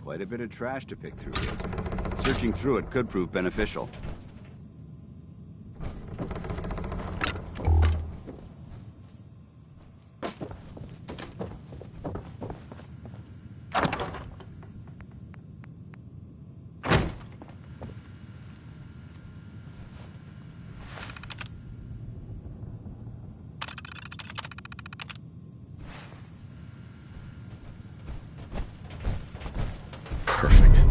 Quite a bit of trash to pick through here. Searching through it could prove beneficial. Perfect.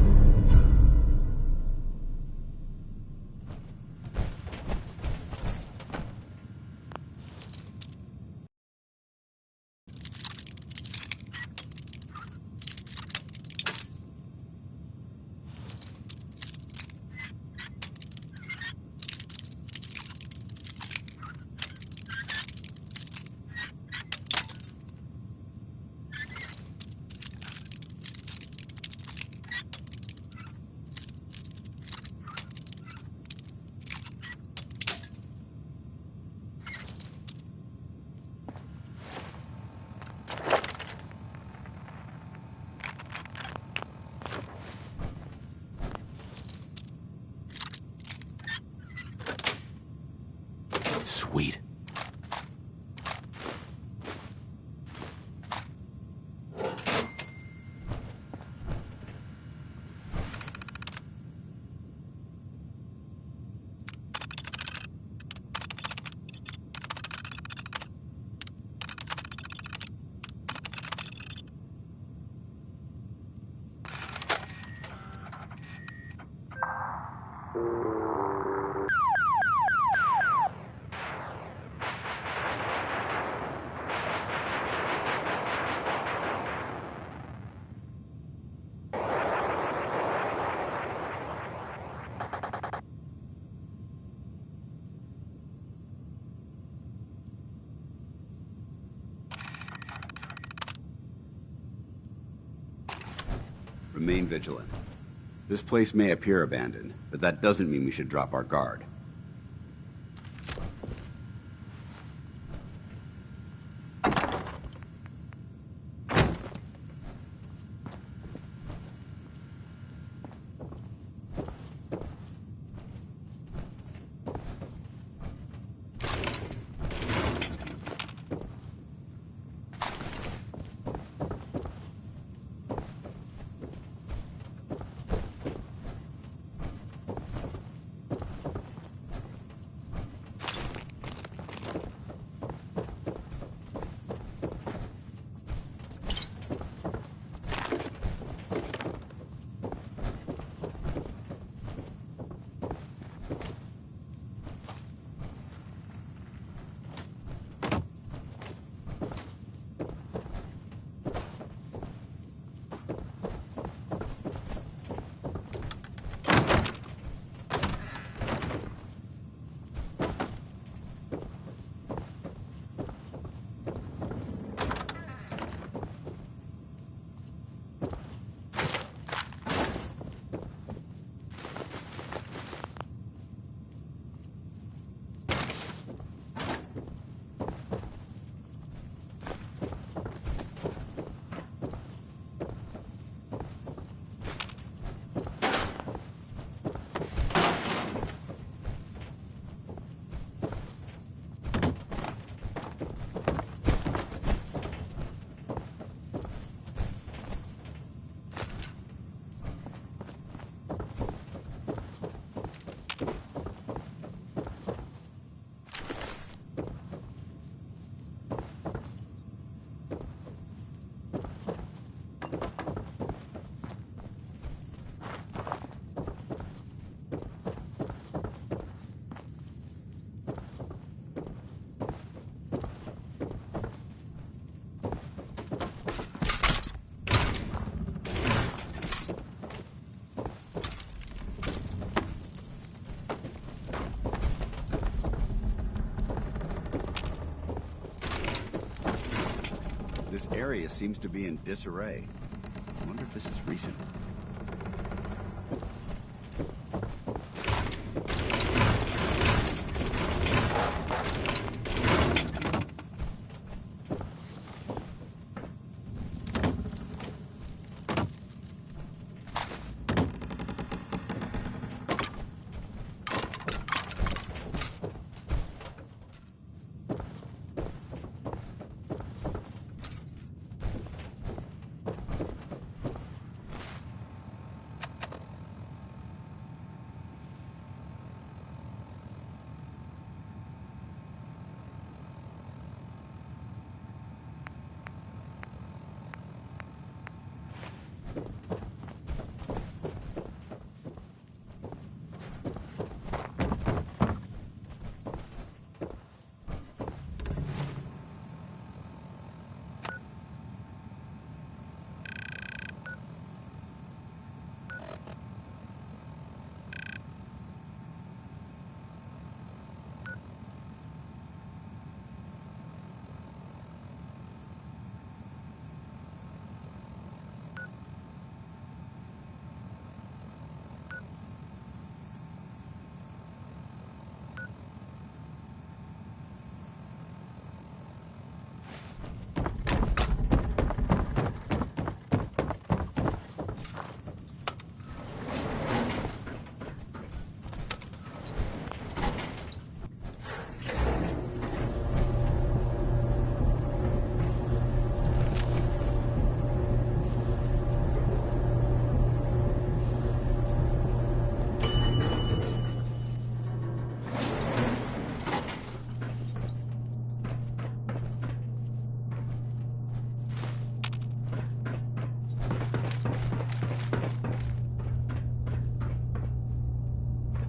Sweet. Remain vigilant. This place may appear abandoned, but that doesn't mean we should drop our guard. This area seems to be in disarray. I wonder if this is recent.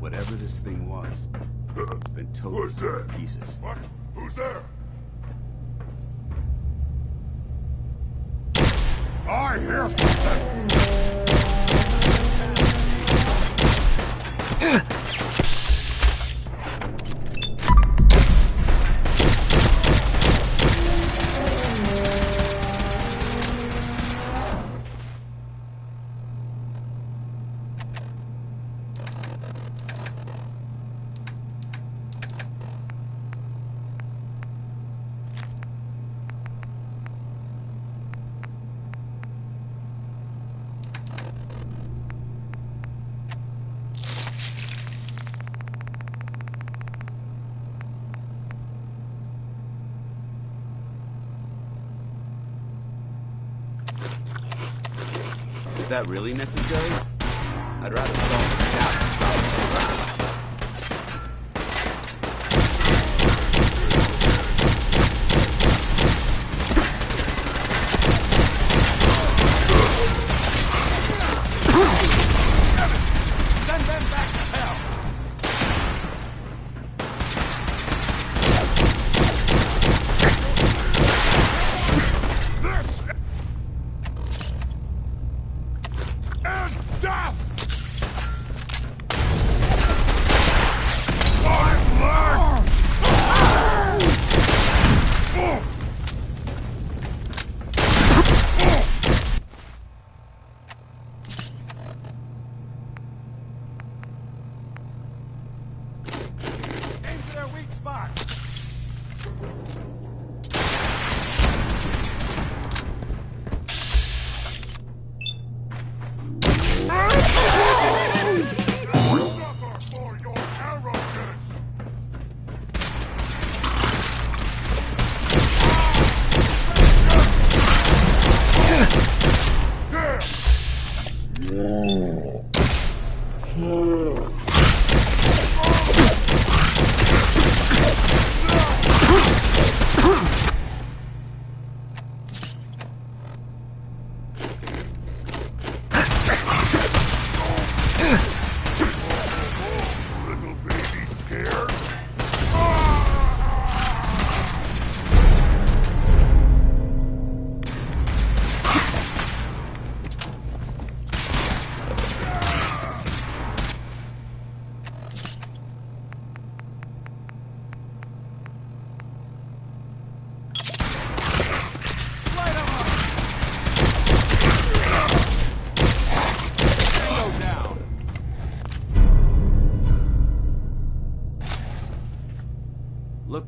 Whatever this thing was, it's been totally to pieces. What? Who's there? I hear something! Is that really necessary? I'd rather solve it out. Send them back to hell! This is death!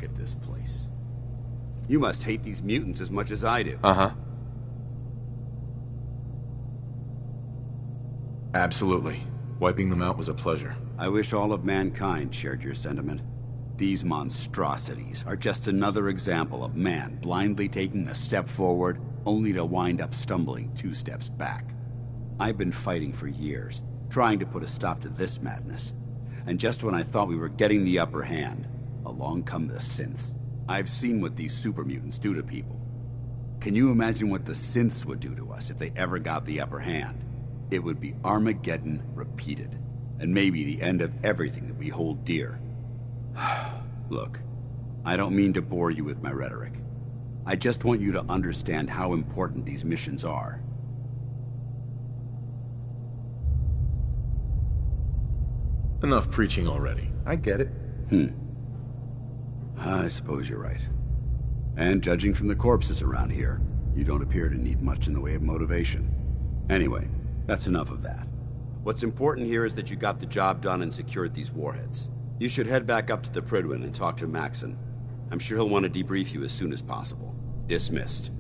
look at this place. You must hate these mutants as much as I do. Uh-huh. Absolutely. Wiping them out was a pleasure. I wish all of mankind shared your sentiment. These monstrosities are just another example of man blindly taking a step forward, only to wind up stumbling 2 steps back. I've been fighting for years, trying to put a stop to this madness. And just when I thought we were getting the upper hand, along come the synths. I've seen what these super mutants do to people. Can you imagine what the synths would do to us if they ever got the upper hand? It would be Armageddon repeated, and maybe the end of everything that we hold dear. Look, I don't mean to bore you with my rhetoric. I just want you to understand how important these missions are. Enough preaching already. I get it. I suppose you're right. And judging from the corpses around here, you don't appear to need much in the way of motivation. Anyway, that's enough of that. What's important here is that you got the job done and secured these warheads. You should head back up to the Prydwen and talk to Maxon. I'm sure he'll want to debrief you as soon as possible. Dismissed.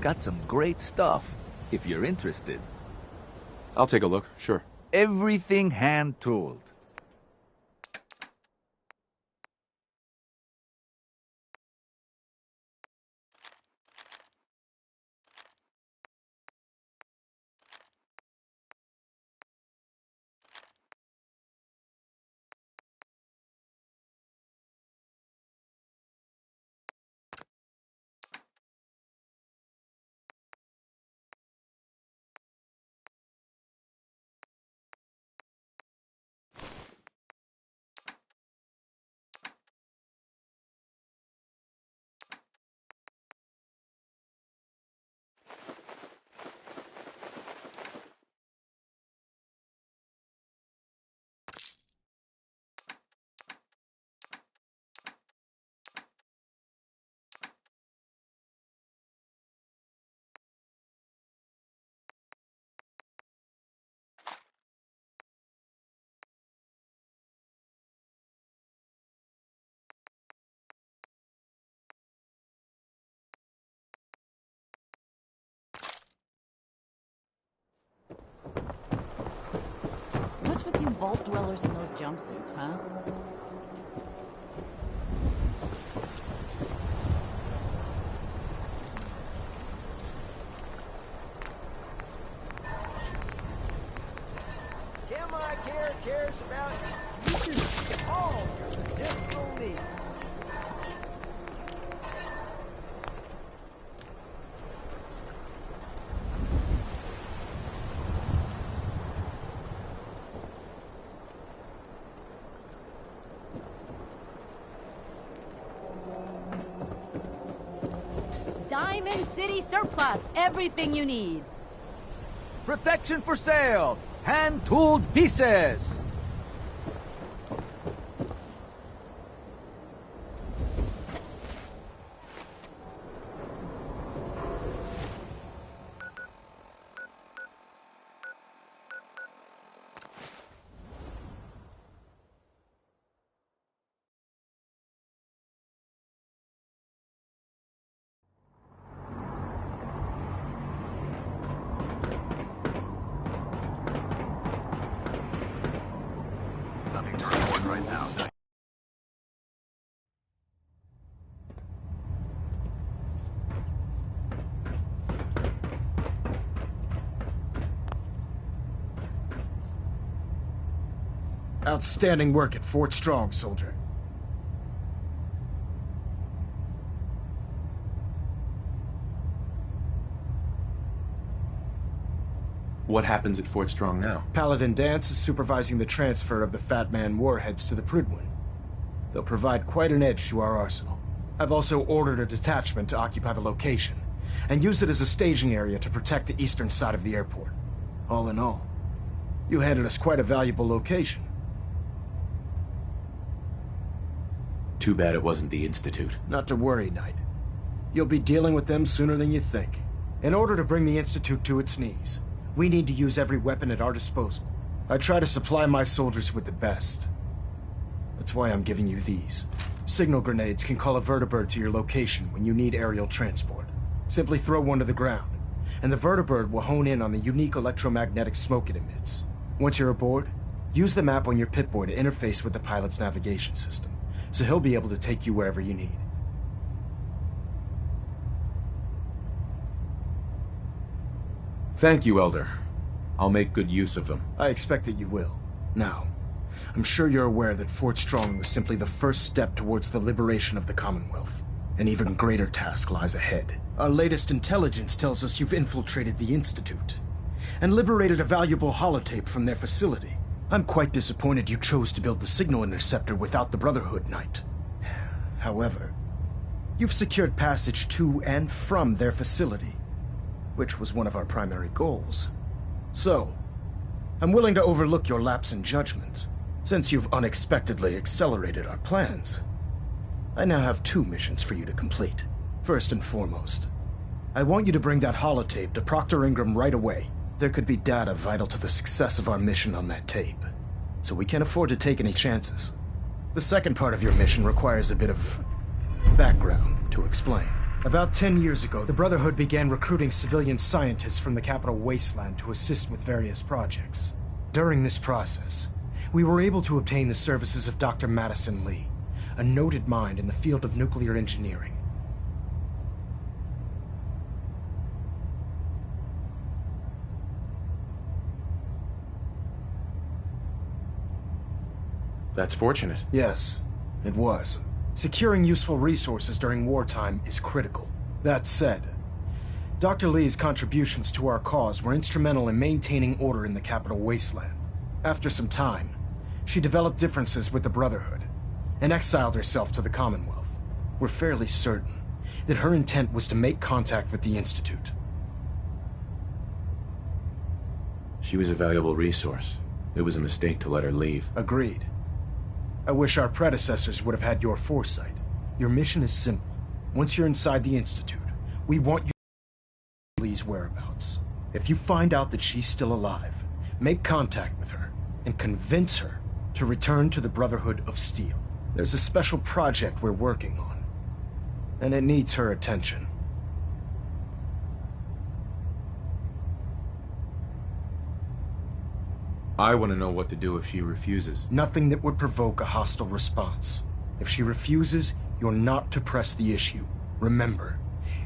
Got some great stuff, if you're interested. I'll take a look, sure. Everything hand-tooled. What's with you vault dwellers in those jumpsuits, huh? Care cares about you all your medicinal needs. Diamond City surplus. Everything you need. Protection for sale. Hand-tooled pieces. Nothing to report right now. Outstanding work at Fort Strong, soldier. What happens at Fort Strong now? Paladin Dance is supervising the transfer of the Fat Man warheads to the Prydwen. They'll provide quite an edge to our arsenal. I've also ordered a detachment to occupy the location, and use it as a staging area to protect the eastern side of the airport. All in all, you handed us quite a valuable location. Too bad it wasn't the Institute. Not to worry, Knight. You'll be dealing with them sooner than you think. In order to bring the Institute to its knees, we need to use every weapon at our disposal. I try to supply my soldiers with the best. That's why I'm giving you these. Signal grenades can call a vertibird to your location when you need aerial transport. Simply throw one to the ground, and the vertibird will hone in on the unique electromagnetic smoke it emits. Once you're aboard, use the map on your Pip-Boy to interface with the pilot's navigation system, so he'll be able to take you wherever you need. Thank you, Elder. I'll make good use of them. I expect that you will. Now, I'm sure you're aware that Fort Strong was simply the first step towards the liberation of the Commonwealth. An even greater task lies ahead. Our latest intelligence tells us you've infiltrated the Institute and liberated a valuable holotape from their facility. I'm quite disappointed you chose to build the signal interceptor without the Brotherhood, Knight. However, you've secured passage to and from their facility, which was one of our primary goals. So, I'm willing to overlook your lapse in judgment, since you've unexpectedly accelerated our plans. I now have 2 missions for you to complete. First and foremost, I want you to bring that holotape to Proctor Ingram right away. There could be data vital to the success of our mission on that tape, so we can't afford to take any chances. The second part of your mission requires a bit of background to explain. About 10 years ago, the Brotherhood began recruiting civilian scientists from the capital wasteland to assist with various projects. During this process, we were able to obtain the services of Dr. Madison Lee, a noted mind in the field of nuclear engineering. That's fortunate. Yes, it was. Securing useful resources during wartime is critical. That said, Dr. Lee's contributions to our cause were instrumental in maintaining order in the capital wasteland. After some time, she developed differences with the Brotherhood and exiled herself to the Commonwealth. We're fairly certain that her intent was to make contact with the Institute. She was a valuable resource. It was a mistake to let her leave. Agreed. I wish our predecessors would have had your foresight. Your mission is simple. Once you're inside the Institute, we want you to know Lee's whereabouts. If you find out that she's still alive, make contact with her and convince her to return to the Brotherhood of Steel. There's a special project we're working on, and it needs her attention. I want to know what to do if she refuses. Nothing that would provoke a hostile response. If she refuses, you're not to press the issue. Remember,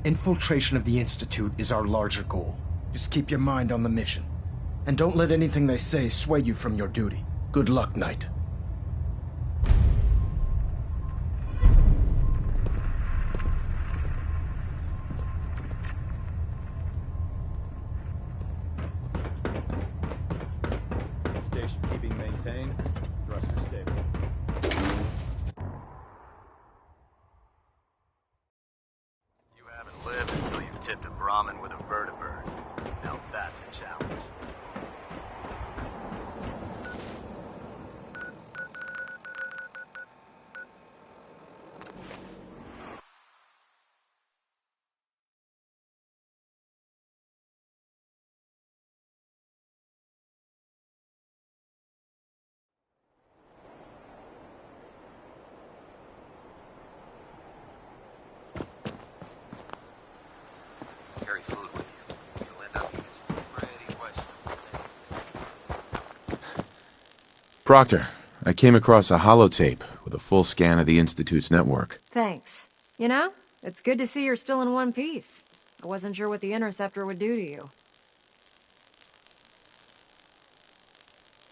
infiltration of the Institute is our larger goal. Just keep your mind on the mission. And don't let anything they say sway you from your duty. Good luck, Knight. Station keeping maintained. Thruster stable. You haven't lived until tipped a Brahmin with a vertibird. Now that's a challenge. Carry food with you. You'll end up eating some pretty questionable things. Proctor, I came across a holotape with a full scan of the Institute's network. Thanks. You know, it's good to see you're still in one piece. I wasn't sure what the Interceptor would do to you.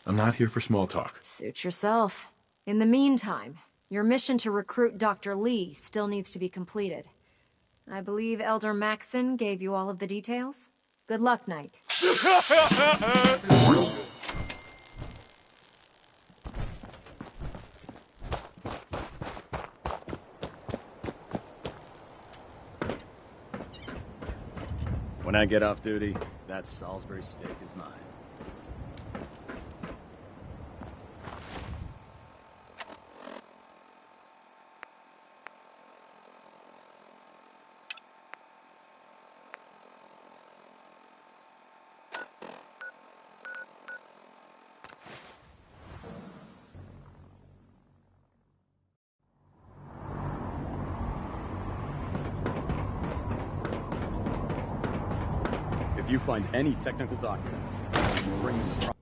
I'm not here for small talk. Suit yourself. In the meantime, your mission to recruit Dr. Lee still needs to be completed. I believe Elder Maxson gave you all of the details. Good luck, Knight. When I get off duty, that Salisbury steak is mine. If you find any technical documents, you should bring them to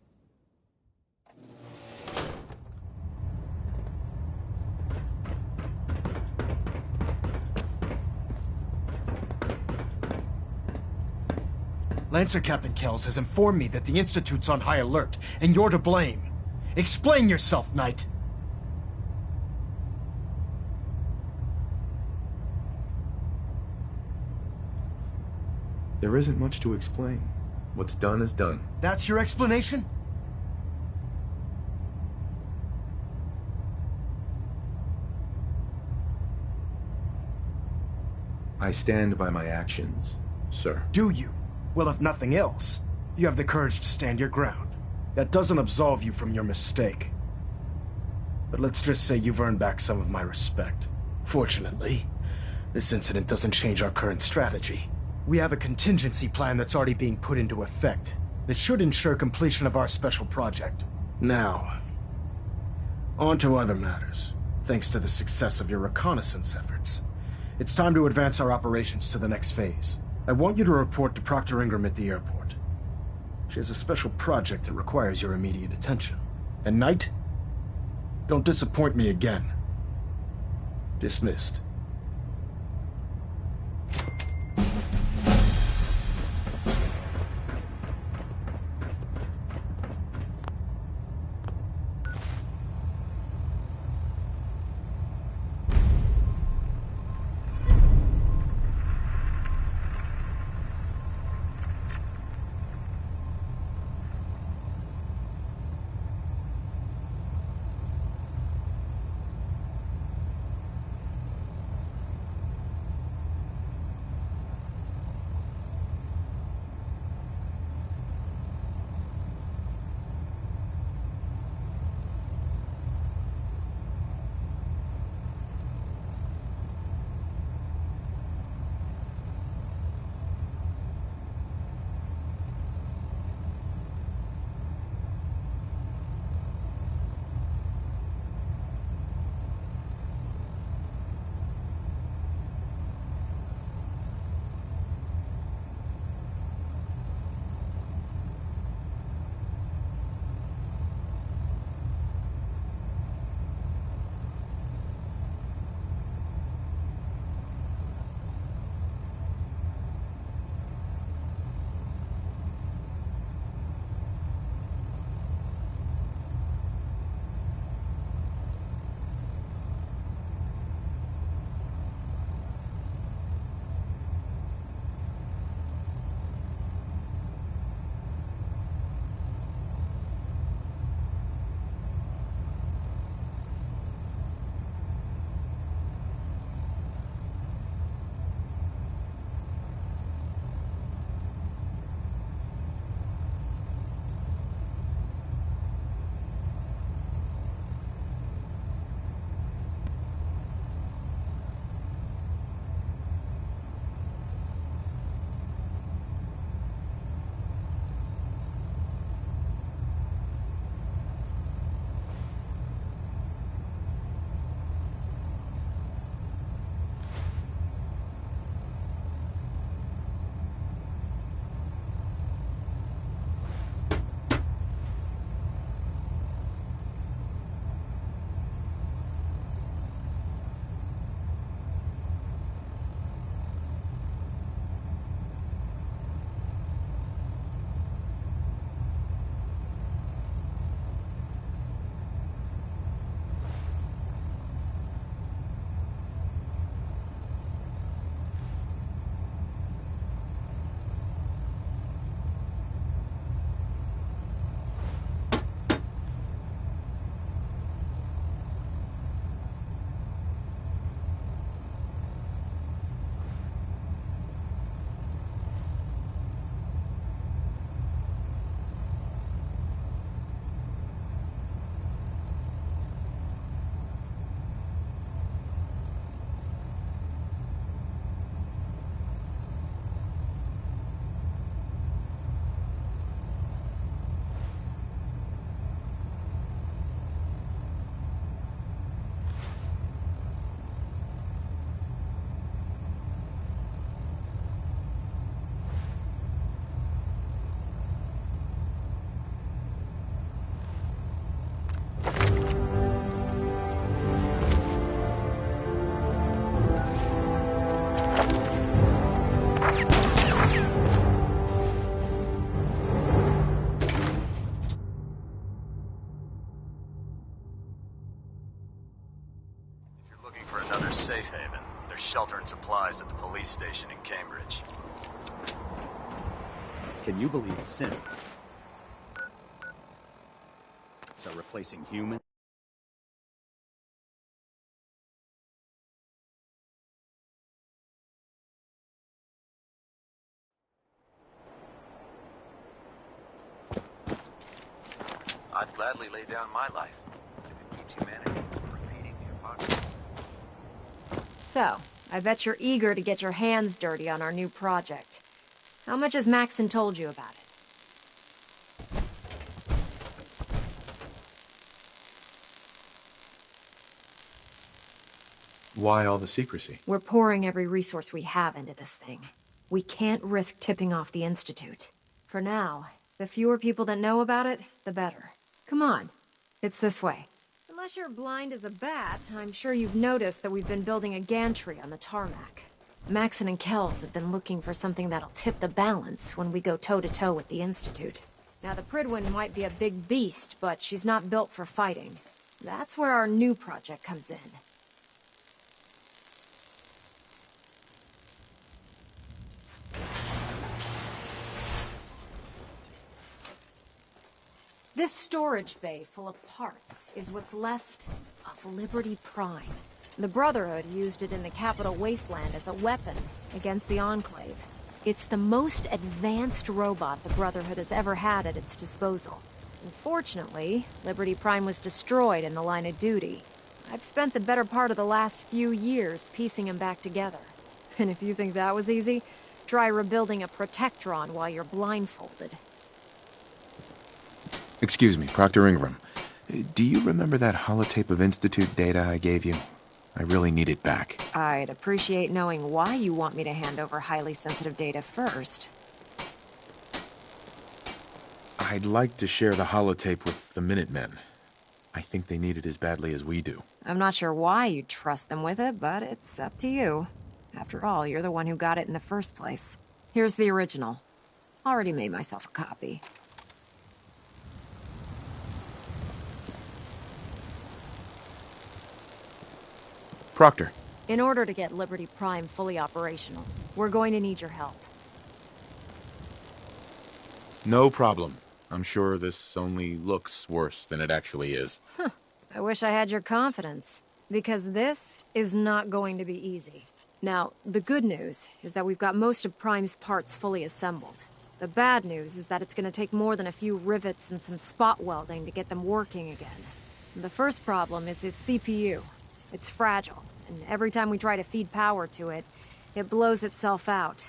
Lancer Captain Kells has informed me that the Institute's on high alert, and you're to blame. Explain yourself, Knight. There isn't much to explain. What's done is done. That's your explanation? I stand by my actions, sir. Do you? Well, if nothing else, you have the courage to stand your ground. That doesn't absolve you from your mistake. But let's just say you've earned back some of my respect. Fortunately, this incident doesn't change our current strategy. We have a contingency plan that's already being put into effect that should ensure completion of our special project. Now, on to other matters. Thanks to the success of your reconnaissance efforts, it's time to advance our operations to the next phase. I want you to report to Proctor Ingram at the airport. She has a special project that requires your immediate attention. And Knight, don't disappoint me again. Dismissed. safe haven. There's shelter and supplies at the police station in Cambridge. Can you believe sin? So replacing human? I'd gladly lay down my life if it keeps humanity from repeating the apocalypse. So, I bet you're eager to get your hands dirty on our new project. How much has Maxon told you about it? Why all the secrecy? We're pouring every resource we have into this thing. We can't risk tipping off the Institute. For now, the fewer people that know about it, the better. Come on, it's this way. Unless you're blind as a bat, I'm sure you've noticed that we've been building a gantry on the tarmac. Maxon and Kells have been looking for something that'll tip the balance when we go toe-to-toe with the Institute. Now, the Prydwen might be a big beast, but she's not built for fighting. That's where our new project comes in. This storage bay full of parts is what's left of Liberty Prime. The Brotherhood used it in the Capital Wasteland as a weapon against the Enclave. It's the most advanced robot the Brotherhood has ever had at its disposal. Unfortunately, Liberty Prime was destroyed in the line of duty. I've spent the better part of the last few years piecing him back together. And if you think that was easy, try rebuilding a Protectron while you're blindfolded. Excuse me, Proctor Ingram. Do you remember that holotape of Institute data I gave you? I really need it back. I'd appreciate knowing why you want me to hand over highly sensitive data first. I'd like to share the holotape with the Minutemen. I think they need it as badly as we do. I'm not sure why you'd trust them with it, but it's up to you. After all, you're the one who got it in the first place. Here's the original. Already made myself a copy. Proctor. In order to get Liberty Prime fully operational, we're going to need your help. No problem. I'm sure this only looks worse than it actually is. I wish I had your confidence, because this is not going to be easy. Now, the good news is that we've got most of Prime's parts fully assembled. The bad news is that it's going to take more than a few rivets and some spot welding to get them working again. The first problem is his CPU. It's fragile, and every time we try to feed power to it, it blows itself out.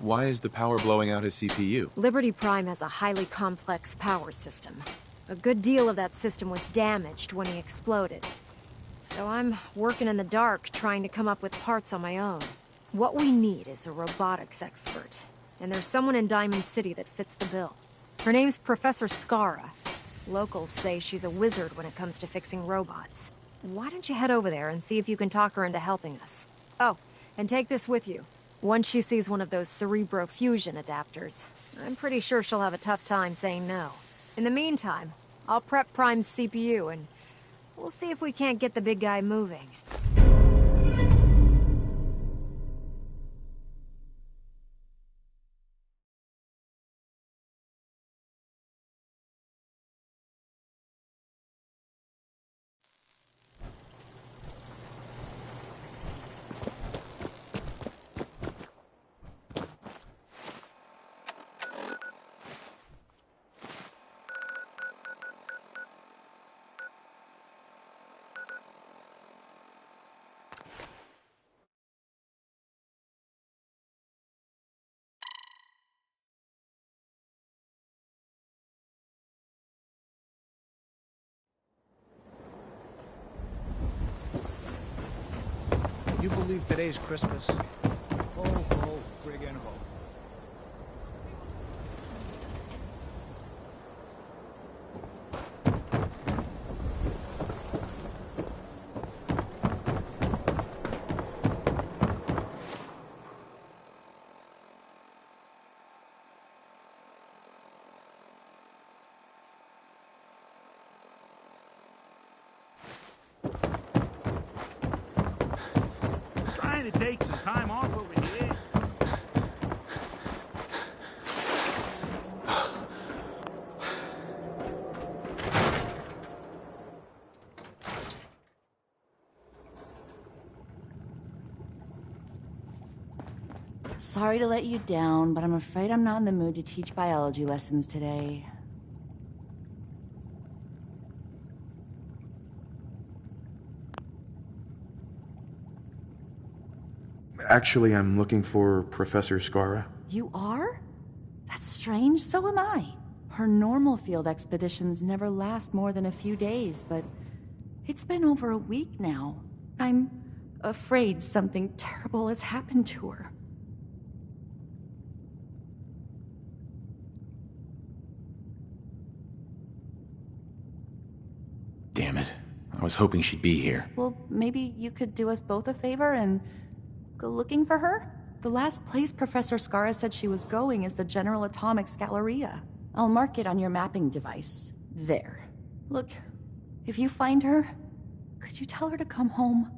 Why is the power blowing out his CPU? Liberty Prime has a highly complex power system. A good deal of that system was damaged when he exploded. So I'm working in the dark, trying to come up with parts on my own. What we need is a robotics expert, and there's someone in Diamond City that fits the bill. Her name's Professor Skara. Locals say she's a wizard when it comes to fixing robots. Why don't you head over there and see if you can talk her into helping us? Oh, and take this with you. Once she sees one of those cerebro fusion adapters, I'm pretty sure she'll have a tough time saying no. In the meantime, I'll prep Prime's CPU, and we'll see if we can't get the big guy moving. You believe today's Christmas? Ho, ho, friggin' ho. to take some time off over here? Sorry to let you down, but I'm afraid I'm not in the mood to teach biology lessons today. Actually, I'm looking for Professor Skara. You are? That's strange, so am I. Her normal field expeditions never last more than a few days, but it's been over a week now. I'm afraid something terrible has happened to her. Damn it. I was hoping she'd be here. Well, maybe you could do us both a favor and go looking for her? The last place Professor Skara said she was going is the General Atomics Galleria. I'll mark it on your mapping device. There. Look, if you find her, could you tell her to come home?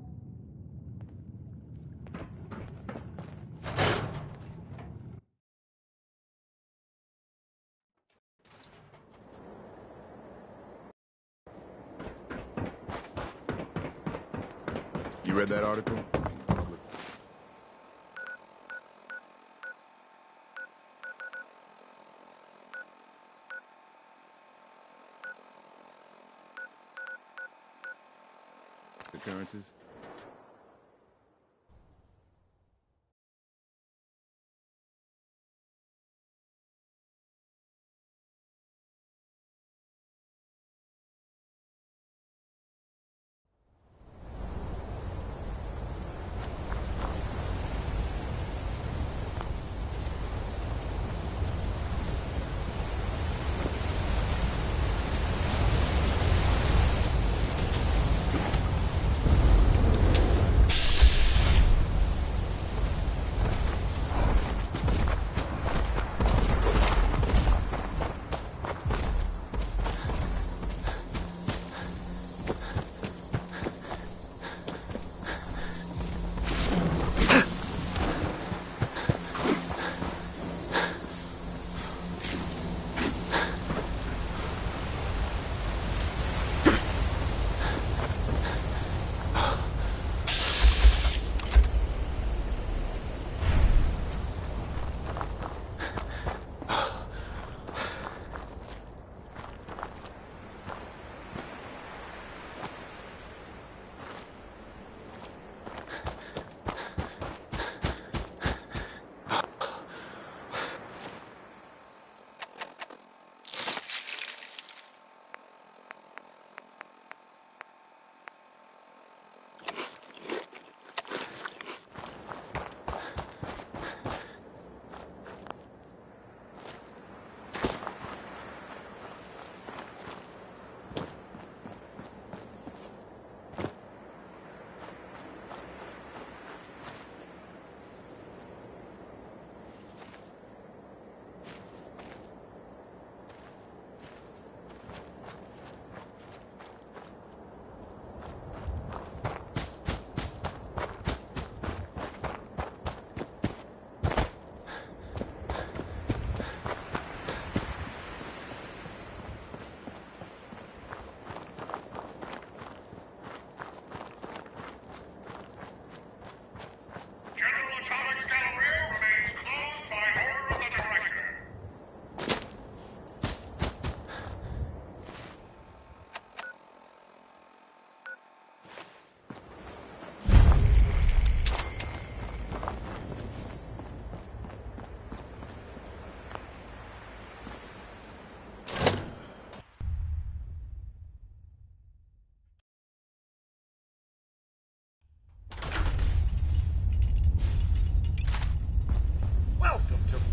You read that article? Occurrences?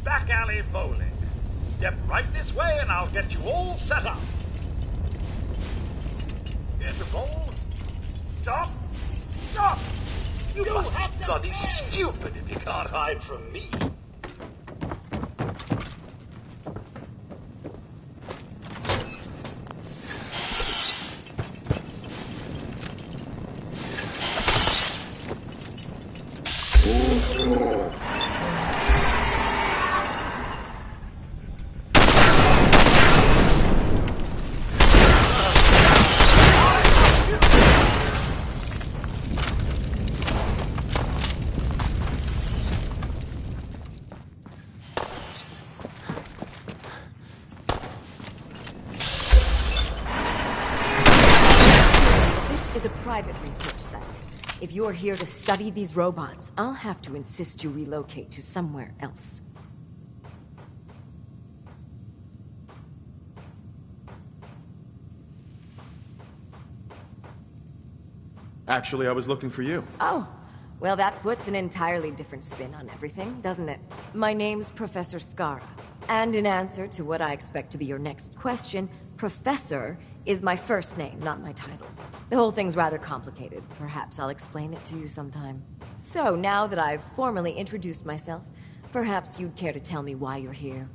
Back alley bowling. Step right this way and I'll get you all set up. Here's your bowl. Stop! Stop! You must be bloody stupid if you can't hide from me. private research site. If you're here to study these robots, I'll have to insist you relocate to somewhere else. Actually, I was looking for you. Oh, well, that puts an entirely different spin on everything, doesn't it? My name's Professor Skara, and in answer to what I expect to be your next question, Professor is my first name, not my title. The whole thing's rather complicated. Perhaps I'll explain it to you sometime. So, now that I've formally introduced myself, perhaps you'd care to tell me why you're here.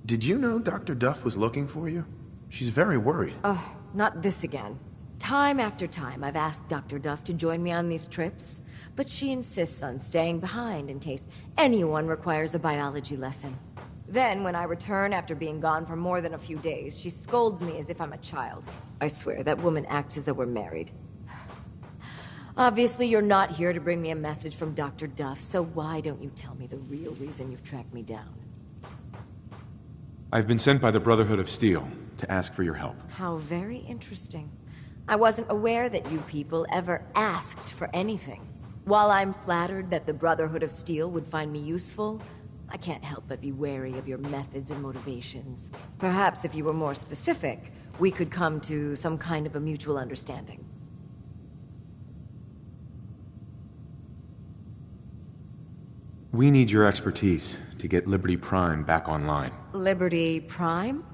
Did you know Dr. Duff was looking for you? She's very worried. Oh, not this again. Time after time, I've asked Dr. Duff to join me on these trips, but she insists on staying behind in case anyone requires a biology lesson. Then, when I return after being gone for more than a few days, she scolds me as if I'm a child. I swear, that woman acts as though we're married. Obviously, you're not here to bring me a message from Dr. Duff, so why don't you tell me the real reason you've tracked me down? I've been sent by the Brotherhood of Steel to ask for your help. How very interesting. I wasn't aware that you people ever asked for anything. While I'm flattered that the Brotherhood of Steel would find me useful, I can't help but be wary of your methods and motivations. Perhaps if you were more specific, we could come to some kind of a mutual understanding. We need your expertise to get Liberty Prime back online. Liberty Prime?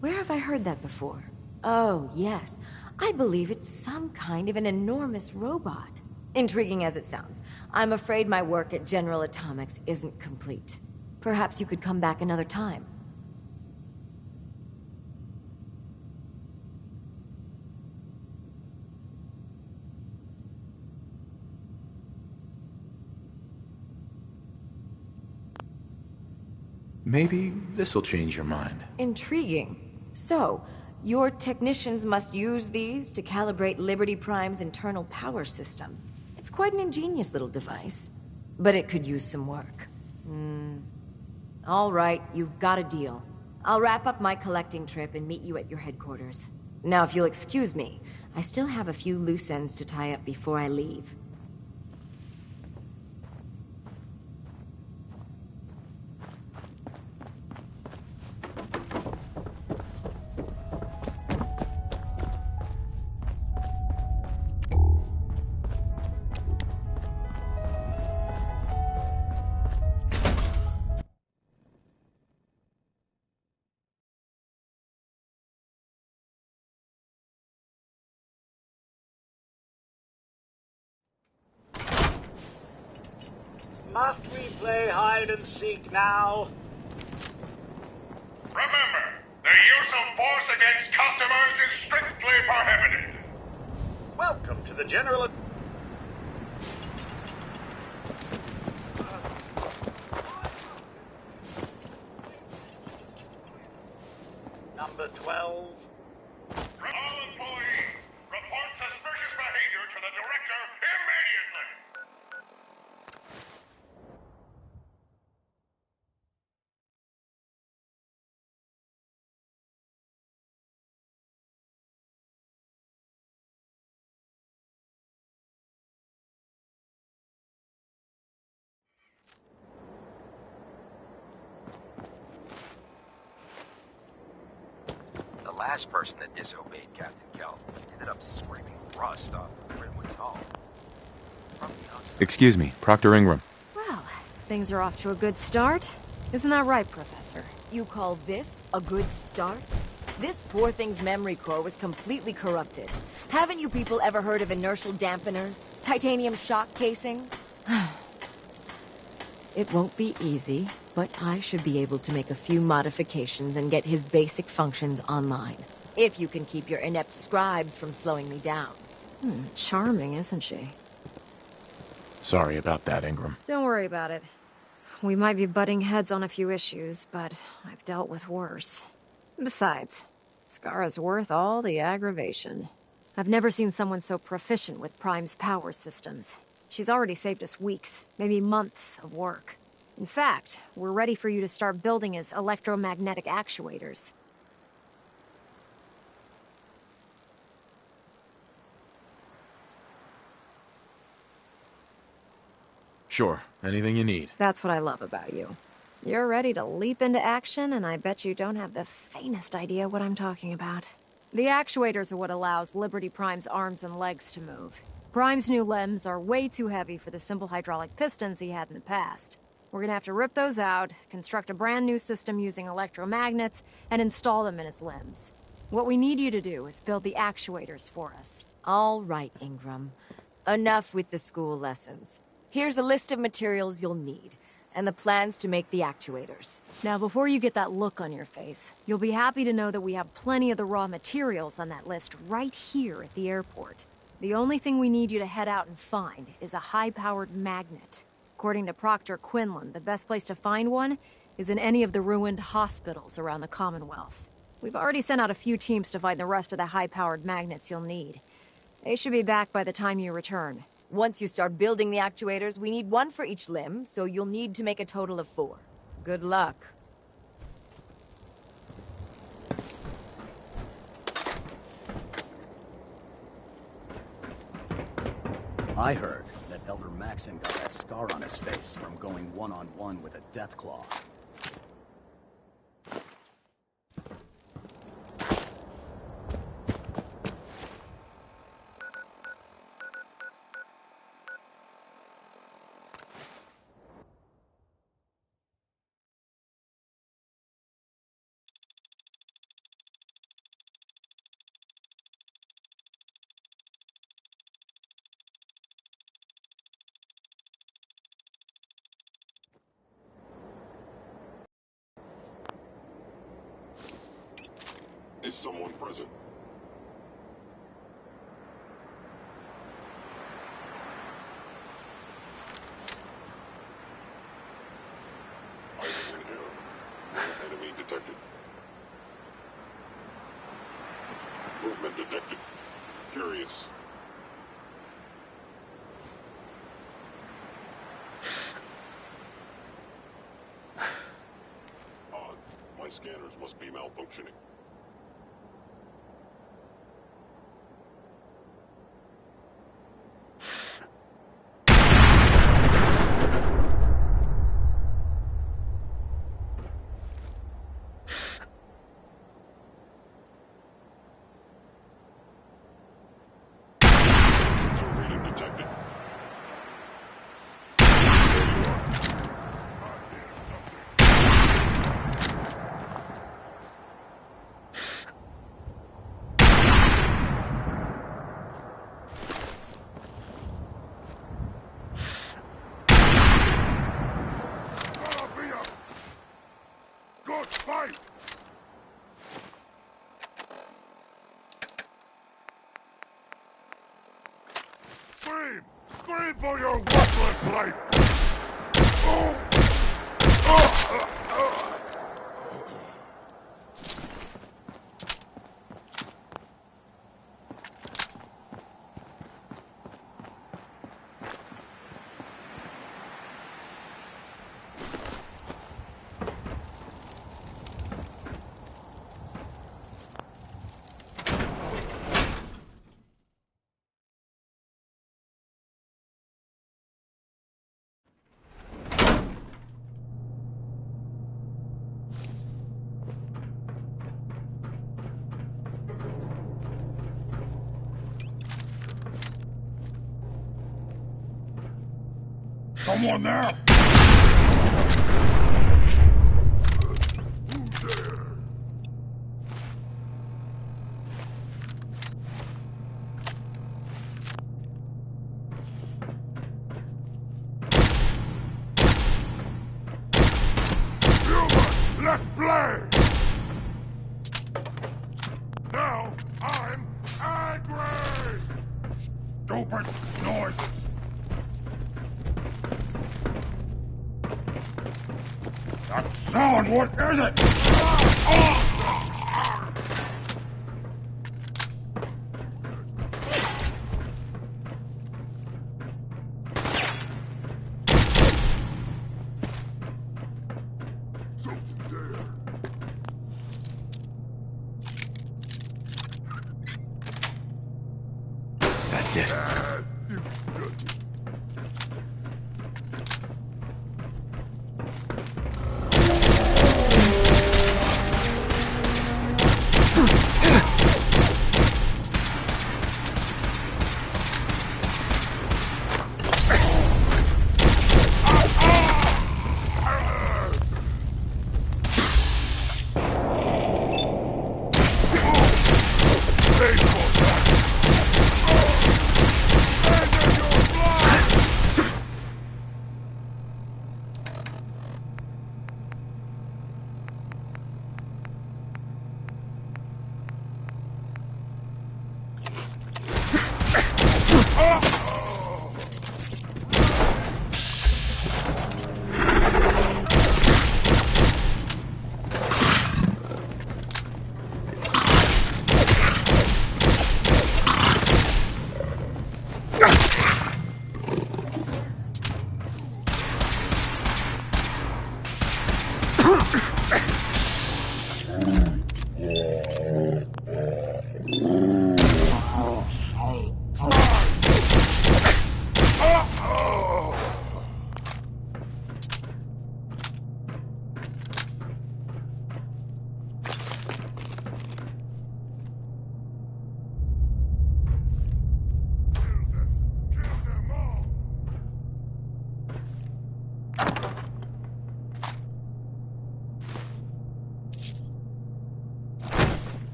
Where have I heard that before? Oh, yes. I believe it's some kind of an enormous robot. Intriguing as it sounds, I'm afraid my work at General Atomics isn't complete. Perhaps you could come back another time. Maybe this'll change your mind. Intriguing. So, your technicians must use these to calibrate Liberty Prime's internal power system. It's quite an ingenious little device, but it could use some work. All right, you've got a deal. I'll wrap up my collecting trip and meet you at your headquarters. Now, if you'll excuse me, I still have a few loose ends to tie up before I leave. Must we play hide and seek now? Remember, the use of force against customers is strictly prohibited. Welcome to the General... Number 12. All employees, report suspicious behavior to the director immediately. The last person that disobeyed Captain Kells ended up scraping rust off the Grimwood's hull. Excuse me, Proctor Ingram. Well, things are off to a good start. Isn't that right, Professor? You call this a good start? This poor thing's memory core was completely corrupted. Haven't you people ever heard of inertial dampeners? Titanium shock casing? It won't be easy, but I should be able to make a few modifications and get his basic functions online. If you can keep your inept scribes from slowing me down. Charming, isn't she? Sorry about that, Ingram. Don't worry about it. We might be butting heads on a few issues, but I've dealt with worse. Besides, Skara's worth all the aggravation. I've never seen someone so proficient with Prime's power systems. She's already saved us weeks, maybe months of work. In fact, we're ready for you to start building his electromagnetic actuators. Sure, anything you need. That's what I love about you. You're ready to leap into action, and I bet you don't have the faintest idea what I'm talking about. The actuators are what allows Liberty Prime's arms and legs to move. Prime's new limbs are way too heavy for the simple hydraulic pistons he had in the past. We're gonna have to rip those out, construct a brand new system using electromagnets, and install them in his limbs. What we need you to do is build the actuators for us. All right, Ingram. Enough with the school lessons. Here's a list of materials you'll need, and the plans to make the actuators. Now, before you get that look on your face, you'll be happy to know that we have plenty of the raw materials on that list right here at the airport. The only thing we need you to head out and find is a high-powered magnet. According to Proctor Quinlan, the best place to find one is in any of the ruined hospitals around the Commonwealth. We've already sent out a few teams to find the rest of the high-powered magnets you'll need. They should be back by the time you return. Once you start building the actuators, we need one for each limb, so you'll need to make a total of 4. Good luck. I heard that Elder Maxon got that scar on his face from going one-on-one with a Deathclaw. Is someone present? Items in error. Enemy detected. Movement detected. Curious. Odd. My scanners must be malfunctioning. Scream for your worthless life! Someone there! Let's play! Now, I'm angry! Stupid noises! That sound, what is it? That's it.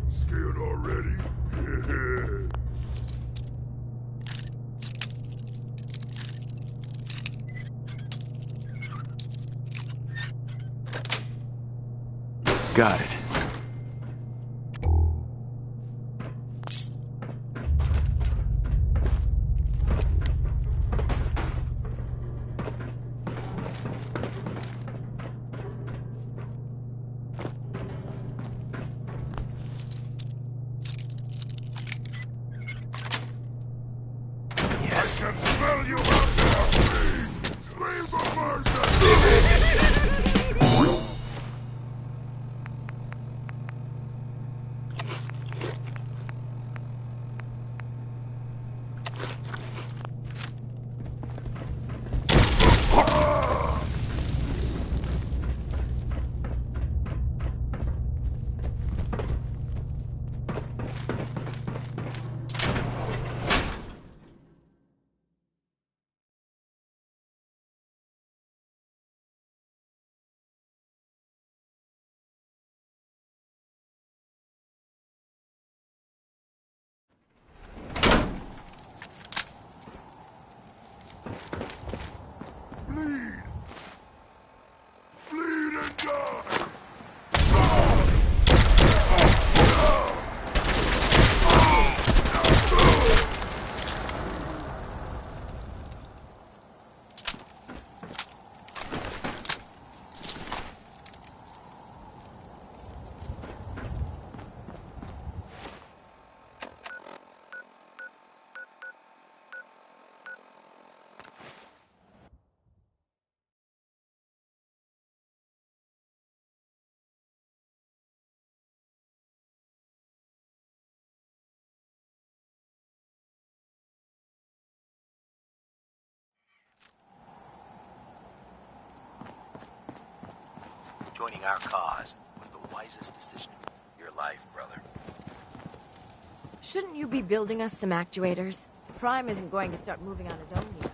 Scared already? Got it. Yes. I can smell you out there! Scream for mercy! Joining our cause was the wisest decision of your life, brother. Shouldn't you be building us some actuators? Prime isn't going to start moving on his own yet.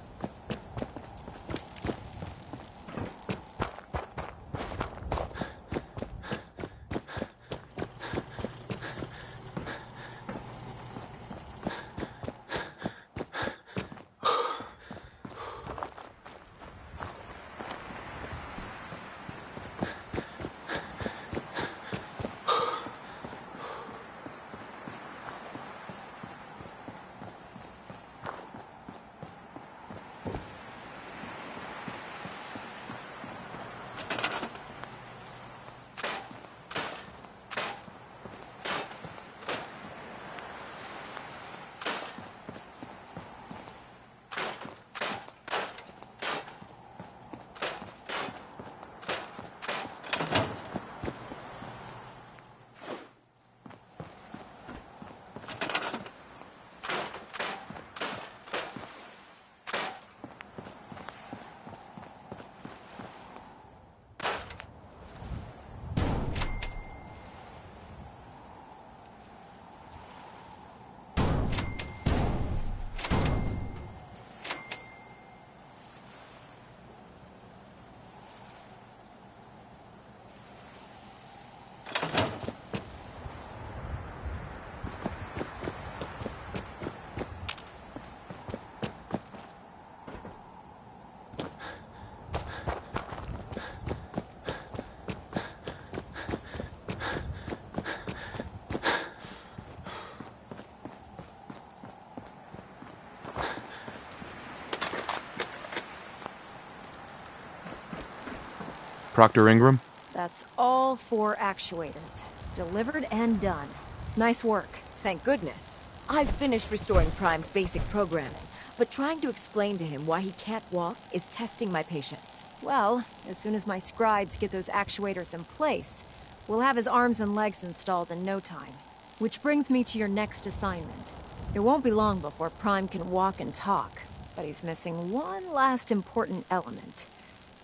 Proctor Ingram? That's all 4 actuators. Delivered and done. Nice work. Thank goodness. I've finished restoring Prime's basic programming, but trying to explain to him why he can't walk is testing my patience. Well, as soon as my scribes get those actuators in place, we'll have his arms and legs installed in no time. Which brings me to your next assignment. It won't be long before Prime can walk and talk, but he's missing one last important element.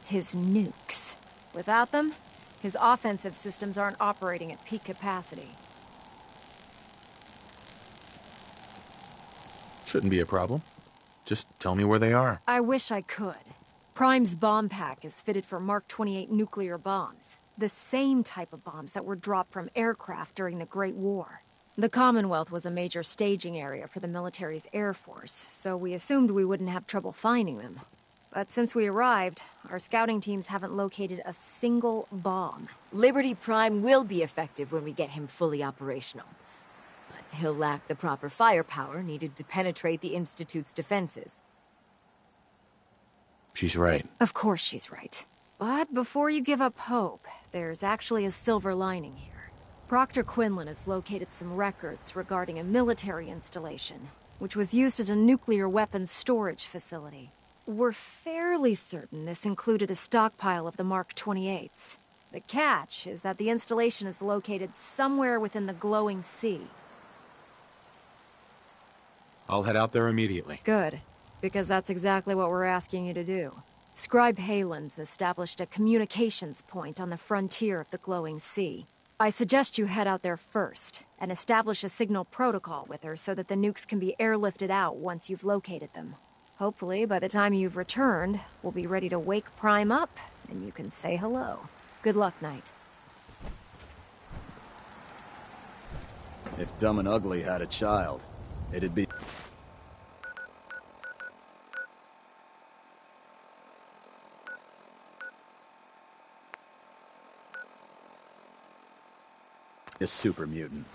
His nukes. Without them, his offensive systems aren't operating at peak capacity. Shouldn't be a problem. Just tell me where they are. I wish I could. Prime's bomb pack is fitted for Mark 28 nuclear bombs. The same type of bombs that were dropped from aircraft during the Great War. The Commonwealth was a major staging area for the military's air force, so we assumed we wouldn't have trouble finding them. But since we arrived, our scouting teams haven't located a single bomb. Liberty Prime will be effective when we get him fully operational. But he'll lack the proper firepower needed to penetrate the Institute's defenses. She's right. Of course she's right. But before you give up hope, there's actually a silver lining here. Proctor Quinlan has located some records regarding a military installation, which was used as a nuclear weapons storage facility. We're fairly certain this included a stockpile of the Mark 28s. The catch is that the installation is located somewhere within the glowing sea. I'll head out there immediately. Good, because that's exactly what we're asking you to do. Scribe Halen's established a communications point on the frontier of the glowing sea. I suggest you head out there first, and establish a signal protocol with her so that the nukes can be airlifted out once you've located them. Hopefully, by the time you've returned, we'll be ready to wake Prime up, and you can say hello. Good luck, Knight. If Dumb and Ugly had a child, it'd be... a super mutant.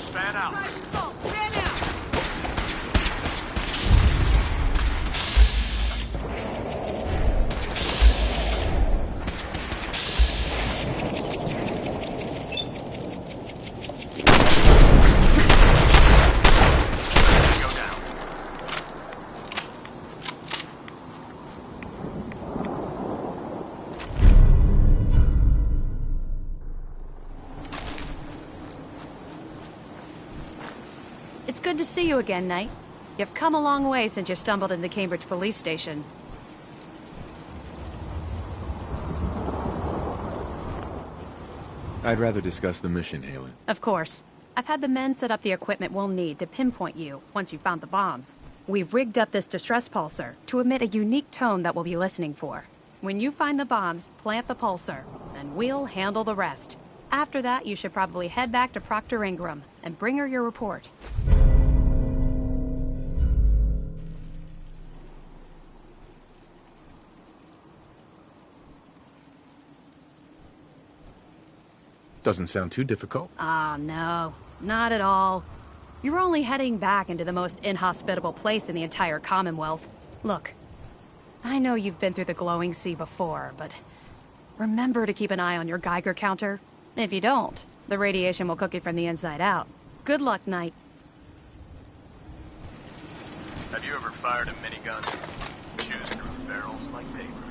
Fan out. It's good to see you again, Knight. You've come a long way since you stumbled in the Cambridge police station. I'd rather discuss the mission, Halen. Of course. I've had the men set up the equipment we'll need to pinpoint you once you've found the bombs. We've rigged up this distress pulsar to emit a unique tone that we'll be listening for. When you find the bombs, plant the pulsar, and we'll handle the rest. After that, you should probably head back to Proctor Ingram and bring her your report. Doesn't sound too difficult. Ah, no. Not at all. You're only heading back into the most inhospitable place in the entire Commonwealth. Look, I know you've been through the glowing sea before, but remember to keep an eye on your Geiger counter. If you don't, the radiation will cook you from the inside out. Good luck, Knight. Have you ever fired a minigun? Chews through ferrules like paper.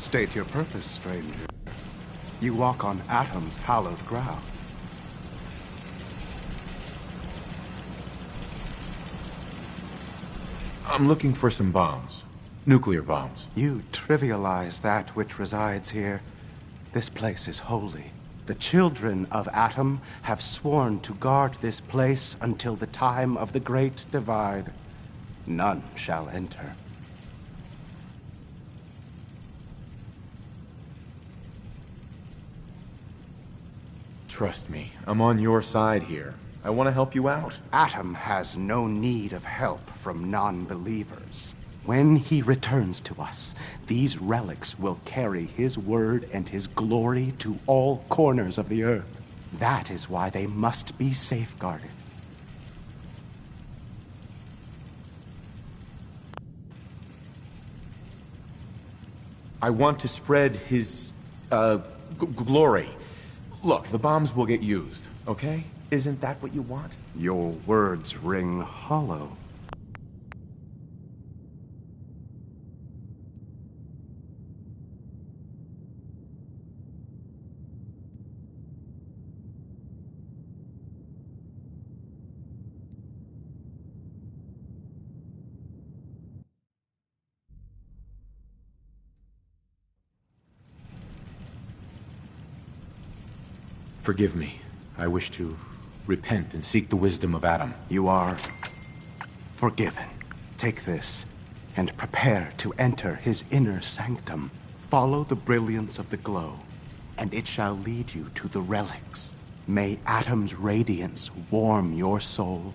State your purpose, stranger. You walk on Atom's hallowed ground. I'm looking for some bombs. Nuclear bombs. You trivialize that which resides here. This place is holy. The children of Atom have sworn to guard this place until the time of the Great Divide. None shall enter. Trust me, I'm on your side here. I want to help you out. Atom has no need of help from non-believers. When he returns to us, these relics will carry his word and his glory to all corners of the earth. That is why they must be safeguarded. I want to spread his, glory. Look, the bombs will get used, okay? Isn't that what you want? Your words ring hollow. Forgive me. I wish to repent and seek the wisdom of Atom. You are forgiven. Take this and prepare to enter his inner sanctum. Follow the brilliance of the glow, and it shall lead you to the relics. May Atom's radiance warm your soul.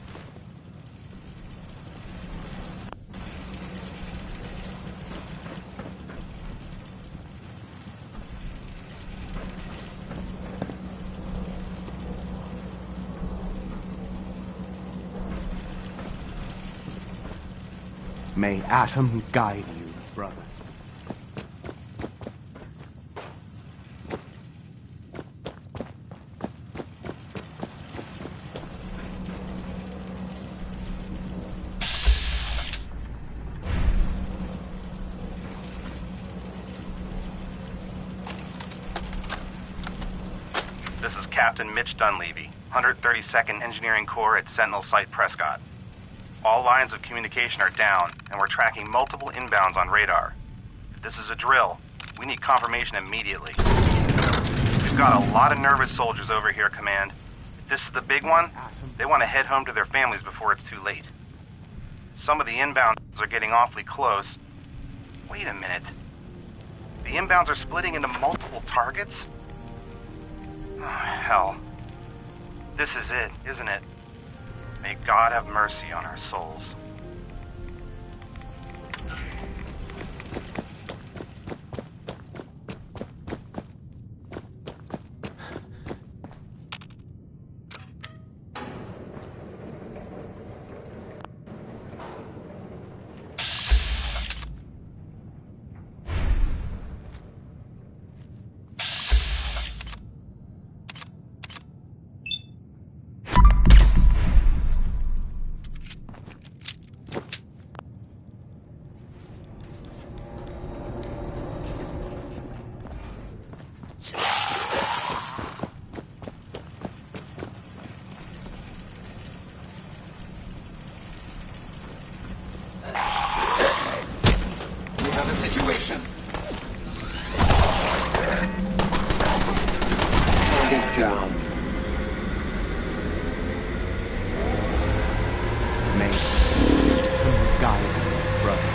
May Atom guide you, brother. This is Captain Mitch Dunleavy, 132nd Engineering Corps at Sentinel Site Prescott. All lines of communication are down, and we're tracking multiple inbounds on radar. If this is a drill, we need confirmation immediately. We've got a lot of nervous soldiers over here, Command. If this is the big one, they want to head home to their families before it's too late. Some of the inbounds are getting awfully close. Wait a minute. The inbounds are splitting into multiple targets? Oh, hell. This is it, isn't it? May God have mercy on our souls. Situation. Get down. May guide you, brother.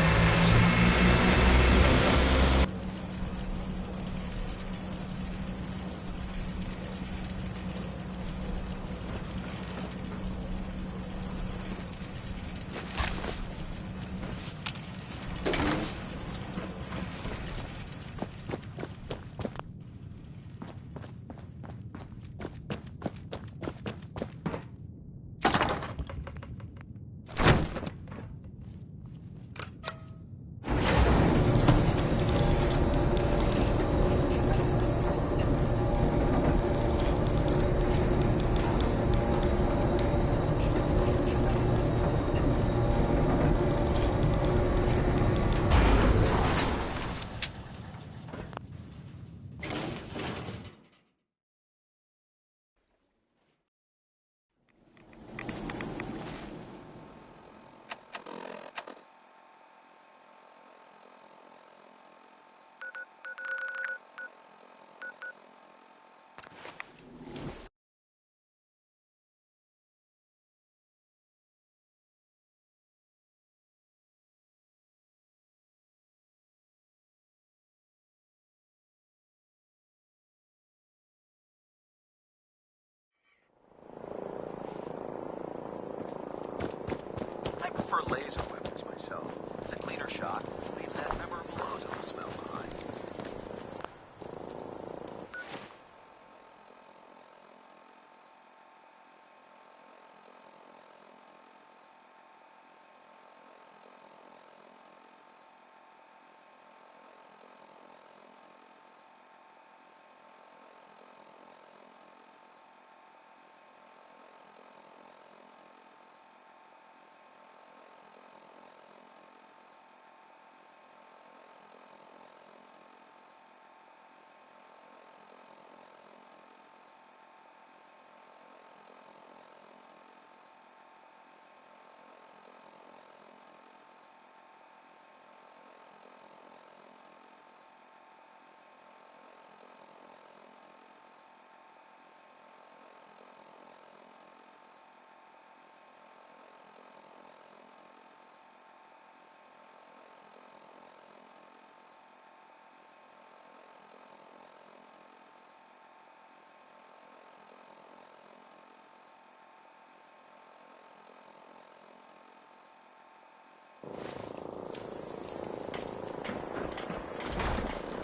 laser weapons myself. It's a cleaner shot. Leave that memorable ozone smell behind.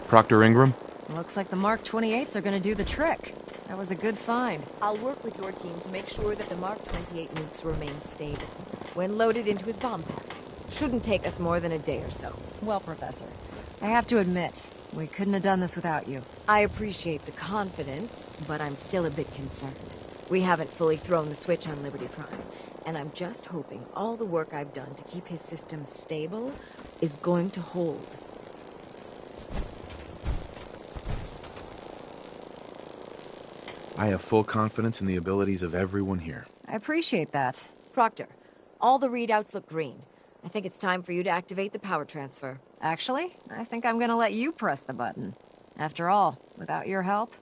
Proctor Ingram? Looks like the Mark 28s are gonna do the trick. That was a good find. I'll work with your team to make sure that the Mark 28 nukes remain stable when loaded into his bomb pack. Shouldn't take us more than a day or so. Well, Professor, I have to admit, we couldn't have done this without you. I appreciate the confidence, but I'm still a bit concerned. We haven't fully thrown the switch on Liberty Prime, and I'm just hoping all the work I've done to keep his systems stable is going to hold. I have full confidence in the abilities of everyone here. I appreciate that. Proctor, all the readouts look green. I think it's time for you to activate the power transfer. Actually, I think I'm gonna let you press the button. After all, without your help,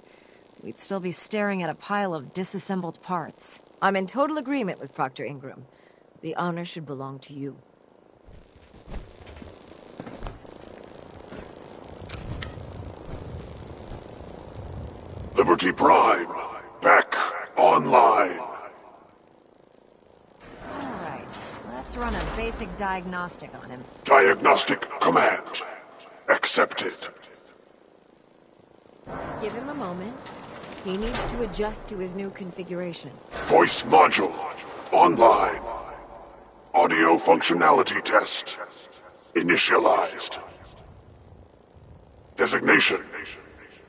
we'd still be staring at a pile of disassembled parts. I'm in total agreement with Proctor Ingram. The honor should belong to you. Liberty Prime, back online. Alright, let's run a basic diagnostic on him. Diagnostic command accepted. Give him a moment. He needs to adjust to his new configuration. Voice module online. Audio functionality test initialized. Designation: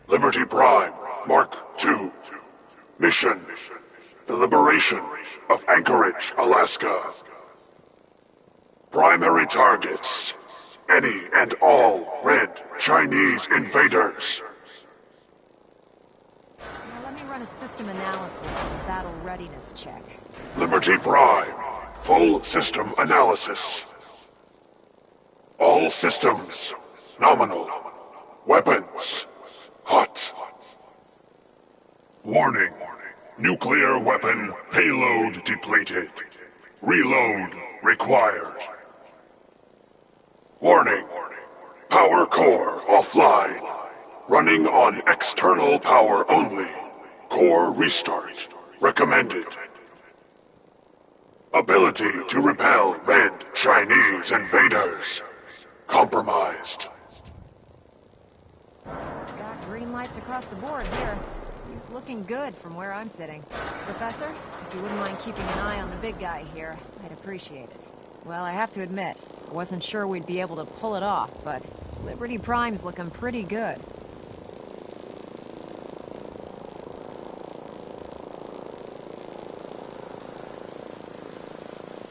Liberty Prime Mark II. Mission: the liberation of Anchorage, Alaska. Primary targets: any and all red Chinese invaders. Now let me run a system analysis and battle readiness check. Liberty Prime, full system analysis. All systems nominal. Weapons hot. Warning. Nuclear weapon payload depleted. Reload required. Warning. Power core offline. Running on external power only. Core restart recommended. Ability to repel red Chinese invaders compromised. Got green lights across the board here. He's looking good from where I'm sitting. Professor, if you wouldn't mind keeping an eye on the big guy here, I'd appreciate it. Well, I have to admit, I wasn't sure we'd be able to pull it off, but Liberty Prime's looking pretty good.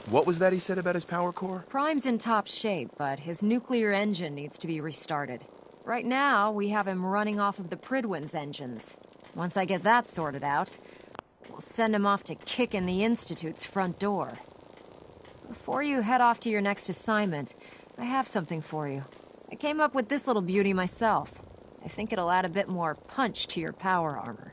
What was that he said about his power core? Prime's in top shape, but his nuclear engine needs to be restarted. Right now, we have him running off of the Prydwen's engines. Once I get that sorted out, we'll send him off to kick in the Institute's front door. Before you head off to your next assignment, I have something for you. I came up with this little beauty myself. I think it'll add a bit more punch to your power armor.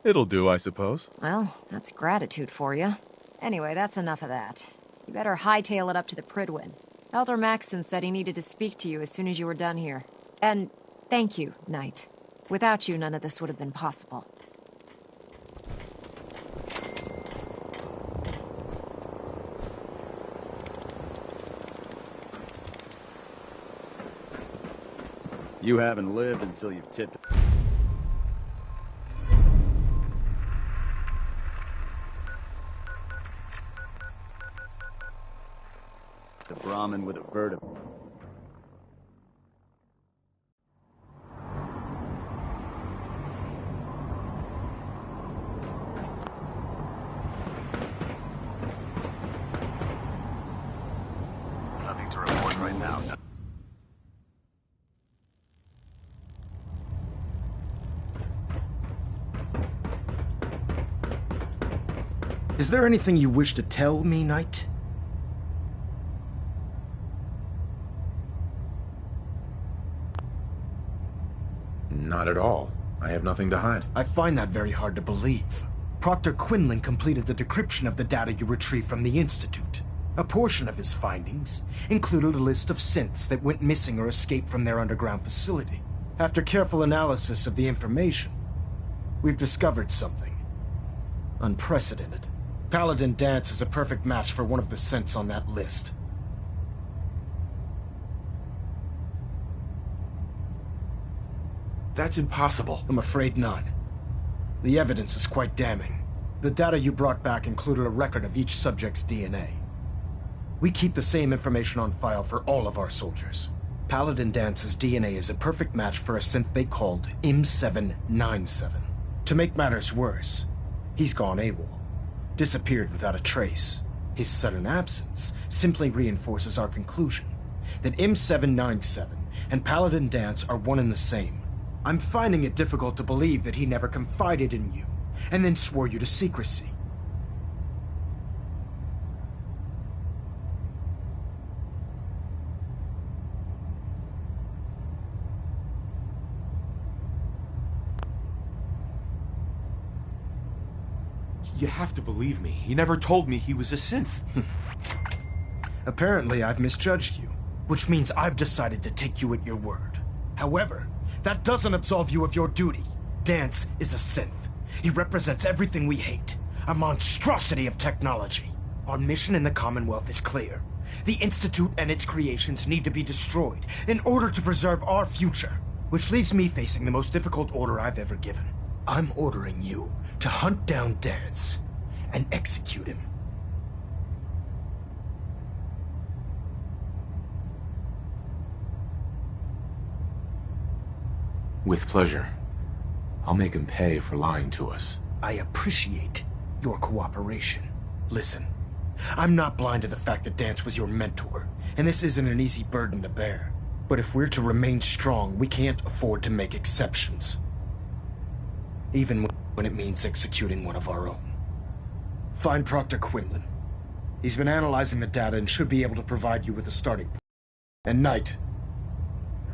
It'll do, I suppose. Well, that's gratitude for you. Anyway, that's enough of that. You better hightail it up to the Prydwen. Elder Maxson said he needed to speak to you as soon as you were done here. And thank you, Knight. Without you, none of this would have been possible. You haven't lived until you've tipped... a Brahmin with a vertebra. Nothing to report right now. Is there anything you wish to tell me, Knight? Not at all. I have nothing to hide. I find that very hard to believe. Proctor Quinlan completed the decryption of the data you retrieved from the Institute. A portion of his findings included a list of synths that went missing or escaped from their underground facility. After careful analysis of the information, we've discovered something unprecedented. Paladin Danse is a perfect match for one of the synths on that list. That's impossible. I'm afraid not. The evidence is quite damning. The data you brought back included a record of each subject's DNA. We keep the same information on file for all of our soldiers. Paladin Dance's DNA is a perfect match for a synth they called M797. To make matters worse, he's gone AWOL. Disappeared without a trace. His sudden absence simply reinforces our conclusion that M797 and Paladin Danse are one and the same. I'm finding it difficult to believe that he never confided in you, and then swore you to secrecy. You have to believe me. He never told me he was a synth. Apparently, I've misjudged you, which means I've decided to take you at your word. However, that doesn't absolve you of your duty. Danse is a synth. He represents everything we hate. A monstrosity of technology. Our mission in the Commonwealth is clear. The Institute and its creations need to be destroyed in order to preserve our future. Which leaves me facing the most difficult order I've ever given. I'm ordering you to hunt down Danse and execute him. With pleasure. I'll make him pay for lying to us. I appreciate your cooperation. Listen, I'm not blind to the fact that Danse was your mentor, and this isn't an easy burden to bear. But if we're to remain strong, we can't afford to make exceptions. Even when it means executing one of our own. Find Proctor Quinlan. He's been analyzing the data and should be able to provide you with a starting point. And Knight,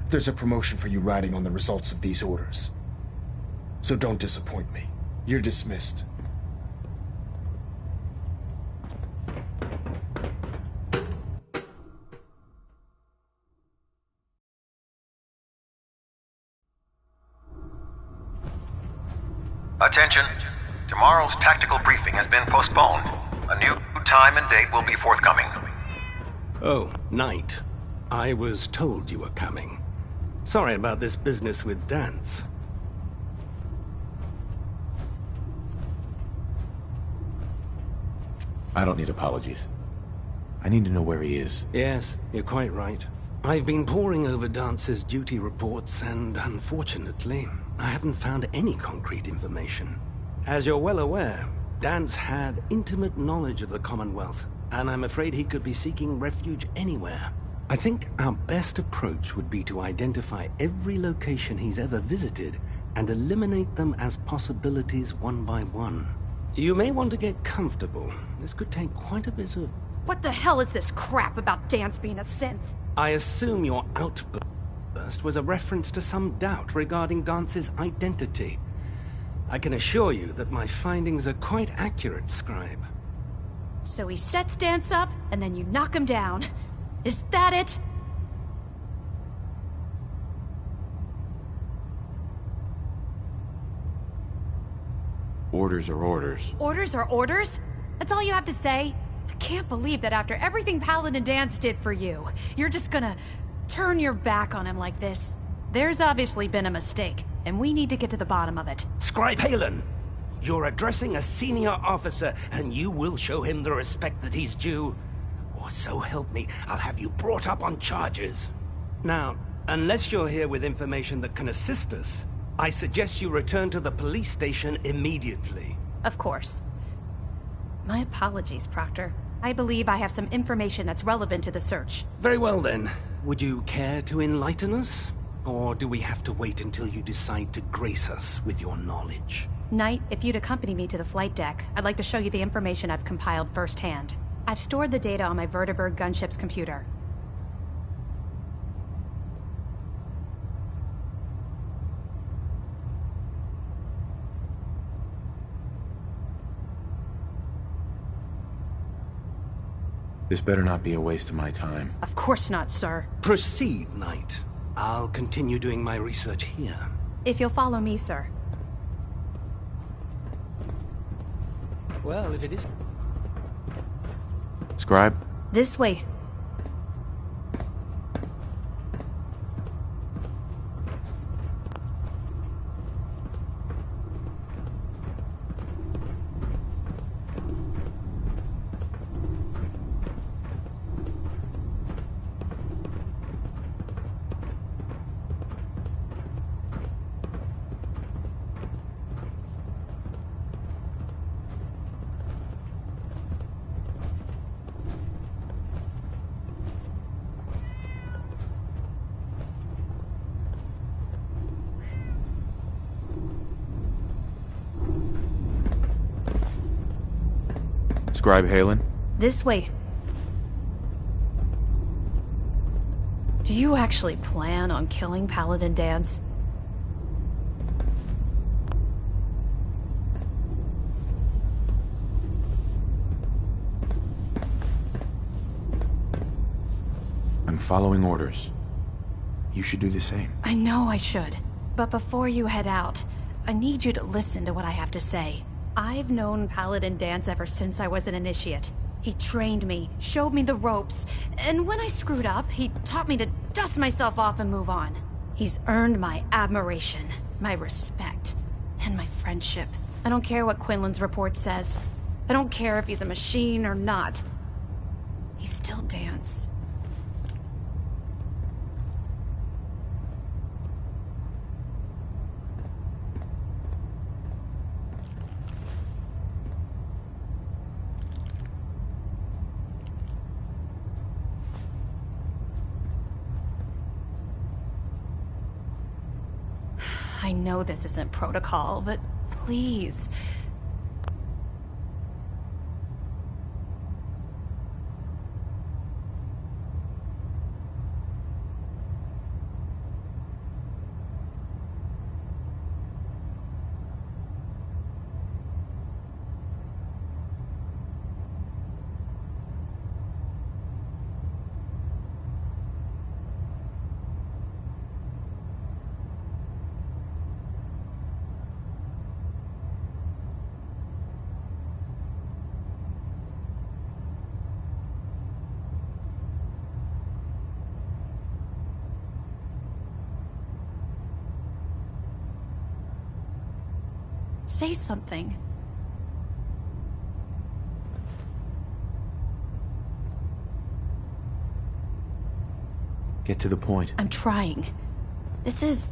there's a promotion for you riding on the results of these orders. So don't disappoint me. You're dismissed. Attention. Tomorrow's tactical briefing has been postponed. A new time and date will be forthcoming. Oh, Knight. I was told you were coming. Sorry about this business with Danse. I don't need apologies. I need to know where he is. Yes, you're quite right. I've been poring over Dance's duty reports, and unfortunately, I haven't found any concrete information. As you're well aware, Danse had intimate knowledge of the Commonwealth, and I'm afraid he could be seeking refuge anywhere. I think our best approach would be to identify every location he's ever visited and eliminate them as possibilities one by one. You may want to get comfortable. This could take quite a bit of... What the hell is this crap about Danse being a synth? I assume your outburst was a reference to some doubt regarding Dance's identity. I can assure you that my findings are quite accurate, Scribe. So he sets Danse up, and then you knock him down. Is that it? Orders are orders. Orders are orders? That's all you have to say? I can't believe that after everything Paladin Danse did for you, you're just gonna turn your back on him like this. There's obviously been a mistake, and we need to get to the bottom of it. Scribe Halen, you're addressing a senior officer, and you will show him the respect that he's due. Or so help me, I'll have you brought up on charges. Now, unless you're here with information that can assist us, I suggest you return to the police station immediately. Of course. My apologies, Proctor. I believe I have some information that's relevant to the search. Very well then. Would you care to enlighten us? Or do we have to wait until you decide to grace us with your knowledge? Knight, if you'd accompany me to the flight deck, I'd like to show you the information I've compiled firsthand. I've stored the data on my Vertibird gunship's computer. This better not be a waste of my time. Of course not, sir. Proceed, Knight. I'll continue doing my research here. If you'll follow me, sir. Well, if it is... Scribe? This way. Scribe Halen? This way. Do you actually plan on killing Paladin Dance? I'm following orders. You should do the same. I know I should. But before you head out, I need you to listen to what I have to say. I've known Paladin Dance ever since I was an initiate. He trained me, showed me the ropes, and when I screwed up, he taught me to dust myself off and move on. He's earned my admiration, my respect, and my friendship. I don't care what Quinlan's report says. I don't care if he's a machine or not. He's still Dance. I know this isn't protocol, but please. Say something. Get to the point. I'm trying. This is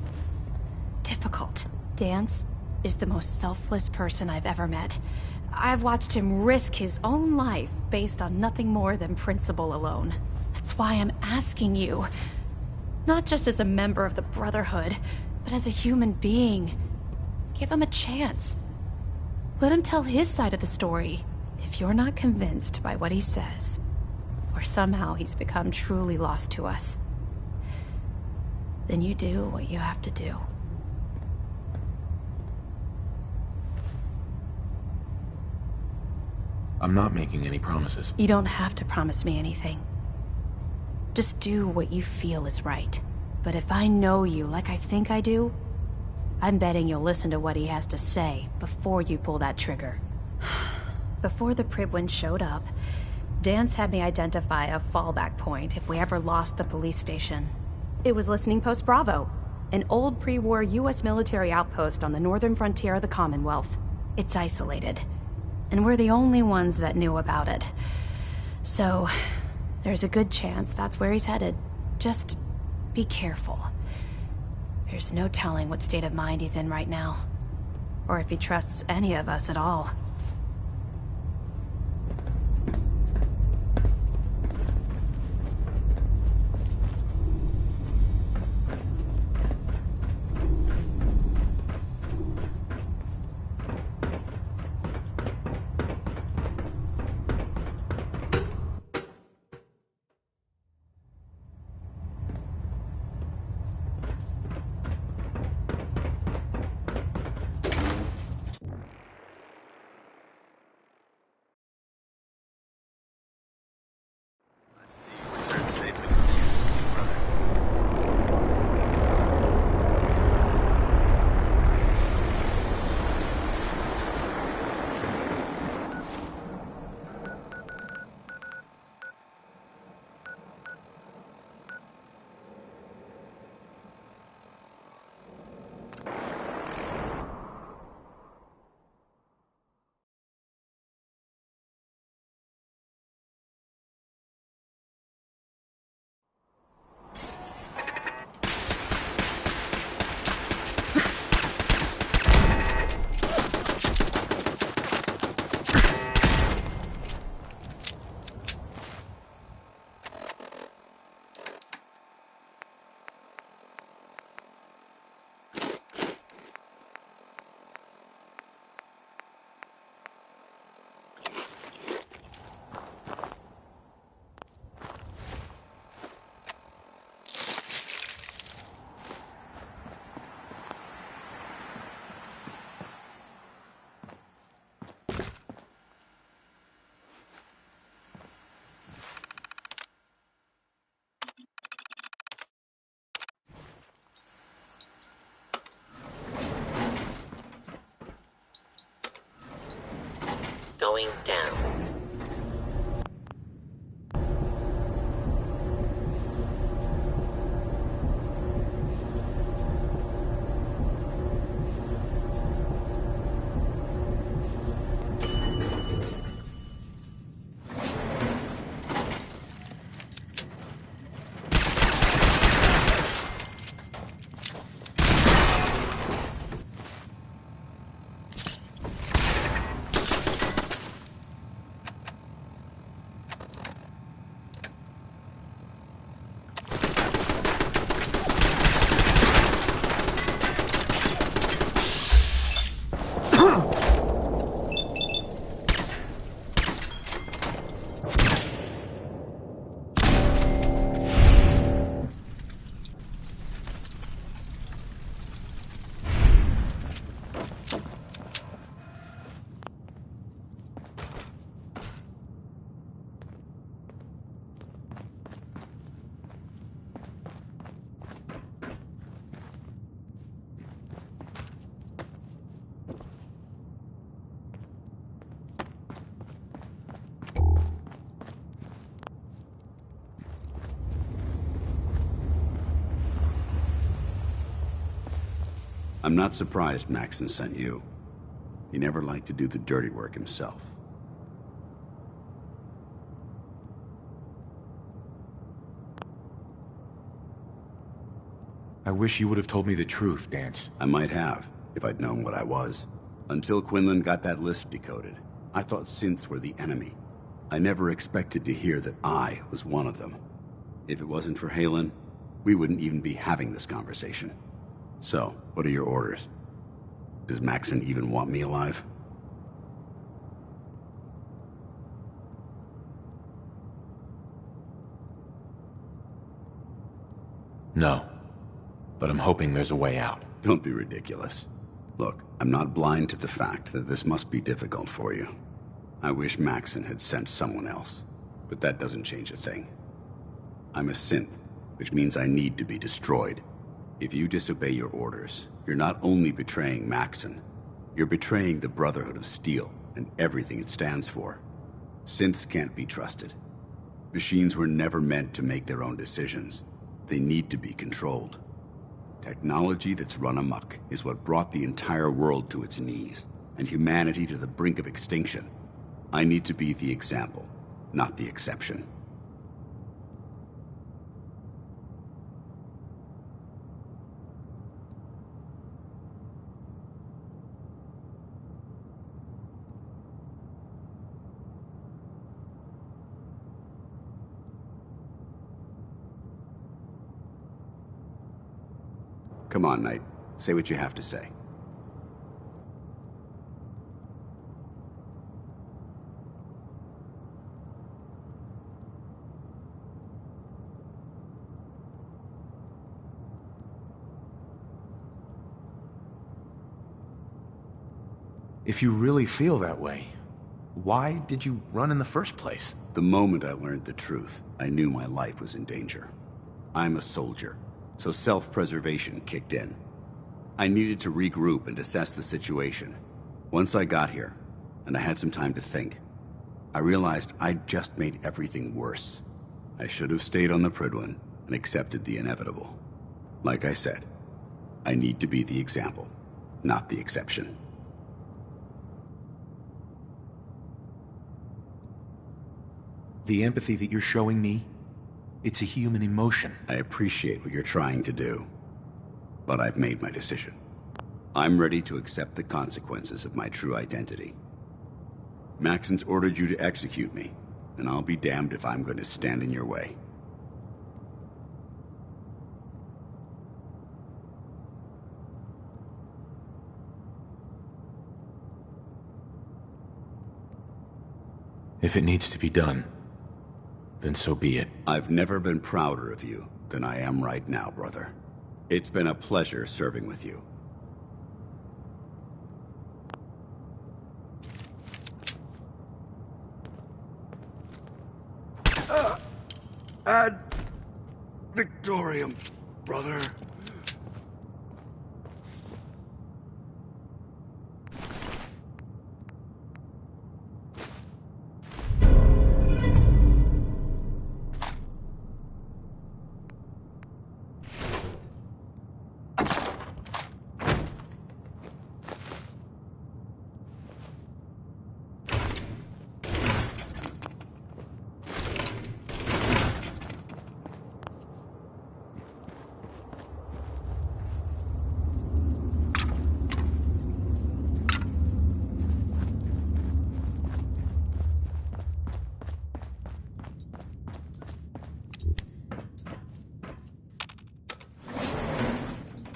difficult. Dance is the most selfless person I've ever met. I've watched him risk his own life based on nothing more than principle alone. That's why I'm asking you. Not just as a member of the Brotherhood, but as a human being. Give him a chance. Let him tell his side of the story. If you're not convinced by what he says, or somehow he's become truly lost to us, then you do what you have to do. I'm not making any promises. You don't have to promise me anything. Just do what you feel is right. But if I know you like I think I do, I'm betting you'll listen to what he has to say before you pull that trigger. Before the Pribwin showed up, Dance had me identify a fallback point if we ever lost the police station. It was listening post Bravo, An old pre-war US military outpost on the northern frontier of the Commonwealth. It's isolated, and we're the only ones that knew about it. So, there's a good chance that's where he's headed. Just be careful. There's no telling what state of mind he's in right now, or if he trusts any of us at all. Returned safely from the Institute, brother. Going down. I'm not surprised Maxson sent you. He never liked to do the dirty work himself. I wish you would have told me the truth, Dance. I might have, if I'd known what I was. Until Quinlan got that list decoded, I thought synths were the enemy. I never expected to hear that I was one of them. If it wasn't for Halen, we wouldn't even be having this conversation. So, what are your orders? Does Maxson even want me alive? No. But I'm hoping there's a way out. Don't be ridiculous. Look, I'm not blind to the fact that this must be difficult for you. I wish Maxson had sent someone else, but that doesn't change a thing. I'm a synth, which means I need to be destroyed. If you disobey your orders, you're not only betraying Maxson, you're betraying the Brotherhood of Steel and everything it stands for. Synths can't be trusted. Machines were never meant to make their own decisions. They need to be controlled. Technology that's run amok is what brought the entire world to its knees, and humanity to the brink of extinction. I need to be the example, not the exception. Come on, Knight. Say what you have to say. If you really feel that way, why did you run in the first place? The moment I learned the truth, I knew my life was in danger. I'm a soldier, so self-preservation kicked in. I needed to regroup and assess the situation. Once I got here, and I had some time to think, I realized I'd just made everything worse. I should have stayed on the Prydwen and accepted the inevitable. Like I said, I need to be the example, not the exception. The empathy that you're showing me, it's a human emotion. I appreciate what you're trying to do, but I've made my decision. I'm ready to accept the consequences of my true identity. Maxon's ordered you to execute me, and I'll be damned if I'm going to stand in your way. If it needs to be done, then so be it. I've never been prouder of you than I am right now, brother. It's been a pleasure serving with you. Ad Victorium, brother.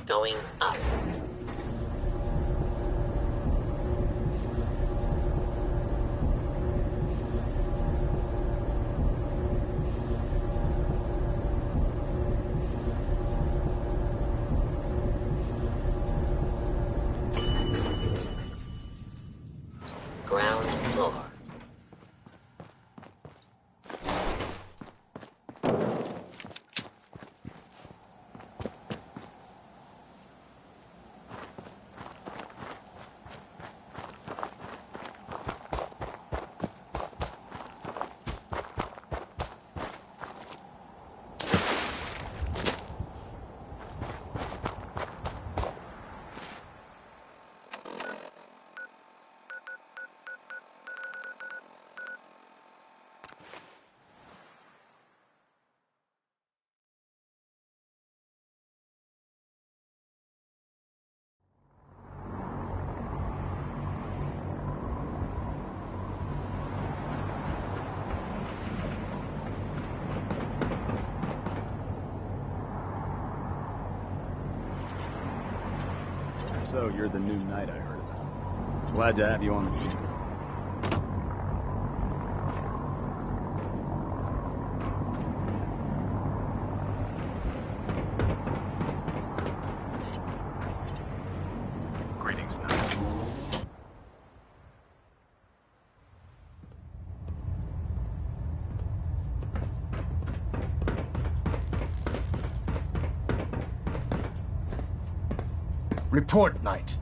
Going up. Ground floor. So you're the new knight I heard about. Glad to have you on the team. Greetings, knight. Report, Knight.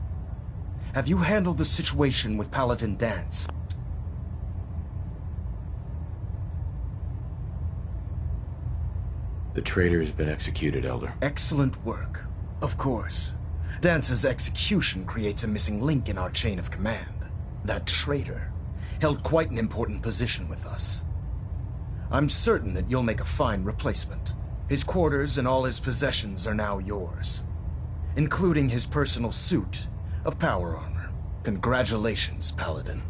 Have you handled the situation with Paladin Danse? The traitor has been executed, Elder. Excellent work. Of course. Dance's execution creates a missing link in our chain of command. That traitor held quite an important position with us. I'm certain that you'll make a fine replacement. His quarters and all his possessions are now yours, including his personal suit of power armor. Congratulations, Paladin.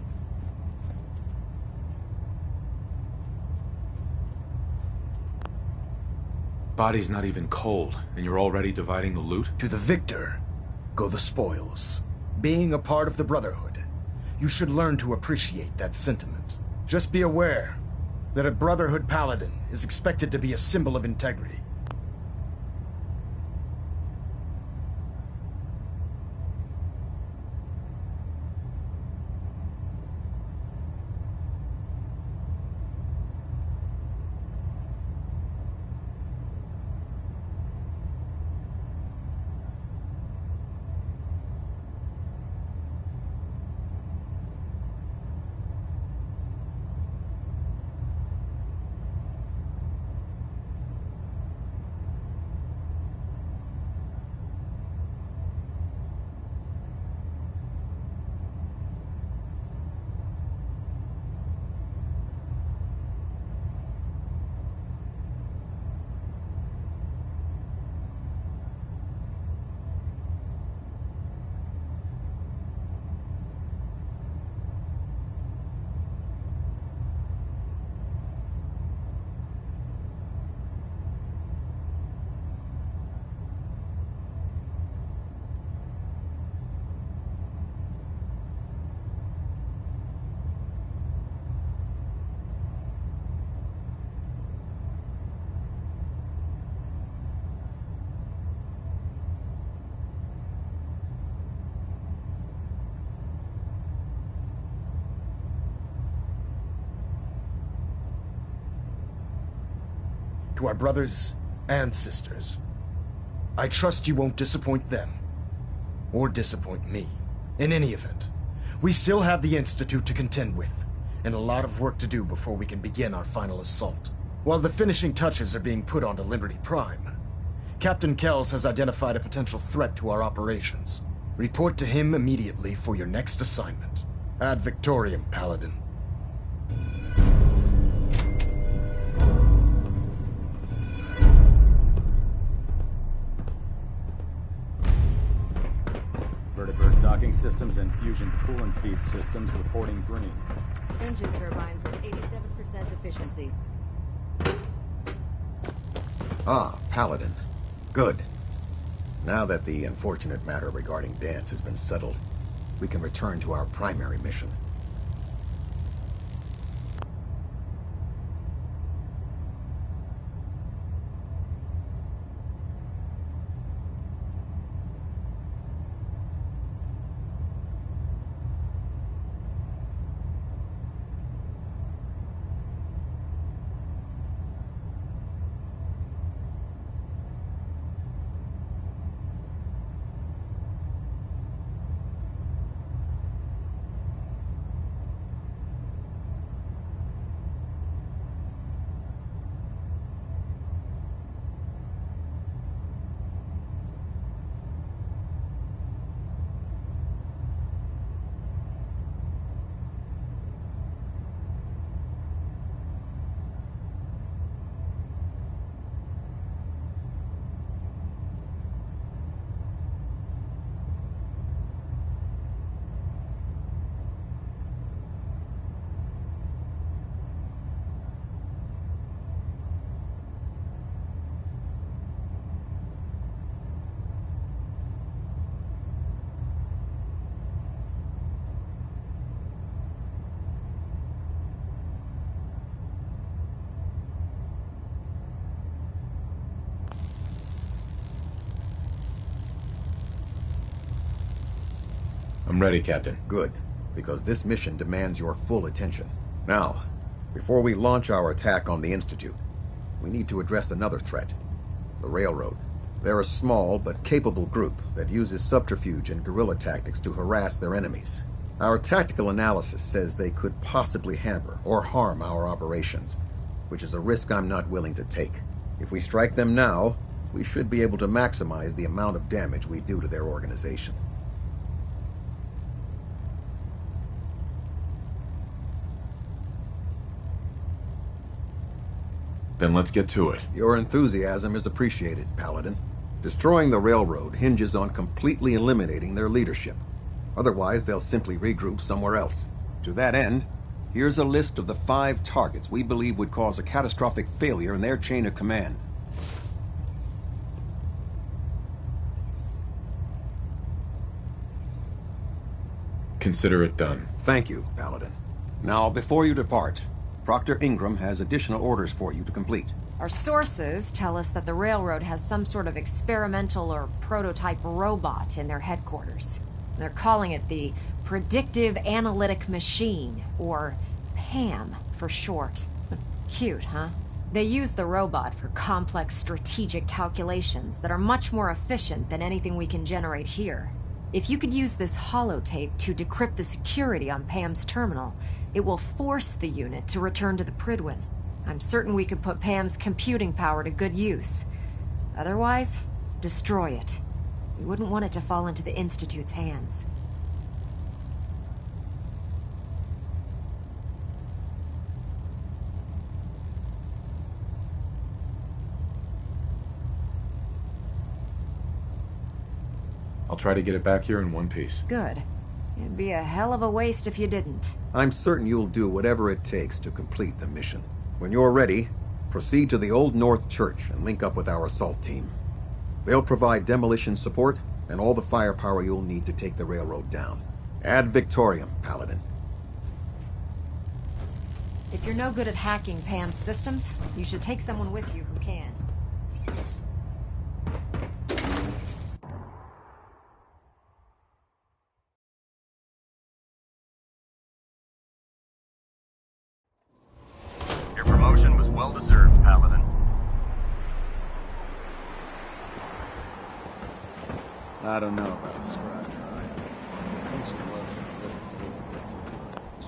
Body's not even cold, and you're already dividing the loot? To the victor go the spoils. Being a part of the Brotherhood, you should learn to appreciate that sentiment. Just be aware that a Brotherhood Paladin is expected to be a symbol of integrity. To our brothers and sisters, I trust you won't disappoint them, or disappoint me. In any event, we still have the Institute to contend with, and a lot of work to do before we can begin our final assault. While the finishing touches are being put onto Liberty Prime, Captain Kells has identified a potential threat to our operations. Report to him immediately for your next assignment. Ad Victoriam, Paladin. Vertibird docking systems and fusion coolant feed systems reporting green. Engine turbines at 87% efficiency. Ah, Paladin. Good. Now that the unfortunate matter regarding Dance has been settled, we can return to our primary mission. I'm ready, Captain. Good, because this mission demands your full attention. Now, before we launch our attack on the Institute, we need to address another threat. The Railroad. They're a small but capable group that uses subterfuge and guerrilla tactics to harass their enemies. Our tactical analysis says they could possibly hamper or harm our operations, which is a risk I'm not willing to take. If we strike them now, we should be able to maximize the amount of damage we do to their organization. Then let's get to it. Your enthusiasm is appreciated, Paladin. Destroying the railroad hinges on completely eliminating their leadership. Otherwise, they'll simply regroup somewhere else. To that end, here's a list of the 5 targets we believe would cause a catastrophic failure in their chain of command. Consider it done. Thank you, Paladin. Now, before you depart, Proctor Ingram has additional orders for you to complete. Our sources tell us that the railroad has some sort of experimental or prototype robot in their headquarters. They're calling it the Predictive Analytic Machine, or PAM for short. Cute, huh? They use the robot for complex strategic calculations that are much more efficient than anything we can generate here. If you could use this holotape to decrypt the security on PAM's terminal, it will force the unit to return to the Prydwen. I'm certain we could put PAM's computing power to good use. Otherwise, destroy it. We wouldn't want it to fall into the Institute's hands. I'll try to get it back here in one piece. Good. It'd be a hell of a waste if you didn't. I'm certain you'll do whatever it takes to complete the mission. When you're ready, proceed to the Old North Church and link up with our assault team. They'll provide demolition support and all the firepower you'll need to take the railroad down. Ad Victoriam, Paladin. If you're no good at hacking PAM's systems, you should take someone with you who can. Your promotion was well deserved, Paladin. I don't know about Scribe. I think she loves her little silver bits of knowledge.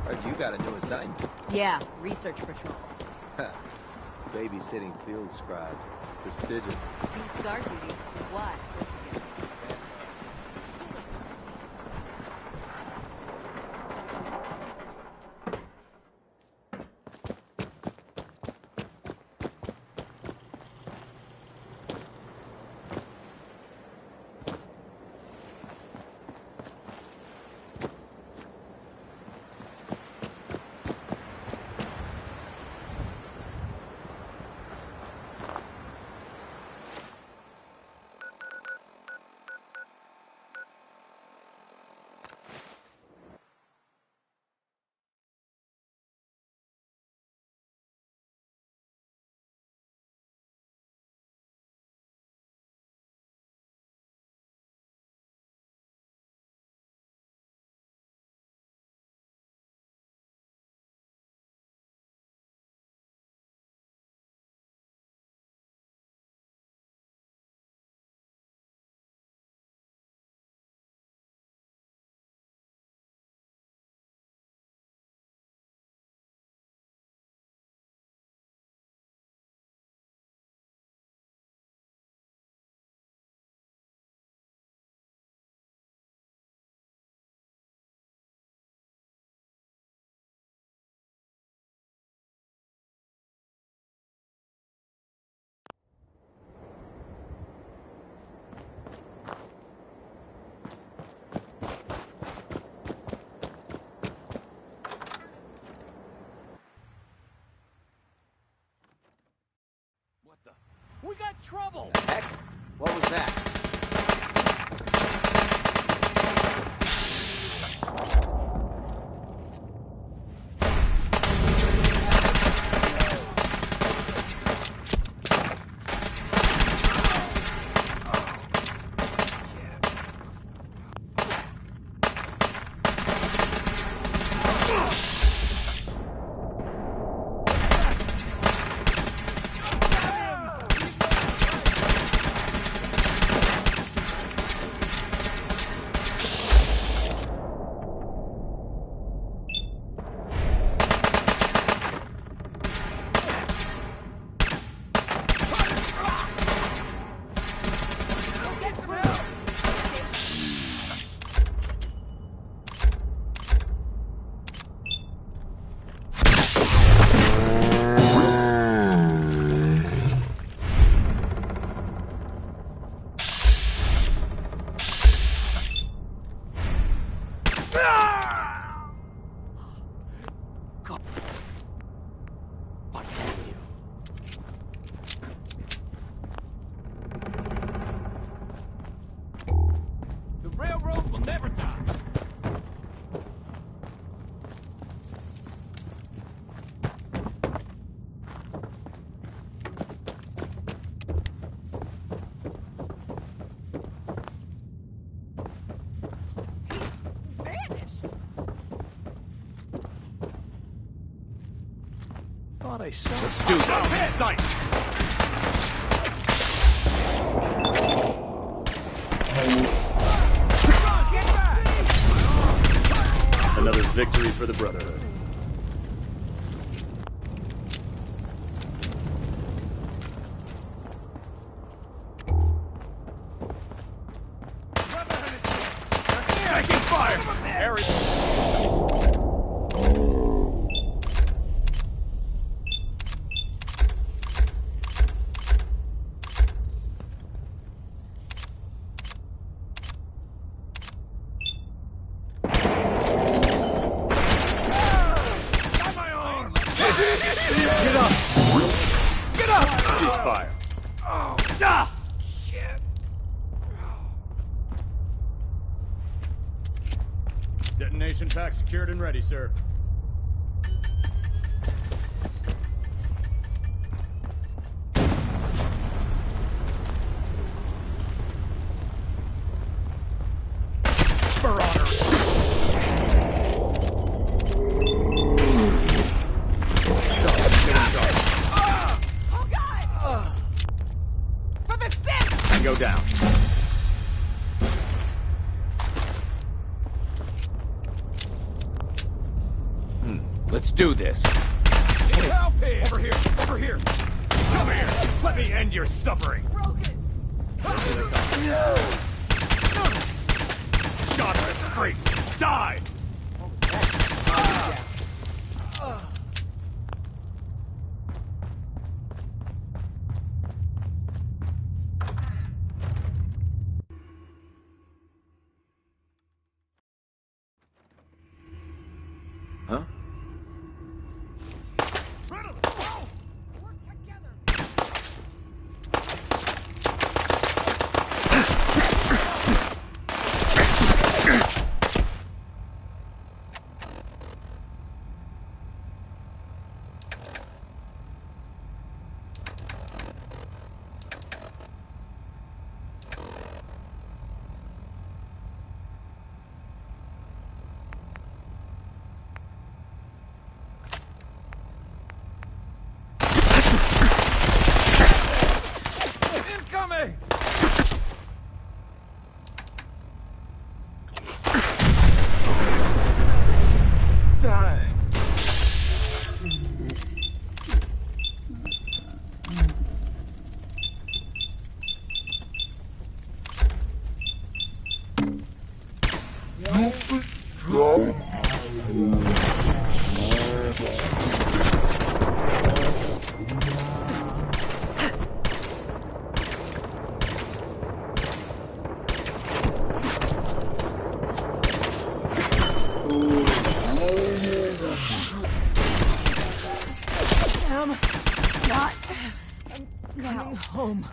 Heard you got a new assignment. Yeah, research patrol. Babysitting field scribe. Prestigious. Beats guard duty. Why? We got trouble! Heck, what was that? The railroad will never die. Thought I saw. Let's do this. In sight. Another victory for the Brotherhood. Taking fire. Harry. Get up! Get up! Ceasefire. Ah! Shit. Detonation pack secured and ready, sir. Go down. Let's do this. Help here! Over here! Over here! Come here! Let me end your suffering! Godless freaks! Die! Huh? Incoming! Die! I'm coming home.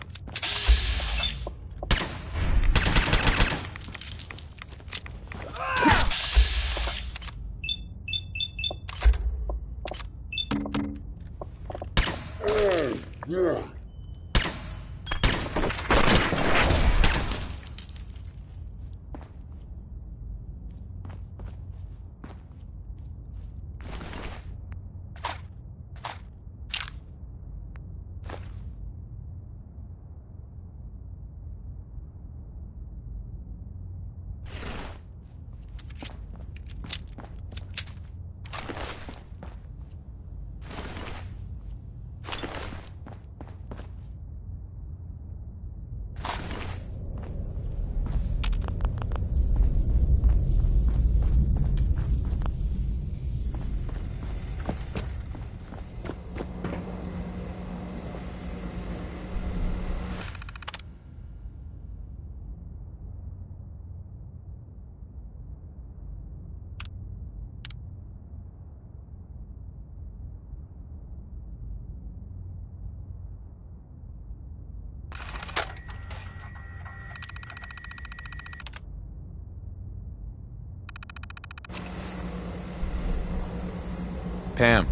Pam.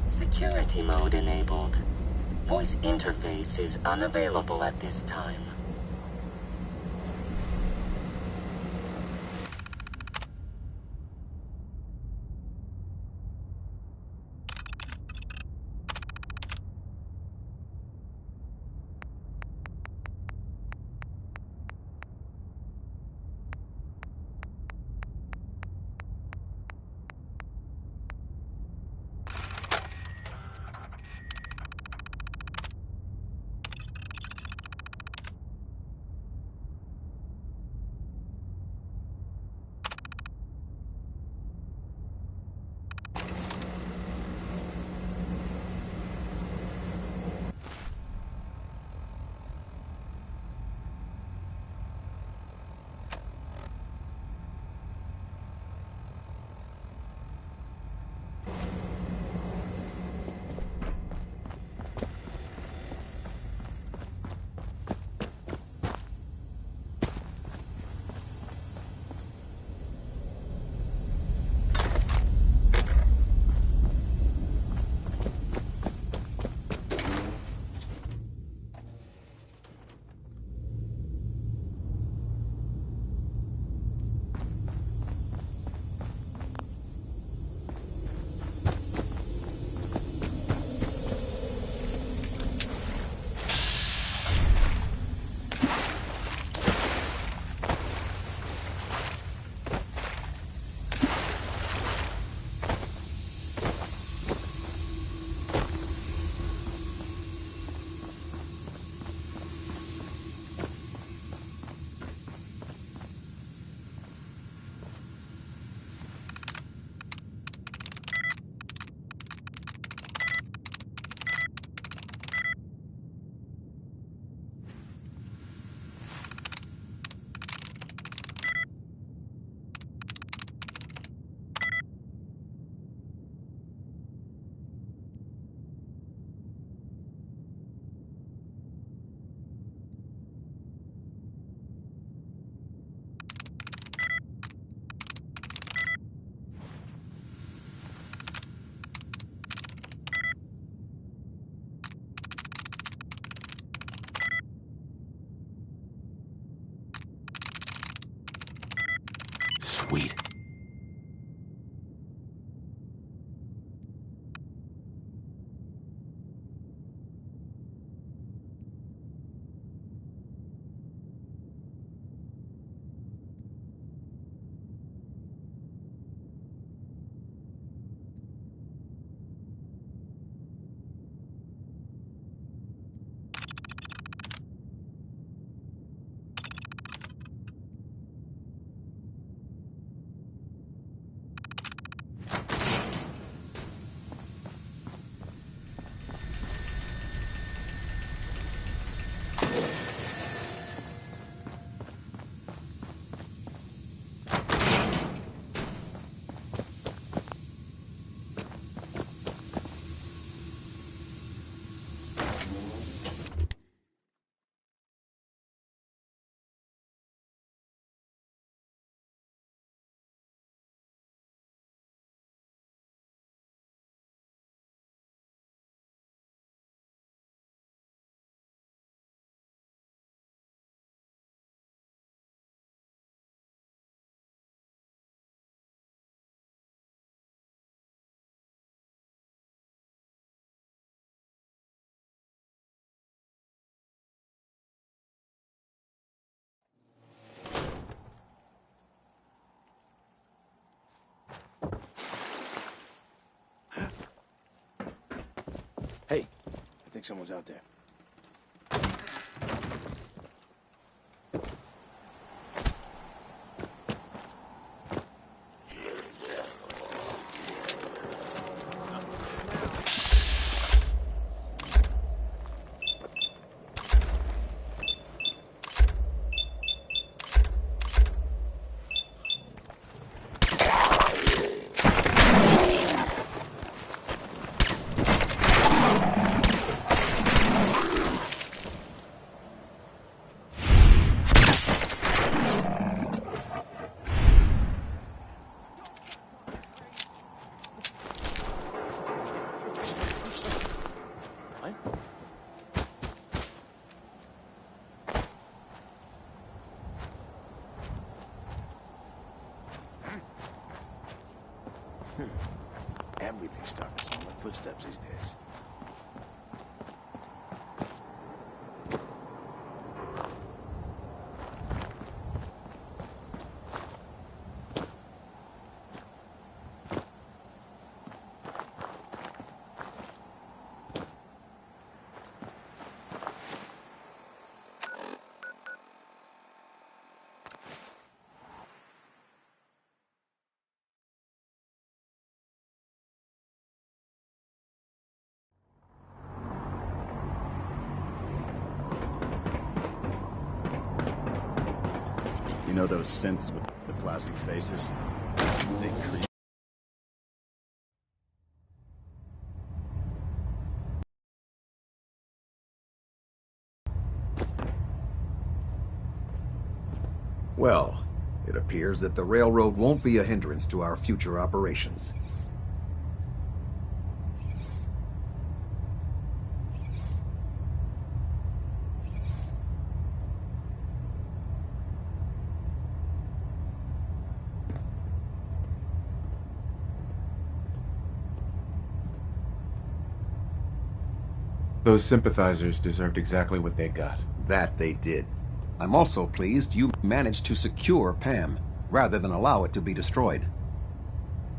Security mode enabled. Voice interface is unavailable at this time. Sweet. Hey, I think someone's out there. Everything's starting to sound like footsteps these days. You know those synths with the plastic faces? They creep. Well, it appears that the railroad won't be a hindrance to our future operations. Those sympathizers deserved exactly what they got. That they did. I'm also pleased you managed to secure Pam, rather than allow it to be destroyed.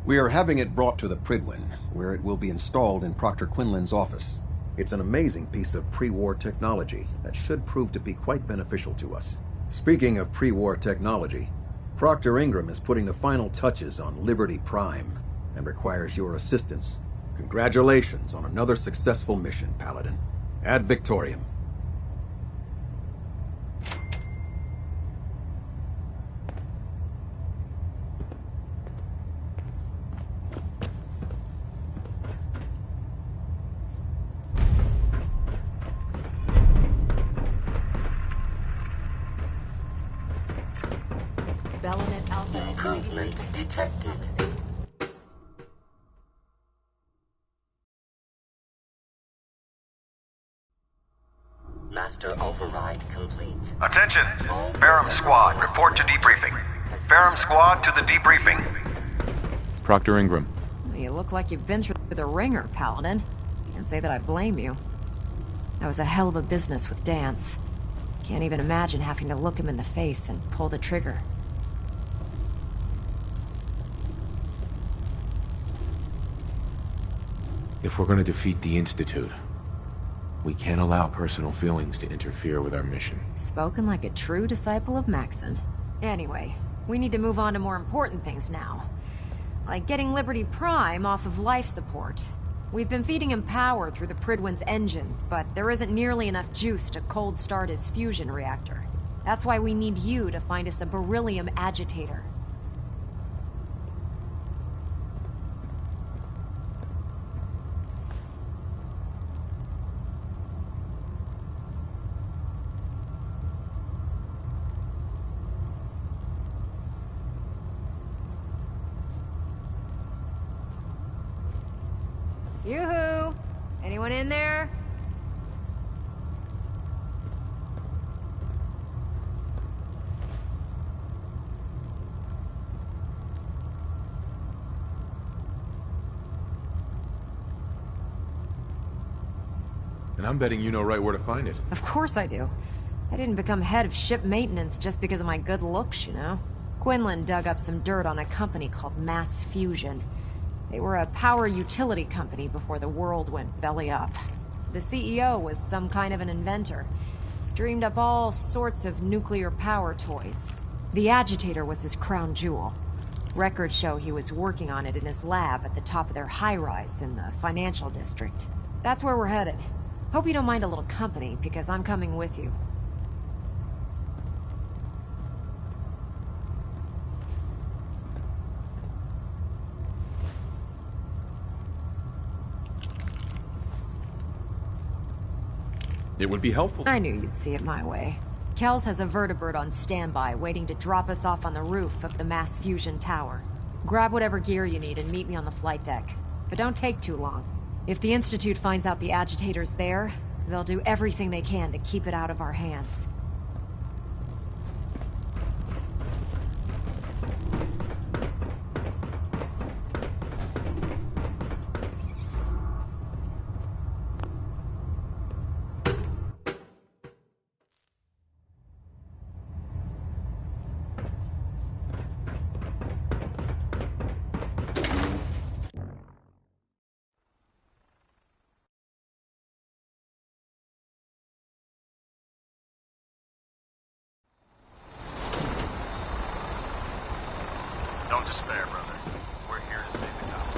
We are having it brought to the Pridwin, where it will be installed in Proctor Quinlan's office. It's an amazing piece of pre-war technology that should prove to be quite beneficial to us. Speaking of pre-war technology, Proctor Ingram is putting the final touches on Liberty Prime, and requires your assistance. Congratulations on another successful mission, Paladin. Ad Victoriam. Improvement detected. Master override complete. Attention! Ferrum Squad, report to debriefing. Ferrum Squad to the debriefing. Proctor Ingram. You look like you've been through the ringer, Paladin. Can't say that I blame you. That was a hell of a business with Dance. Can't even imagine having to look him in the face and pull the trigger. If we're going to defeat the Institute, we can't allow personal feelings to interfere with our mission. Spoken like a true disciple of Maxon. Anyway, we need to move on to more important things now. Like getting Liberty Prime off of life support. We've been feeding him power through the Pridwin's engines, but there isn't nearly enough juice to cold start his fusion reactor. That's why we need you to find us a beryllium agitator. Yoo-hoo! Anyone in there? And I'm betting you know right where to find it. Of course I do. I didn't become head of ship maintenance just because of my good looks, you know? Quinlan dug up some dirt on a company called Mass Fusion. They were a power utility company before the world went belly up. The CEO was some kind of an inventor. Dreamed up all sorts of nuclear power toys. The agitator was his crown jewel. Records show he was working on it in his lab at the top of their high-rise in the financial district. That's where we're headed. Hope you don't mind a little company, because I'm coming with you. It would be helpful. I knew you'd see it my way. Kells has a vertibird on standby, waiting to drop us off on the roof of the Mass Fusion Tower. Grab whatever gear you need and meet me on the flight deck. But don't take too long. If the Institute finds out the agitator's there, they'll do everything they can to keep it out of our hands. Don't despair, brother. We're here to save the Commonwealth.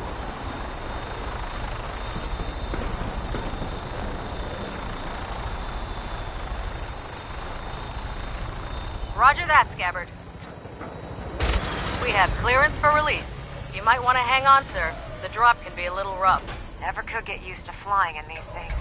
Roger that, Scabbard. We have clearance for release. You might want to hang on, sir. The drop can be a little rough. Never could get used to flying in these things.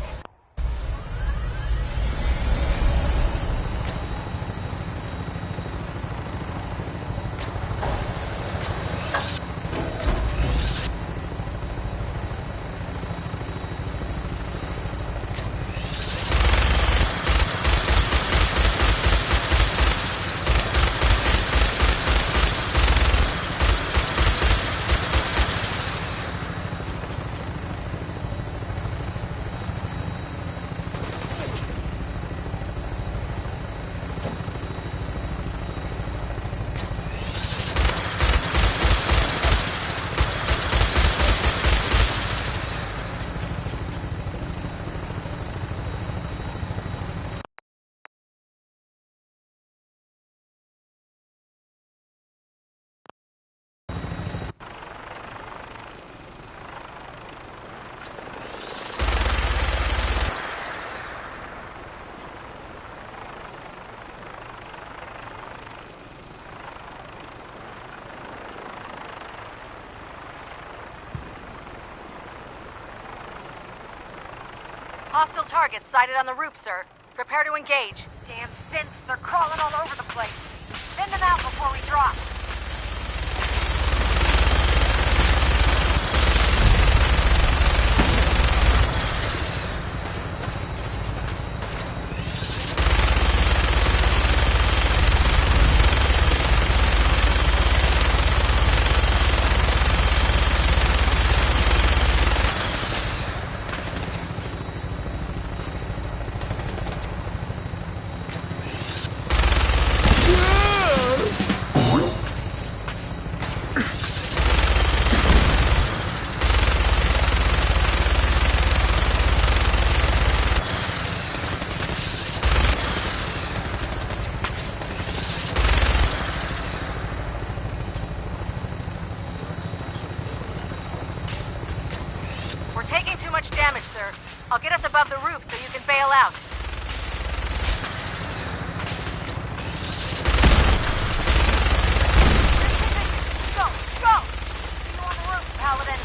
Hostile targets sighted on the roof, sir. Prepare to engage. Damn synths, they're crawling all over the place. Send them out before we drop. I'll get us above the roof so you can bail out. Go! Go! See you on the roof, Paladin.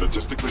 statistically...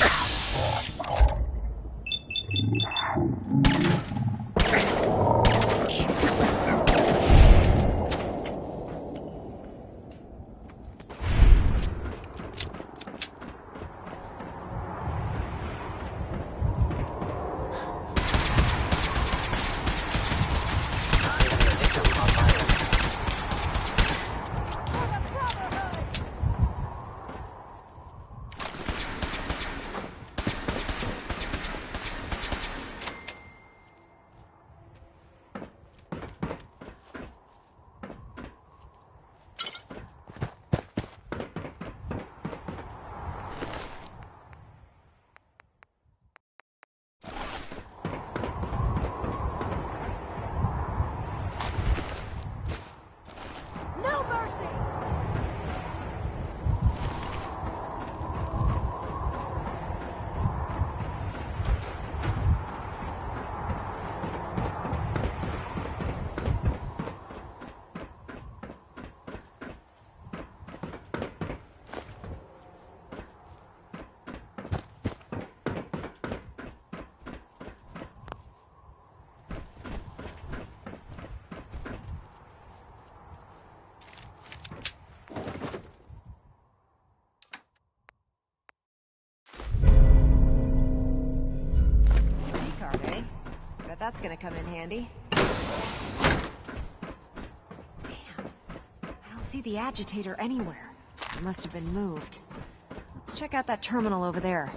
That's gonna come in handy. Damn. I don't see the agitator anywhere. It must have been moved. Let's check out that terminal over there.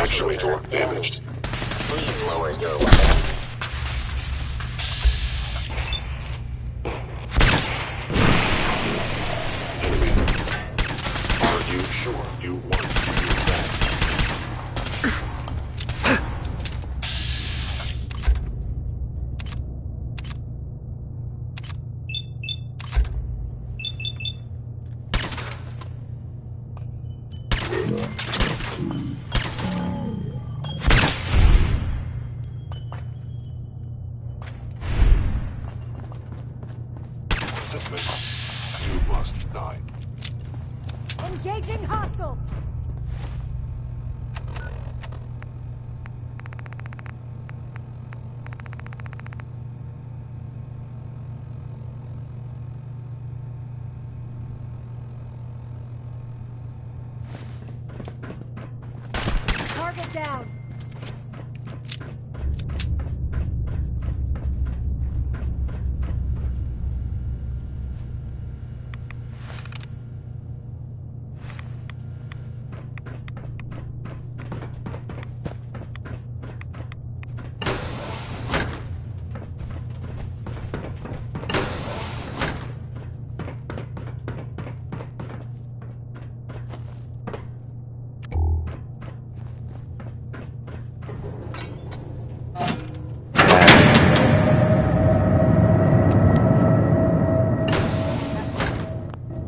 Actuator damaged. Please lower your weapon. Enemy. Are you sure you want to do that? Assessment. You must die. Engaging hostiles! Target down!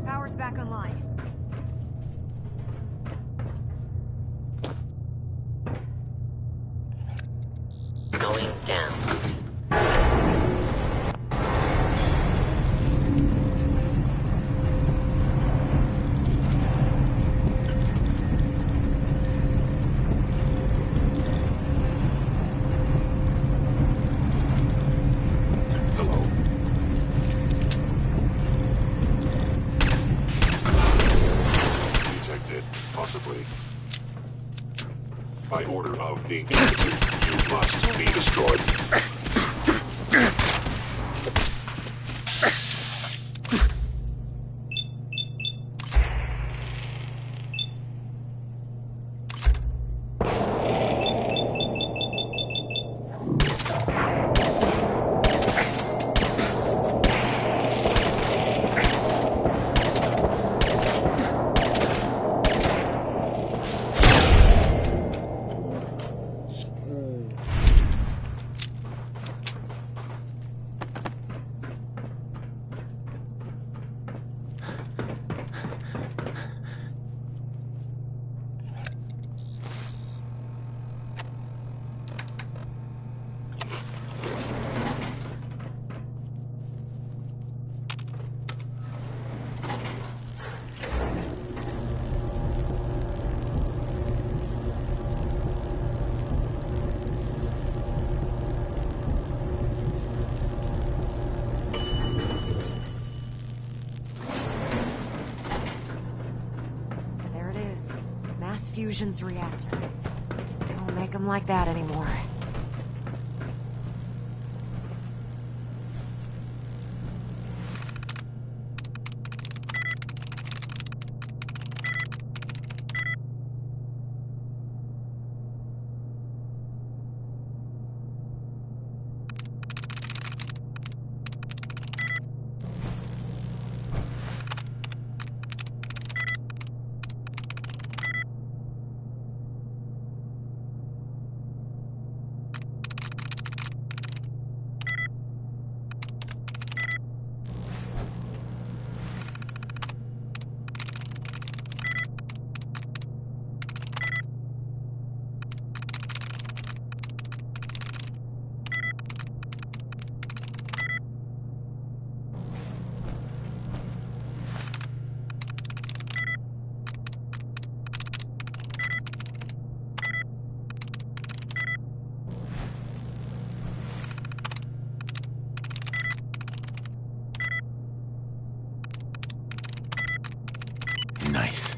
Power's back online. Going down. Hello. Detected, possibly. By order of the Institute, you must be destroyed. There it is. Mass fusion's reactor. Don't make them like that anymore. Nice.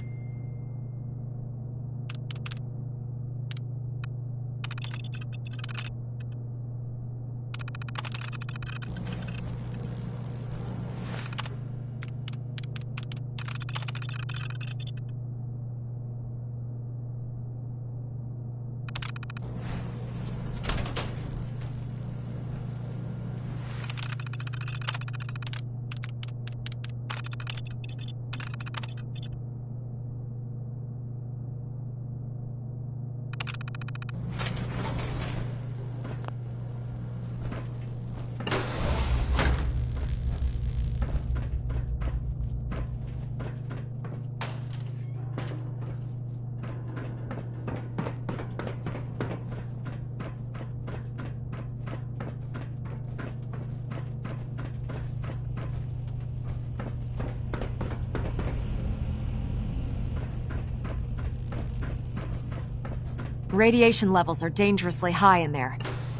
Radiation levels are dangerously high in there.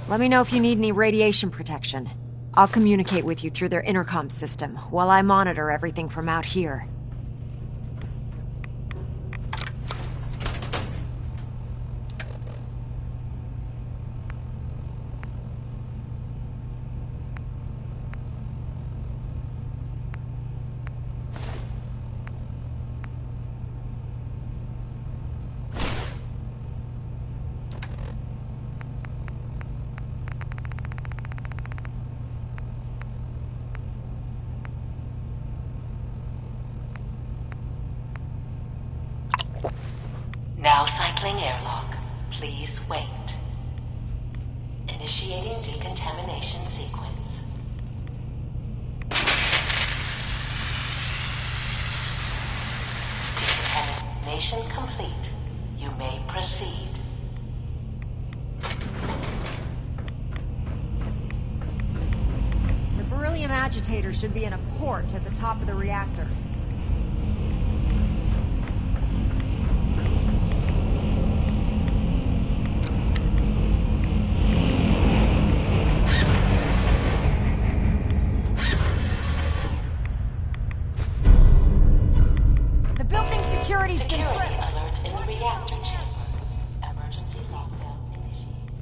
Let me know if you need any radiation protection. I'll communicate with you through their intercom system, while I monitor everything from out here. Now cycling airlock. Please wait. Initiating decontamination sequence. Decontamination complete. You may proceed. The beryllium agitator should be in a port at the top of the reactor. Security alert in the reactor chamber. Emergency lockdown initiated.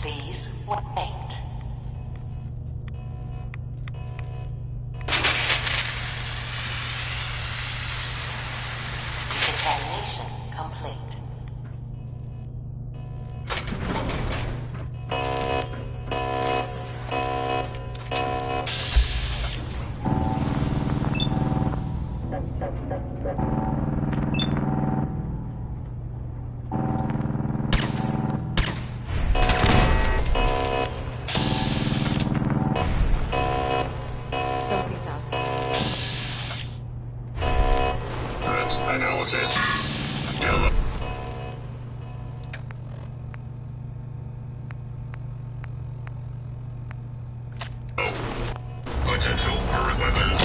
Please wait. Decontamination complete. Something's out there. Threat analysis. Potential current weapons.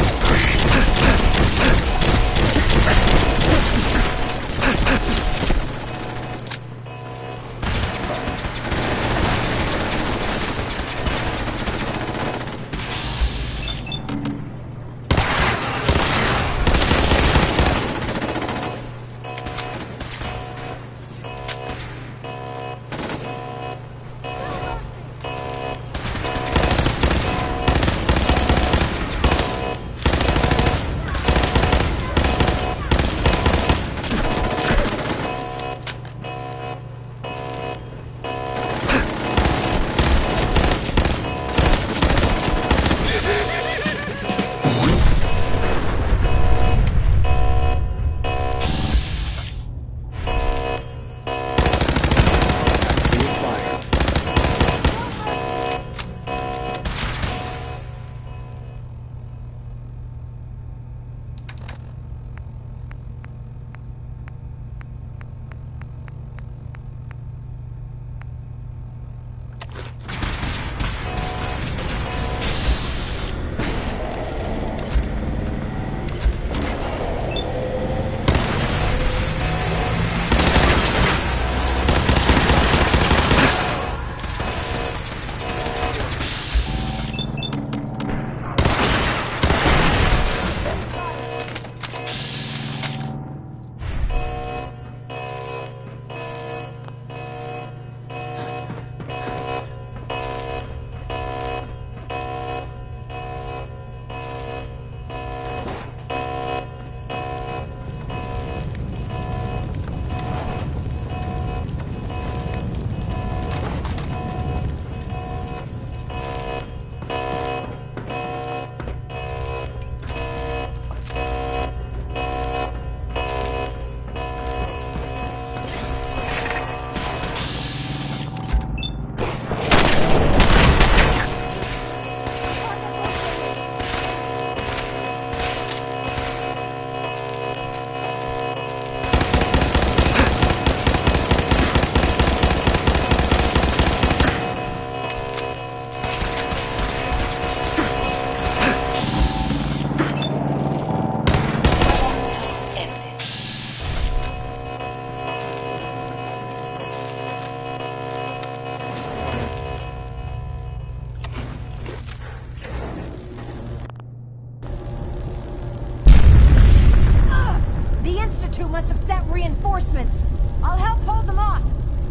two must have sent reinforcements. I'll help hold them off.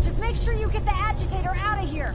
Just make sure you get the agitator out of here.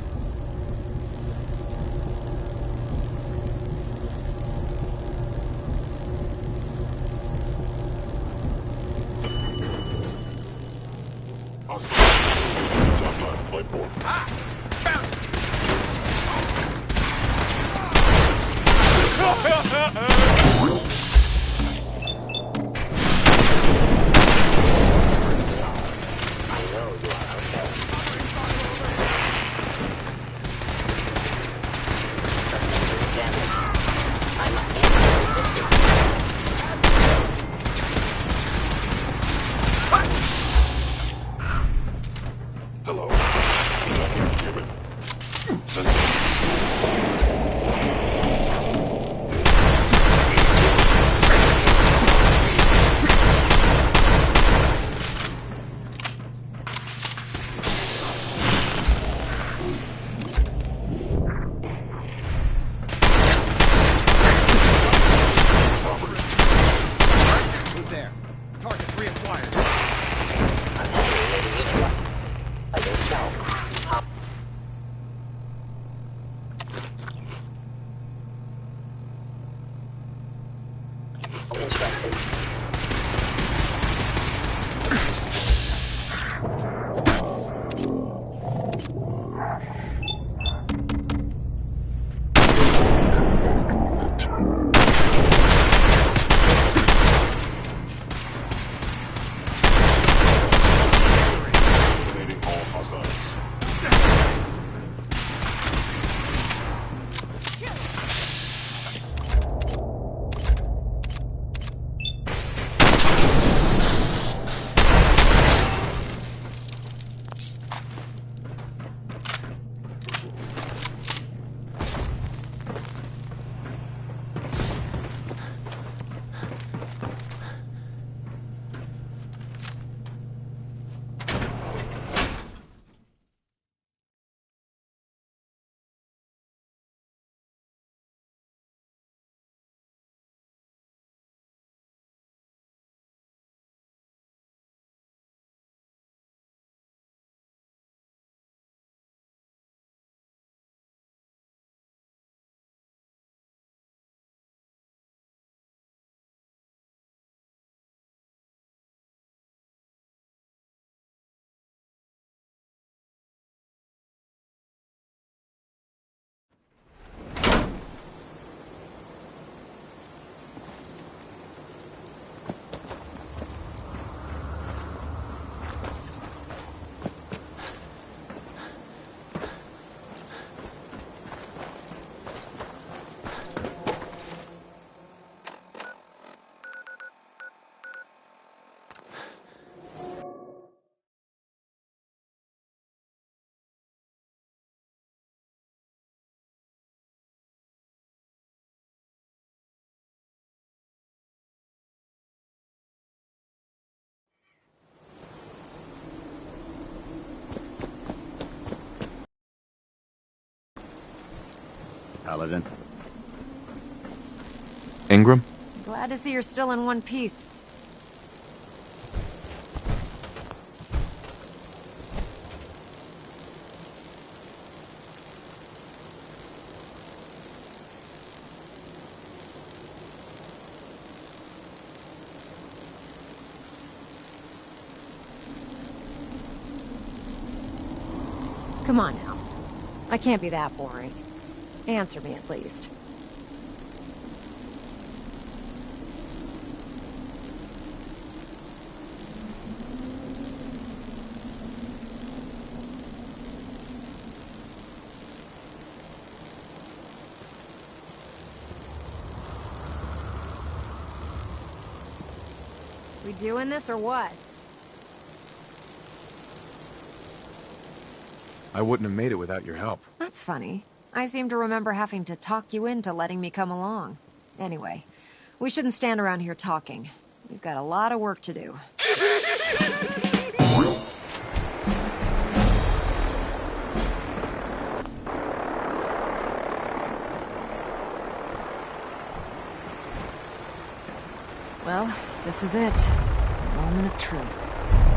Paladin. Ingram? Glad to see you're still in one piece. Come on now. I can't be that boring. Answer me at least. We doing this or what? I wouldn't have made it without your help. That's funny. I seem to remember having to talk you into letting me come along. Anyway, we shouldn't stand around here talking. We've got a lot of work to do. Well, this is it. Moment of truth.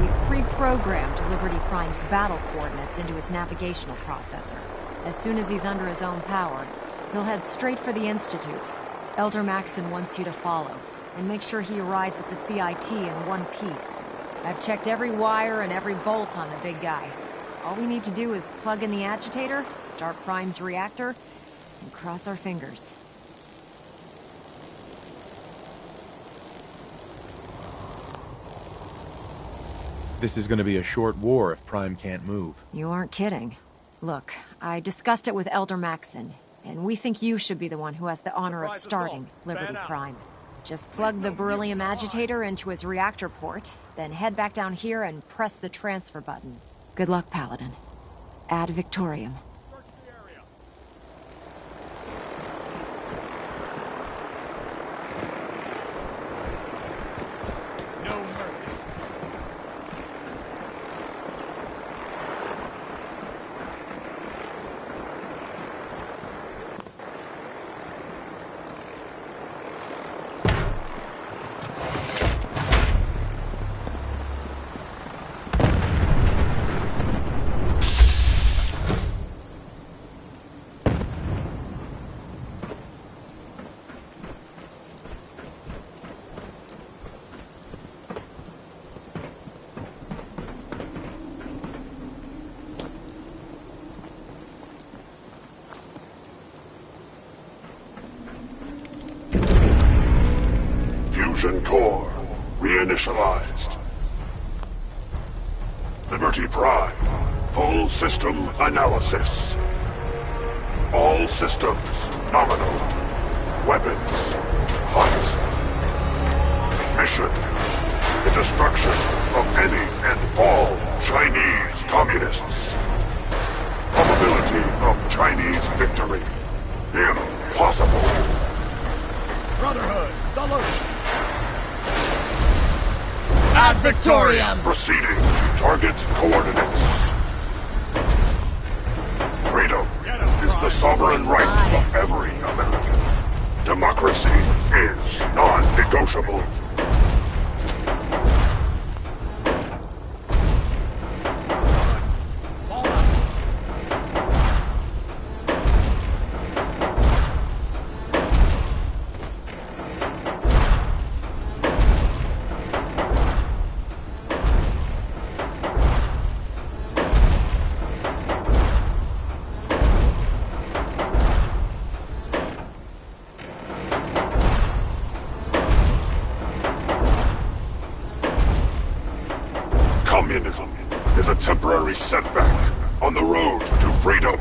We pre-programmed Liberty Prime's battle coordinates into his navigational processor. As soon as he's under his own power, he'll head straight for the Institute. Elder Maxon wants you to follow, and make sure he arrives at the CIT in one piece. I've checked every wire and every bolt on the big guy. All we need to do is plug in the agitator, start Prime's reactor, and cross our fingers. This is gonna be a short war if Prime can't move. You aren't kidding. Look, I discussed it with Elder Maxon, and we think you should be the one who has the honor of starting Liberty Prime. Just plug the beryllium agitator into his reactor port, then head back down here and press the transfer button. Good luck, Paladin. Ad Victoriam. Fusion core reinitialized. Liberty Prime, full system analysis. All systems nominal. Weapons hot. Mission: the destruction of any and all Chinese communists. Probability of Chinese victory: impossible. Brotherhood, salute! Ad Victoriam! Proceeding to target coordinates. Freedom is the sovereign right of every American. Democracy is non-negotiable. Communism is a temporary setback on the road to freedom.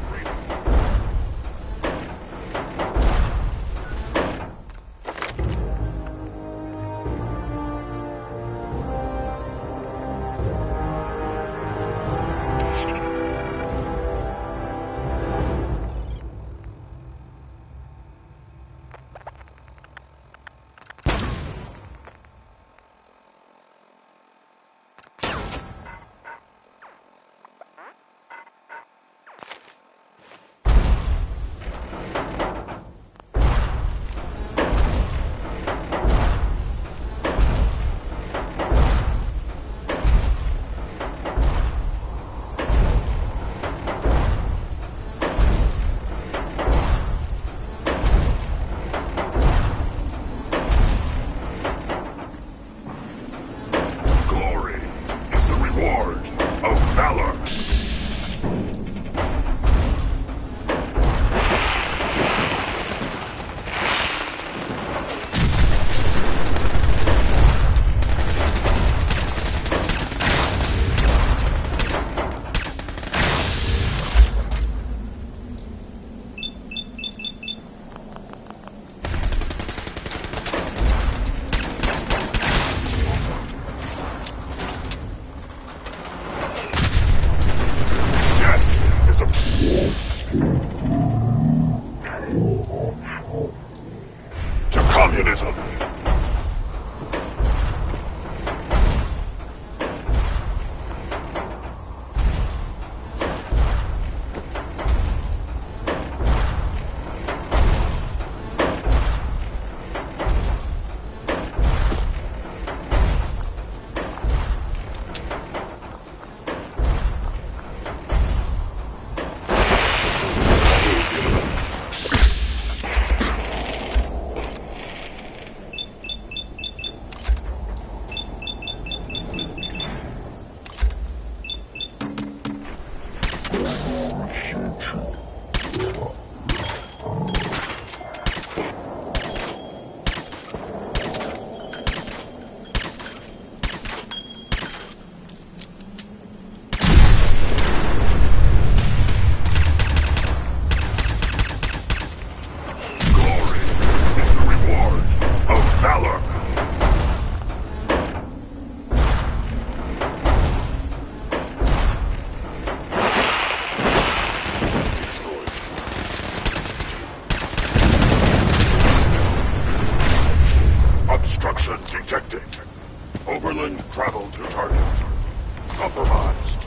Communism. Obstruction detected. Overland travel to target. Compromised.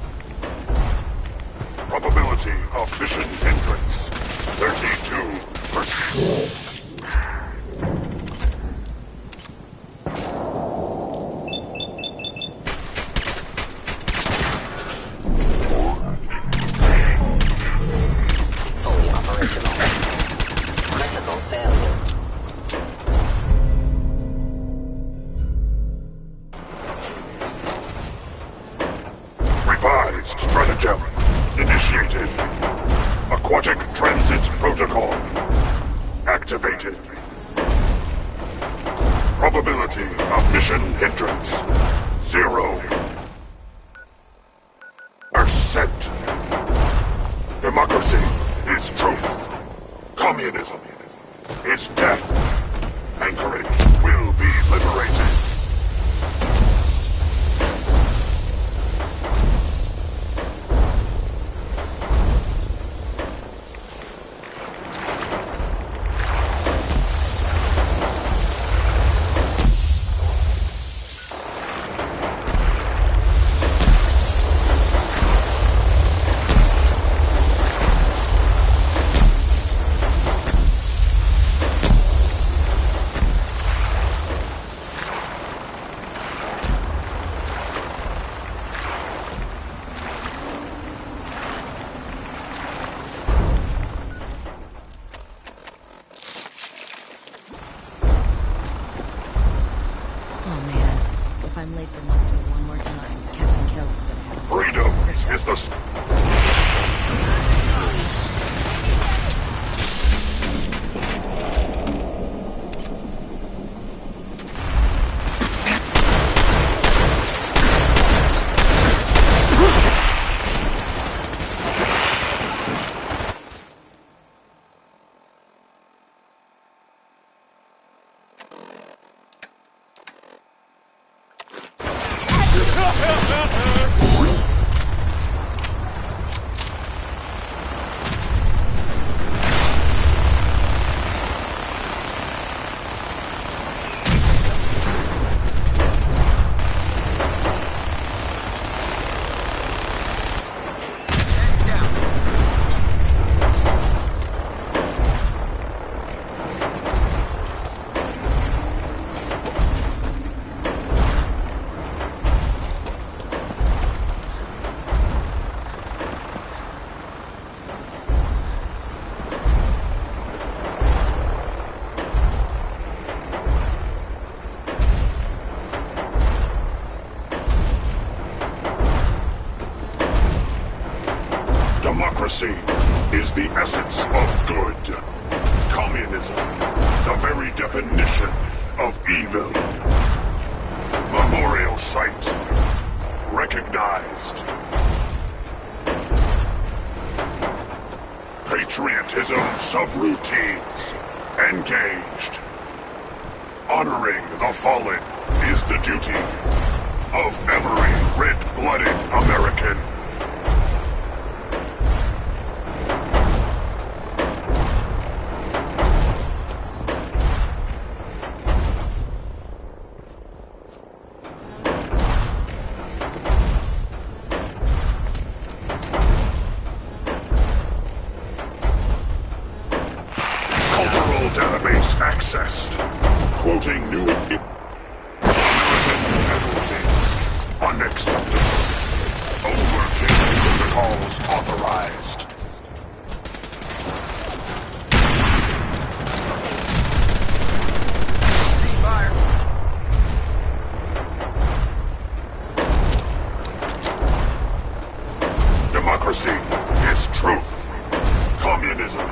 Probability of mission hindrance. 32%. Fully operational. Critical failure. Revised stratagem initiated. Aquatic transit protocol activated. Probability of mission hindrance 0%. Democracy is truth. Communism is death. Anchorage will be liberated. I'm late for muster one more time. Captain Kells is gonna have freedom is the... Democracy is the essence of good. Communism, the very definition of evil. Memorial site recognized. Patriotism subroutines engaged. Honoring the fallen is the duty of every red-blooded American. Database accessed. Quoting new American penalties. Unacceptable. Overkill protocols authorized. Democracy is truth. Communism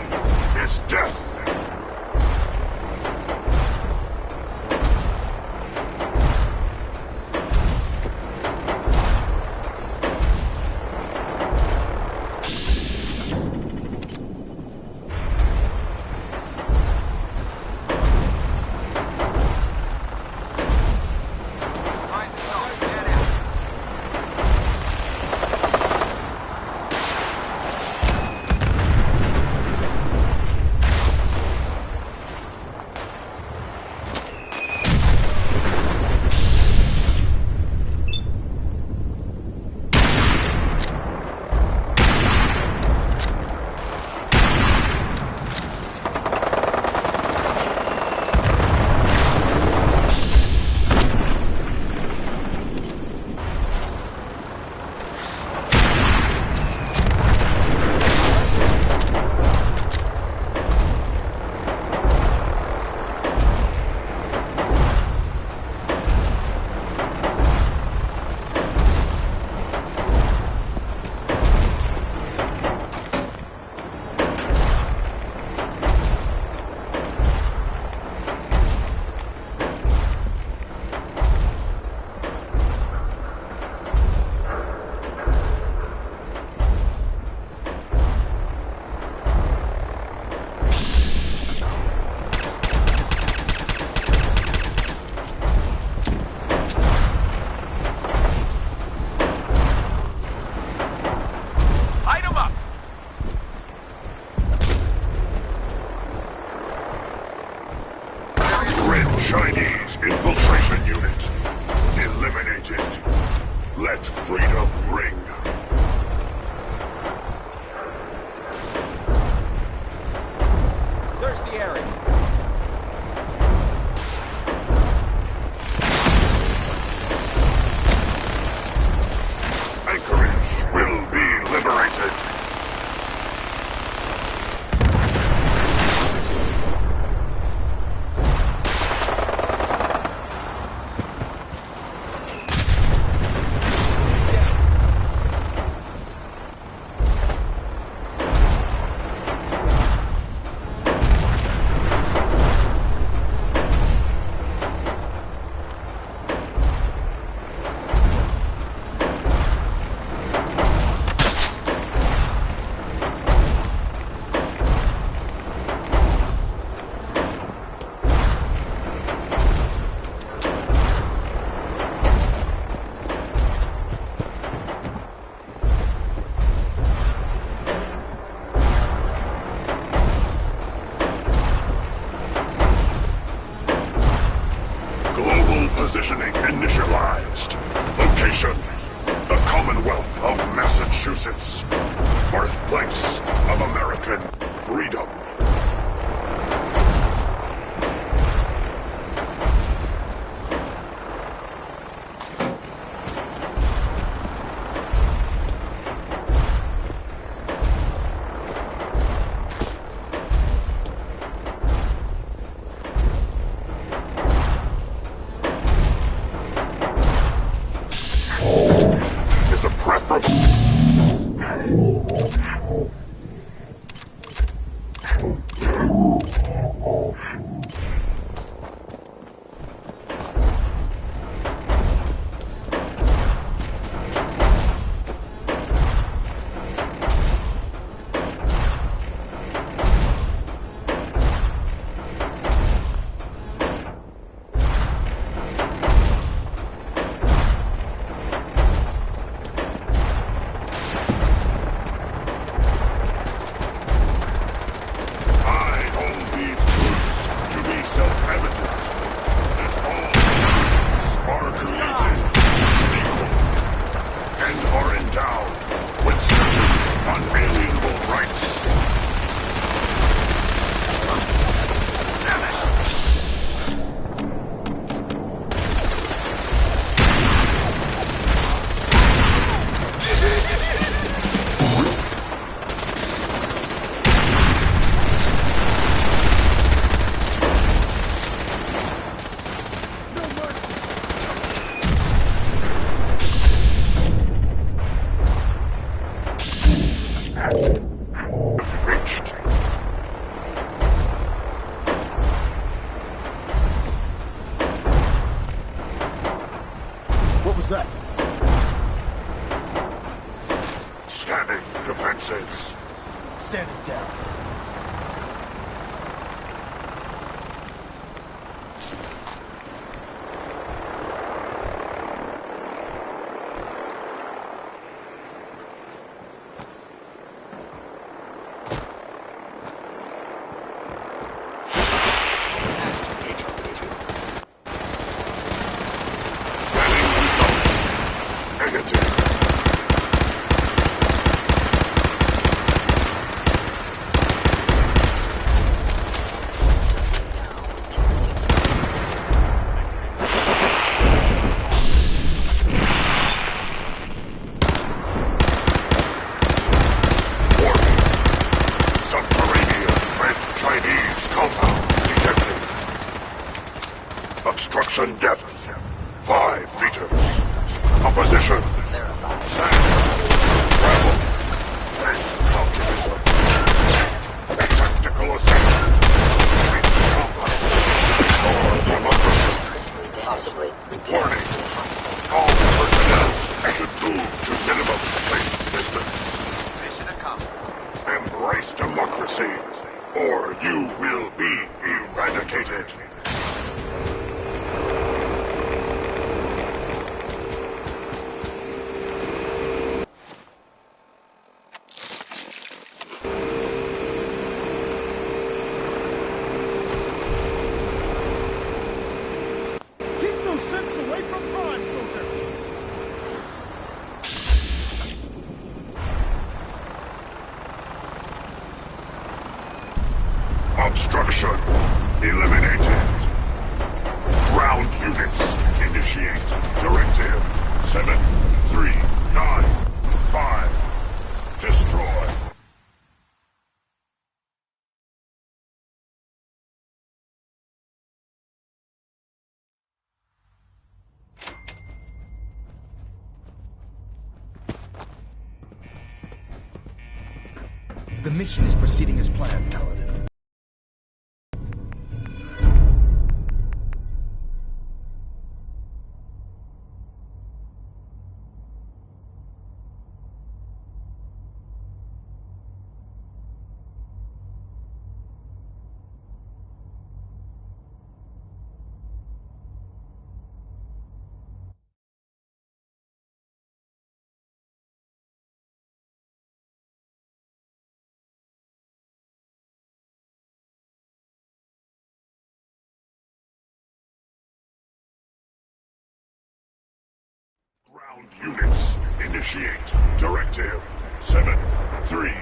is death. Chinese infiltration unit. Eliminated. Let freedom ring. Search the area. Anchorage will be liberated. Positioning initialized. Location: the Commonwealth of Massachusetts. Birthplace of American freedom. Is a preferable. What was that? Scanning defenses. Standing down. Obstruction depth, 5 meters. Opposition, sand, gravel, and communism. Tactical assessment, reach compound, restore democracy. Possibly. Warning, all personnel should move to minimum safe distance. Mission accomplished. Embrace democracy, or you will be eradicated. Obstruction eliminated. Ground units initiate. Directive 7395. Destroy. The mission is proceeding as planned, Paladin. Ground units initiate. Directive 73.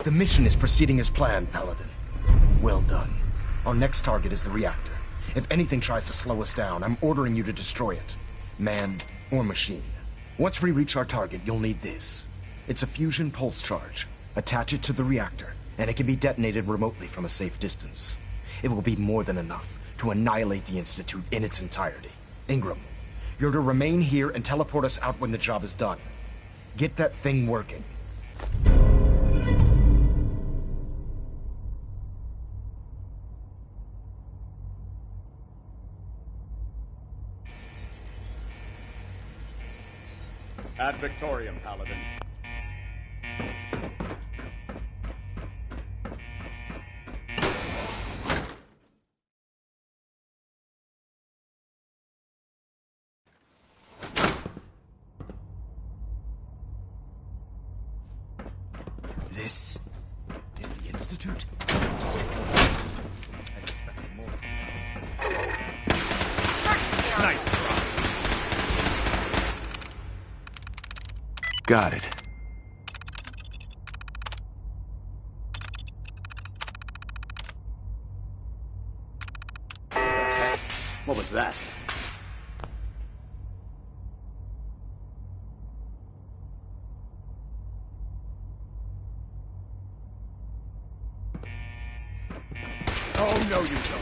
The mission is proceeding as planned, Paladin. Well done. Our next target is the reactor. If anything tries to slow us down, I'm ordering you to destroy it. Man or machine. Once we reach our target, you'll need this. It's a fusion pulse charge. Attach it to the reactor, and it can be detonated remotely from a safe distance. It will be more than enough to annihilate the Institute in its entirety. Ingram, you're to remain here and teleport us out when the job is done. Get that thing working. Ad Victoriam, Paladin. This is the Institute? I expected more from them. Nice try. Got it. What was that? Oh, no, you don't.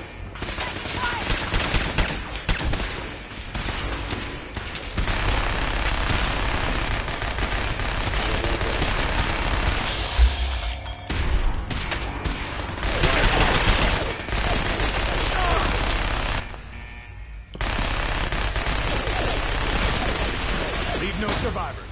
Leave no survivors.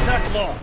Contact law.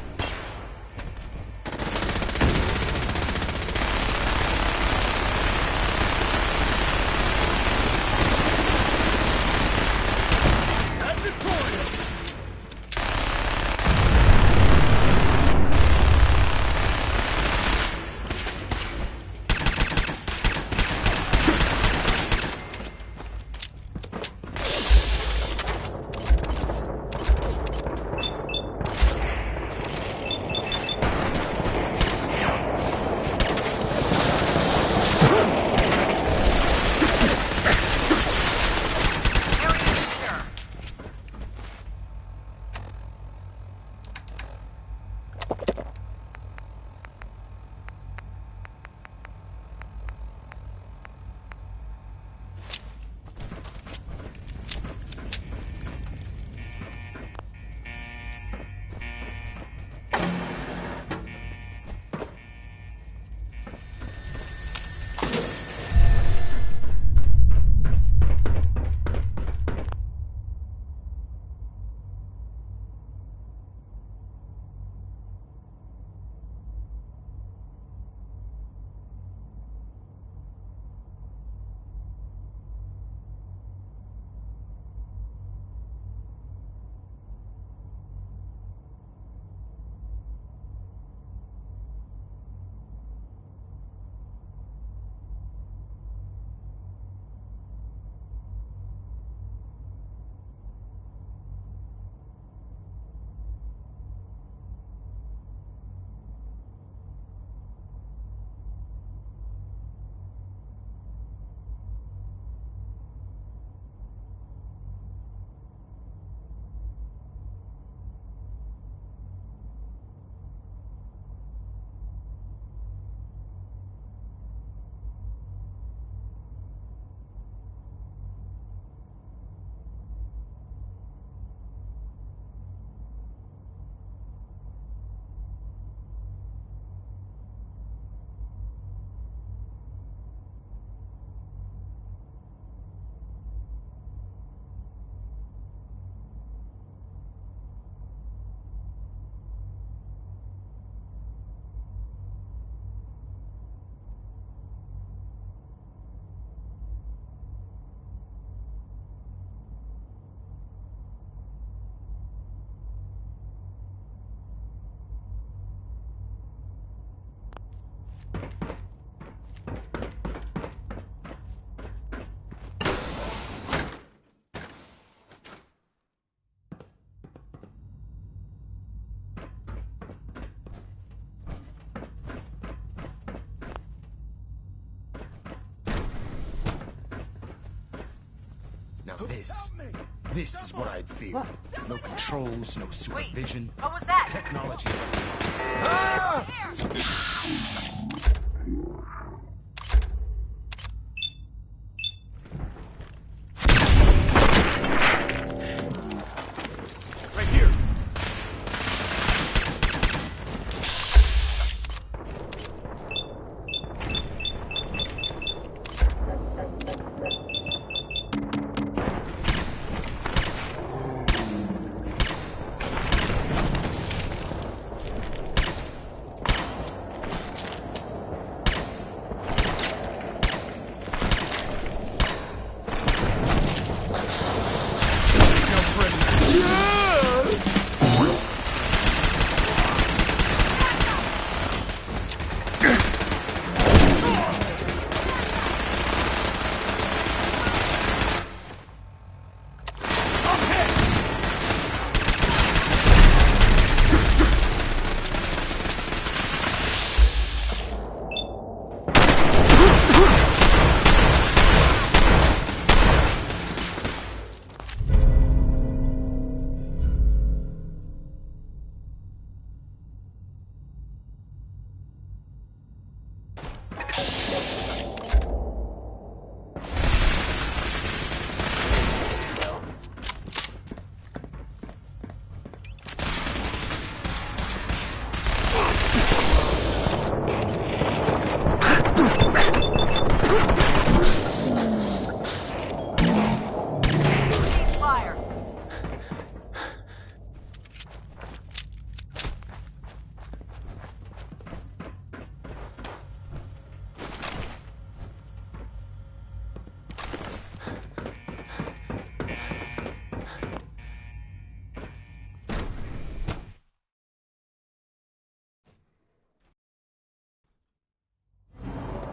This is what I'd fear. No controls, no supervision. What was that? Technology. Right here.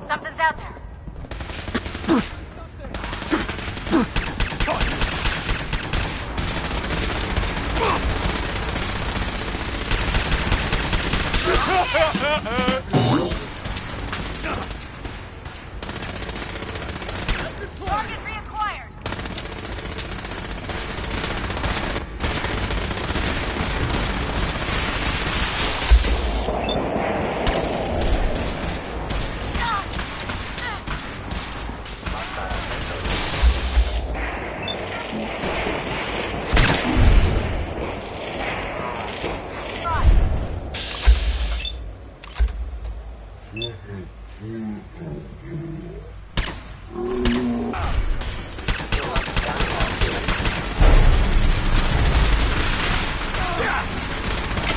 Something's out there. Target reacquired.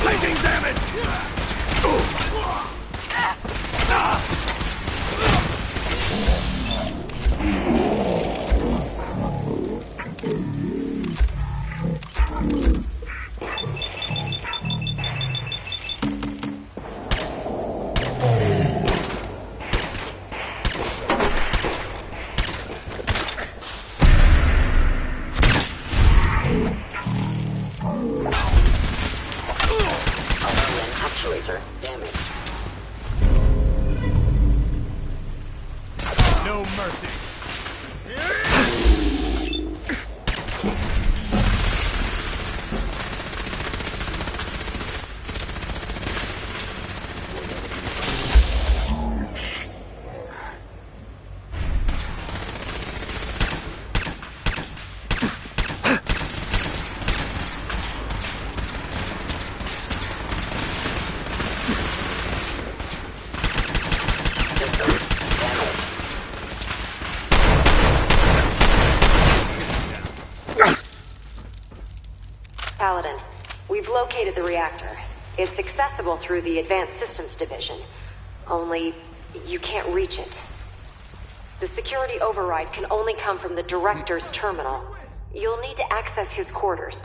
Taking damage! Actuator damaged. No mercy. Paladin, we've located the reactor. It's accessible through the Advanced Systems Division. Only, you can't reach it. The security override can only come from the Director's terminal. You'll need to access his quarters.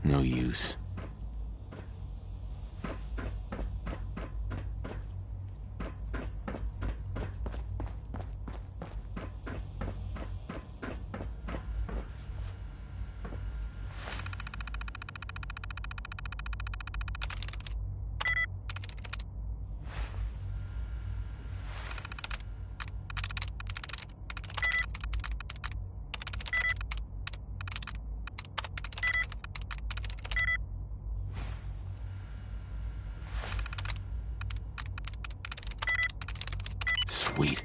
No use. Sweet.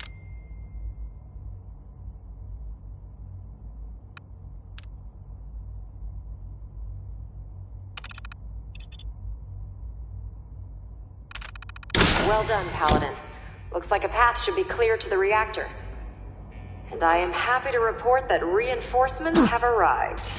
Well done, Paladin. Looks like a path should be clear to the reactor. And I am happy to report that reinforcements have arrived.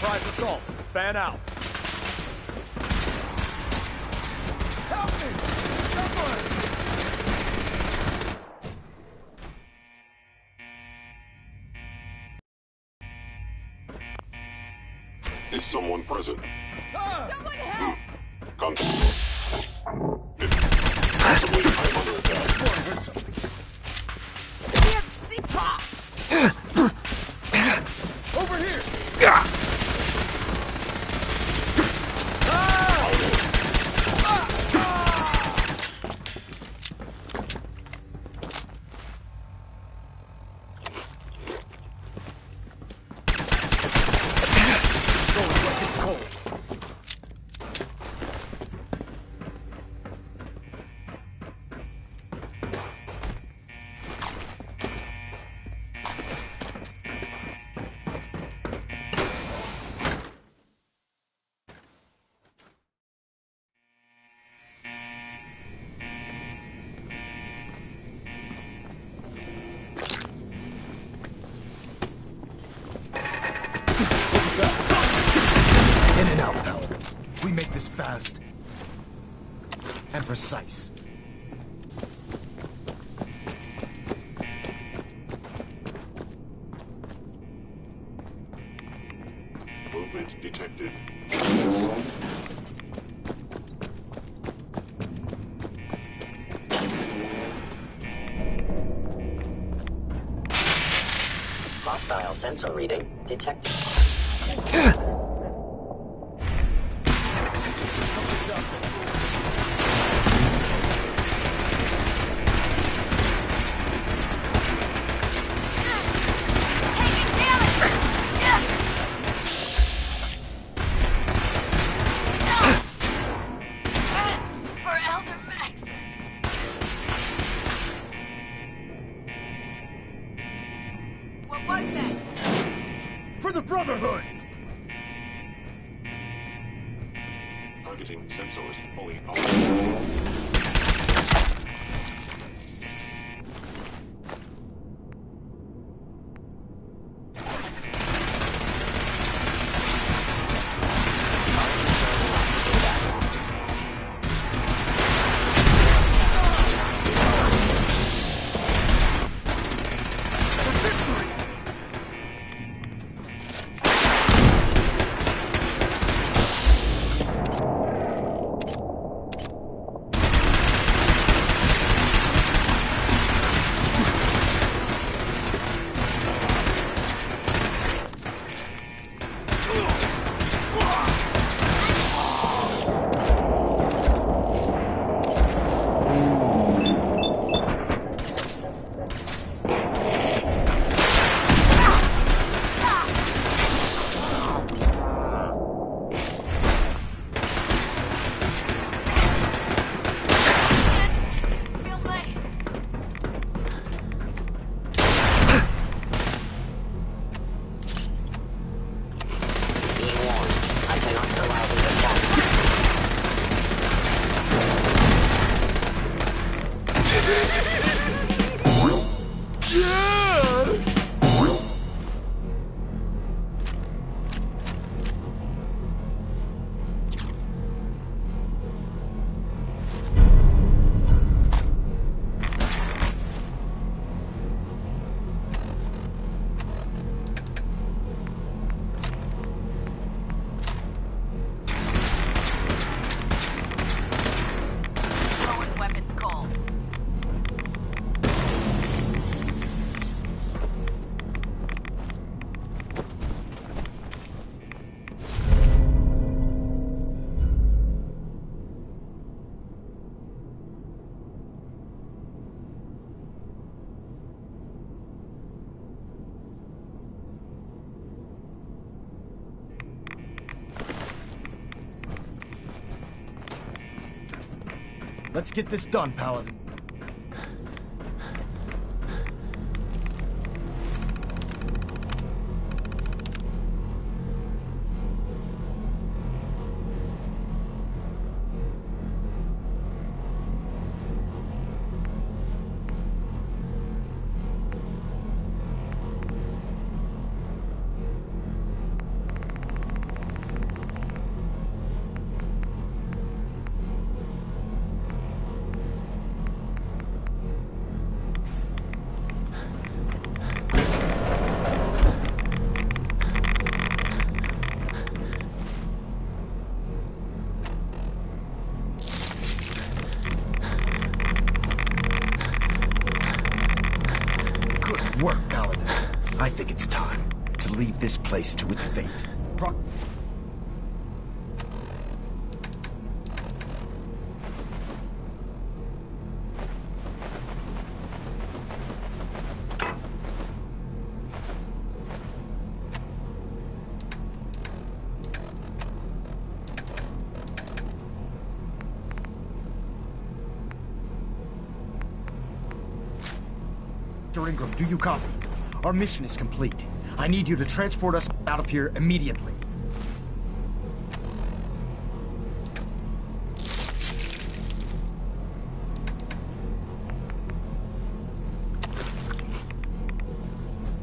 Surprise assault. Fan out. Help me! Someone! Is someone present? Someone help! Contact. Possibly I'm under attack. I heard something. Over here! In and out, Paladin. We make this fast and precise. Movement detected. Hostile sensor reading detected. For the Brotherhood! Targeting sensors fully operational. Let's get this done, Paladin. work, Paladin. I think it's time to leave this place to its fate. Ingram, do you copy? Our mission is complete. I need you to transport us out of here immediately.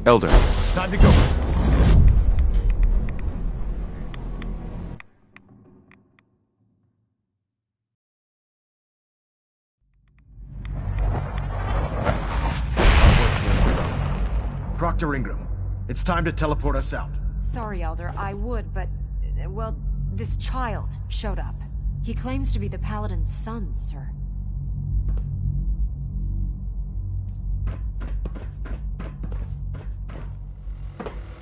Elder. Time to go. Dr. Ingram, it's time to teleport us out. Sorry, Elder, I would, but... well, this child showed up. He claims to be the Paladin's son, sir.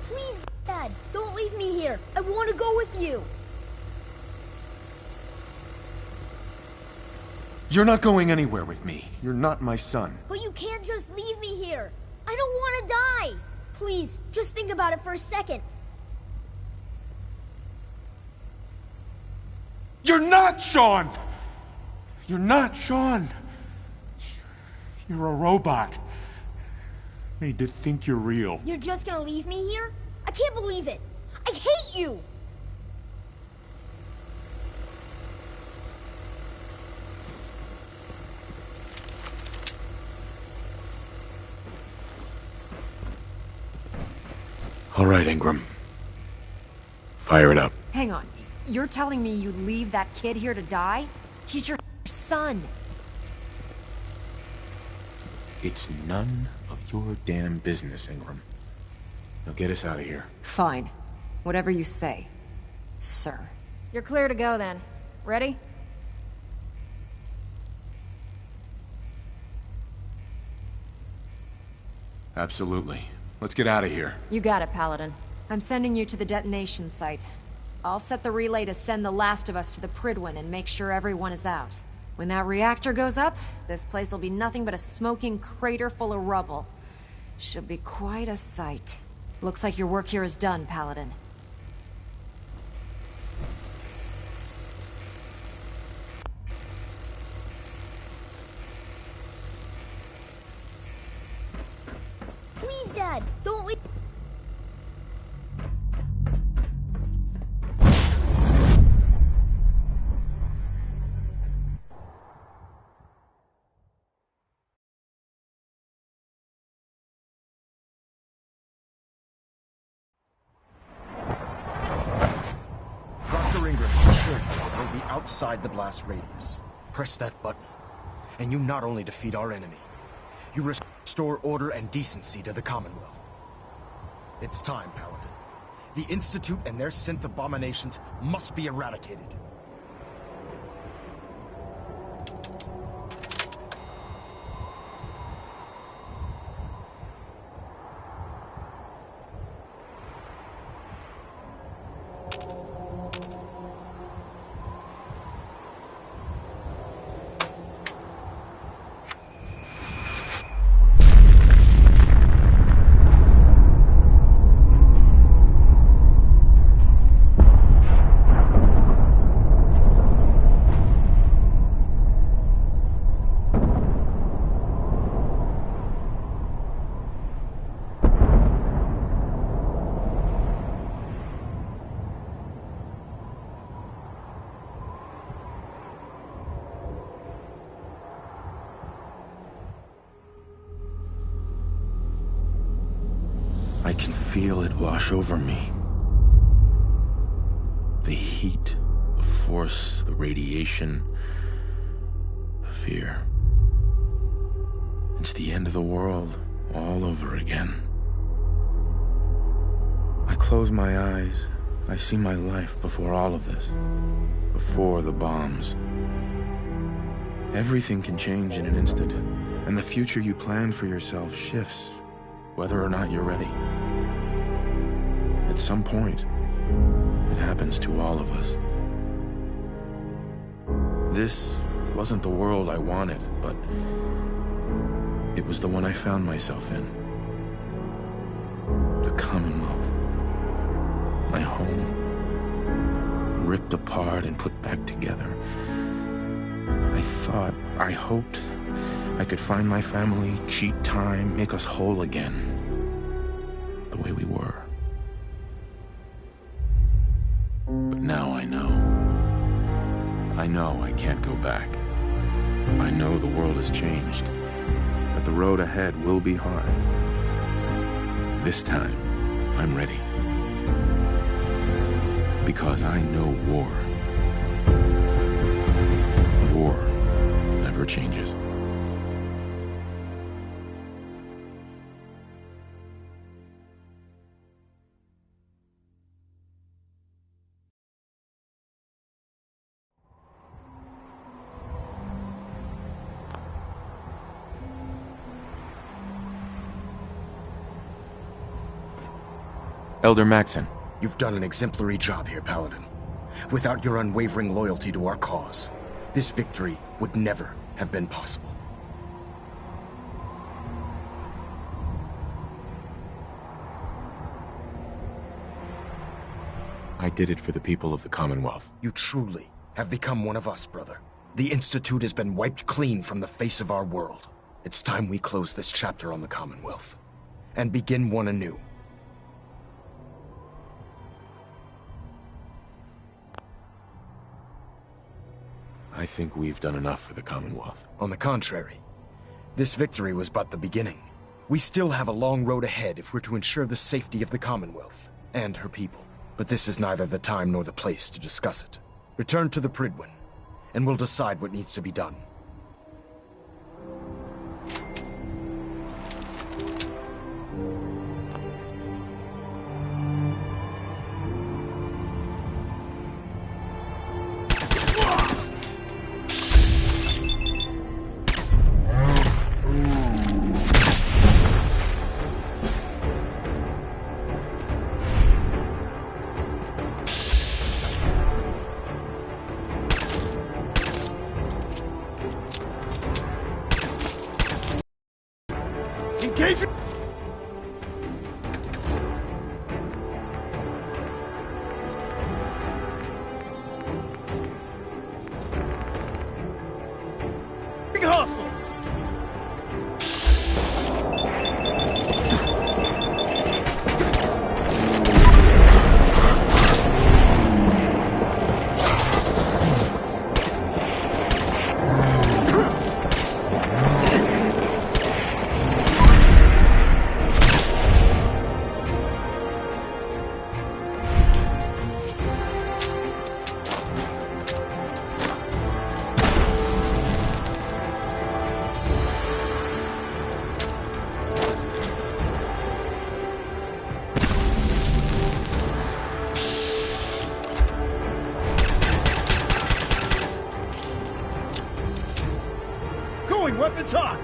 Please, Dad, don't leave me here. I want to go with you. You're not going anywhere with me. You're not my son. But you can't just leave me here. I don't want to die! Please, just think about it for a second. You're not Sean! You're not Sean! You're a robot. Made to think you're real. You're just gonna leave me here? I can't believe it! I hate you! All right, Ingram. Fire it up. Hang on. You're telling me you leave that kid here to die? He's your son. It's none of your damn business, Ingram. Now get us out of here. Fine. Whatever you say, sir. You're clear to go then. Ready? Absolutely. Let's get out of here. You got it, Paladin. I'm sending you to the detonation site. I'll set the relay to send the last of us to the Pridwin and make sure everyone is out. When that reactor goes up, this place will be nothing but a smoking crater full of rubble. Should be quite a sight. Looks like your work here is done, Paladin. Please, Dad, don't leave. Outside the blast radius. Press that button, and you not only defeat our enemy, you restore order and decency to the Commonwealth. It's time, Paladin. The Institute and their synth abominations must be eradicated. I can feel it wash over me. The heat, the force, the radiation, the fear. It's the end of the world all over again. I close my eyes. I see my life before all of this. Before the bombs. Everything can change in an instant, and the future you plan for yourself shifts whether or not you're ready. At some point, it happens to all of us. This wasn't the world I wanted, but it was the one I found myself in. The Commonwealth. My home. Ripped apart and put back together. I hoped I could find my family, cheat time, make us whole again. The way we were. But now I know. I know I can't go back. I know the world has changed. That the road ahead will be hard. This time, I'm ready. Because I know war. War never changes. Elder Maxon. You've done an exemplary job here, Paladin. Without your unwavering loyalty to our cause, this victory would never have been possible. I did it for the people of the Commonwealth. You truly have become one of us, brother. The Institute has been wiped clean from the face of our world. It's time we close this chapter on the Commonwealth and begin one anew. I think we've done enough for the Commonwealth. On the contrary, this victory was but the beginning. We still have a long road ahead if we're to ensure the safety of the Commonwealth and her people. But this is neither the time nor the place to discuss it. Return to the Prydwen, and we'll decide what needs to be done. Weapons hot!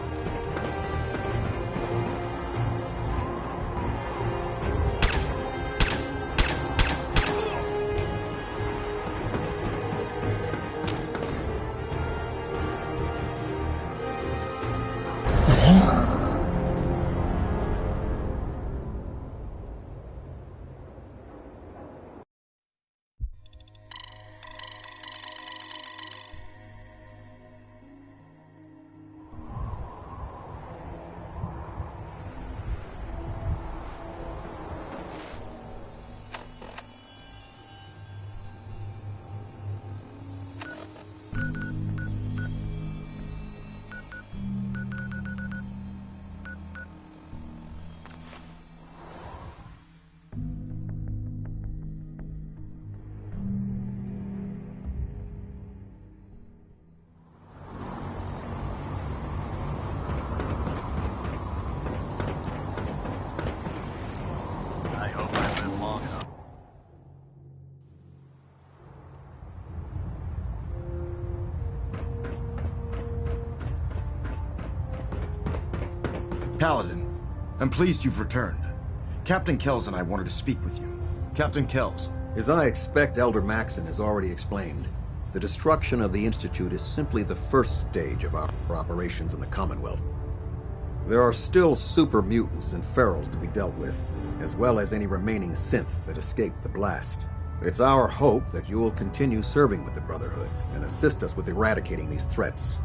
Paladin, I'm pleased you've returned. Captain Kells and I wanted to speak with you. Captain Kells. As I expect Elder Maxon has already explained, the destruction of the Institute is simply the first stage of our operations in the Commonwealth. There are still super mutants and ferals to be dealt with, as well as any remaining synths that escaped the blast. It's our hope that you will continue serving with the Brotherhood and assist us with eradicating these threats.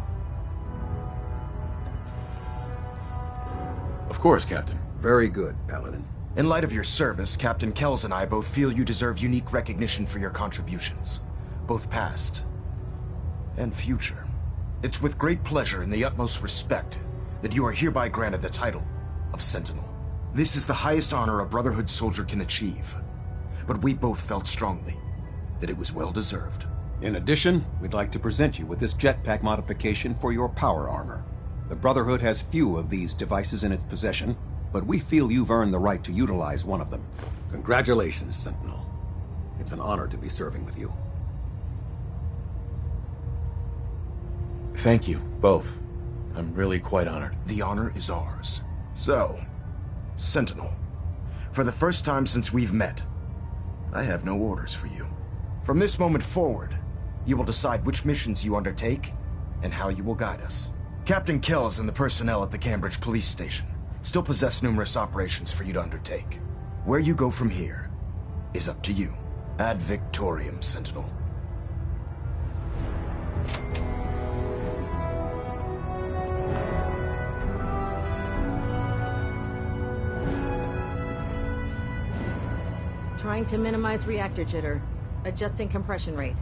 Of course, Captain. Very good, Paladin. In light of your service, Captain Kells and I both feel you deserve unique recognition for your contributions, both past and future. It's with great pleasure and the utmost respect that you are hereby granted the title of Sentinel. This is the highest honor a Brotherhood soldier can achieve, but we both felt strongly that it was well deserved. In addition, we'd like to present you with this jetpack modification for your power armor. The Brotherhood has few of these devices in its possession, but we feel you've earned the right to utilize one of them. Congratulations, Sentinel. It's an honor to be serving with you. Thank you, both. I'm really quite honored. The honor is ours. So, Sentinel, for the first time since we've met, I have no orders for you. From this moment forward, you will decide which missions you undertake and how you will guide us. Captain Kells and the personnel at the Cambridge police station still possess numerous operations for you to undertake. Where you go from here is up to you. Ad Victoriam, Sentinel. Trying to minimize reactor jitter. Adjusting compression rate.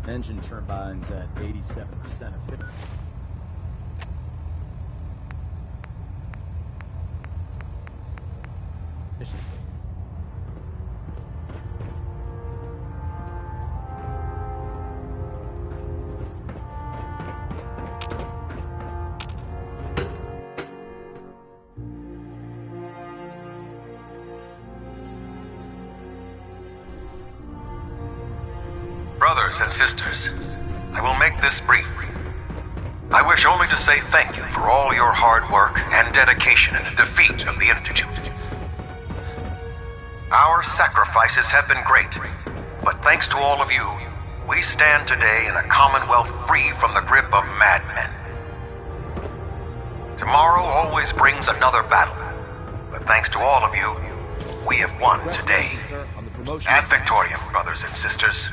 Engine turbines at 87% efficiency. Brothers and sisters, I will make this brief. I wish only to say thank you for all your hard work and dedication in the defeat of the Institute. Our sacrifices have been great, but thanks to all of you, we stand today in a Commonwealth free from the grip of madmen. Tomorrow always brings another battle, but thanks to all of you, we have won today. Ad Victoriam, brothers and sisters.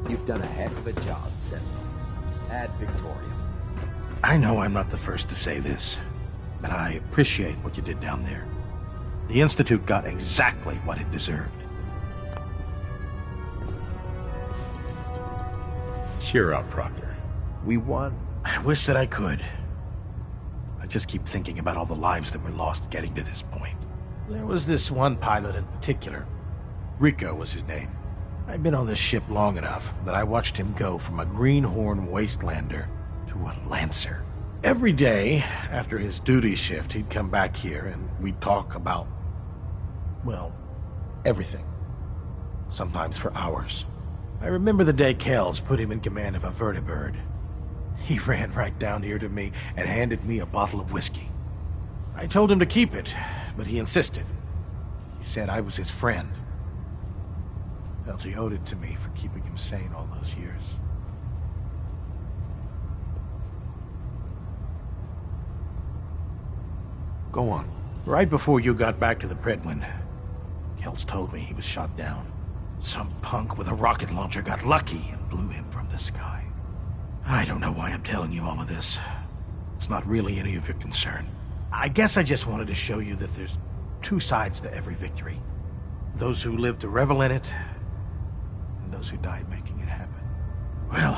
You've done a heck of a job, Sentinel. Ad Victoriam. I know I'm not the first to say this, but I appreciate what you did down there. The Institute got exactly what it deserved. Cheer up, Proctor. We won. I wish that I could. I just keep thinking about all the lives that were lost getting to this point. There was this one pilot in particular. Rico was his name. I've been on this ship long enough that I watched him go from a greenhorn wastelander to a Lancer. Every day, after his duty shift, he'd come back here and we'd talk about, well, everything. Sometimes for hours. I remember the day Kells put him in command of a vertibird. He ran right down here to me and handed me a bottle of whiskey. I told him to keep it, but he insisted. He said I was his friend. Felt he owed it to me for keeping him sane all those years. Go on. Right before you got back to the Predwin, Kells told me he was shot down. Some punk with a rocket launcher got lucky and blew him from the sky. I don't know why I'm telling you all of this. It's not really any of your concern. I guess I just wanted to show you that there's two sides to every victory. Those who live to revel in it, and those who died making it happen. Well,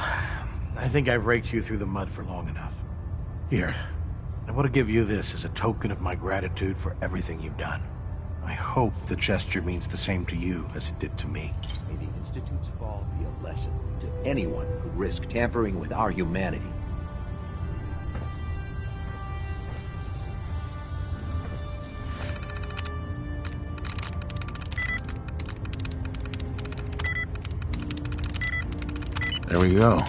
I think I've raked you through the mud for long enough. Here, I want to give you this as a token of my gratitude for everything you've done. I hope the gesture means the same to you as it did to me. May the Institute's fall be a lesson to anyone who risked tampering with our humanity. we go.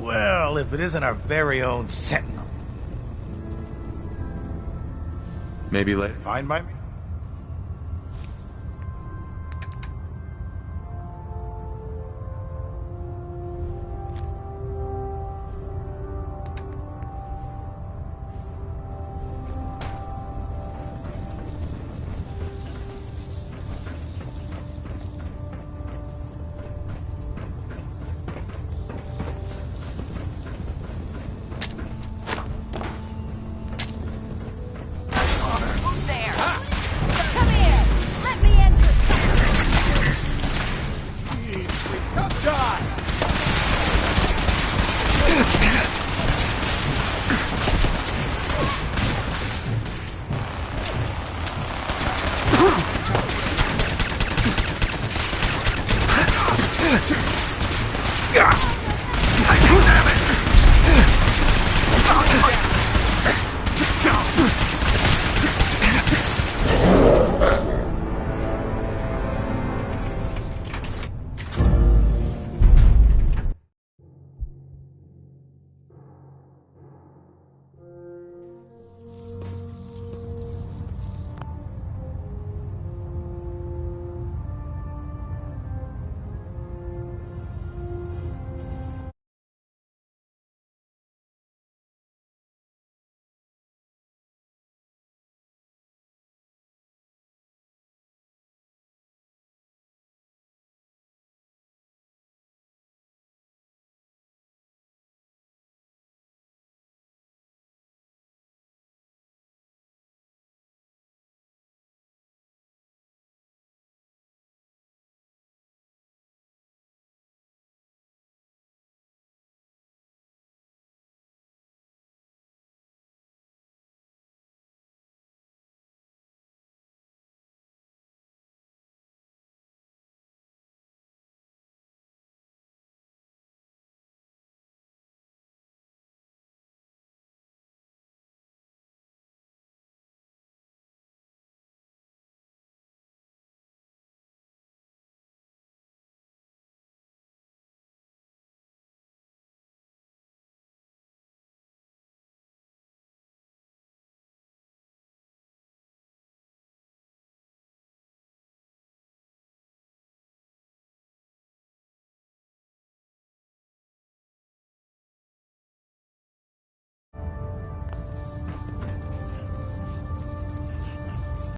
Well, if it isn't our very own Sentinel. Maybe later. Fine by me.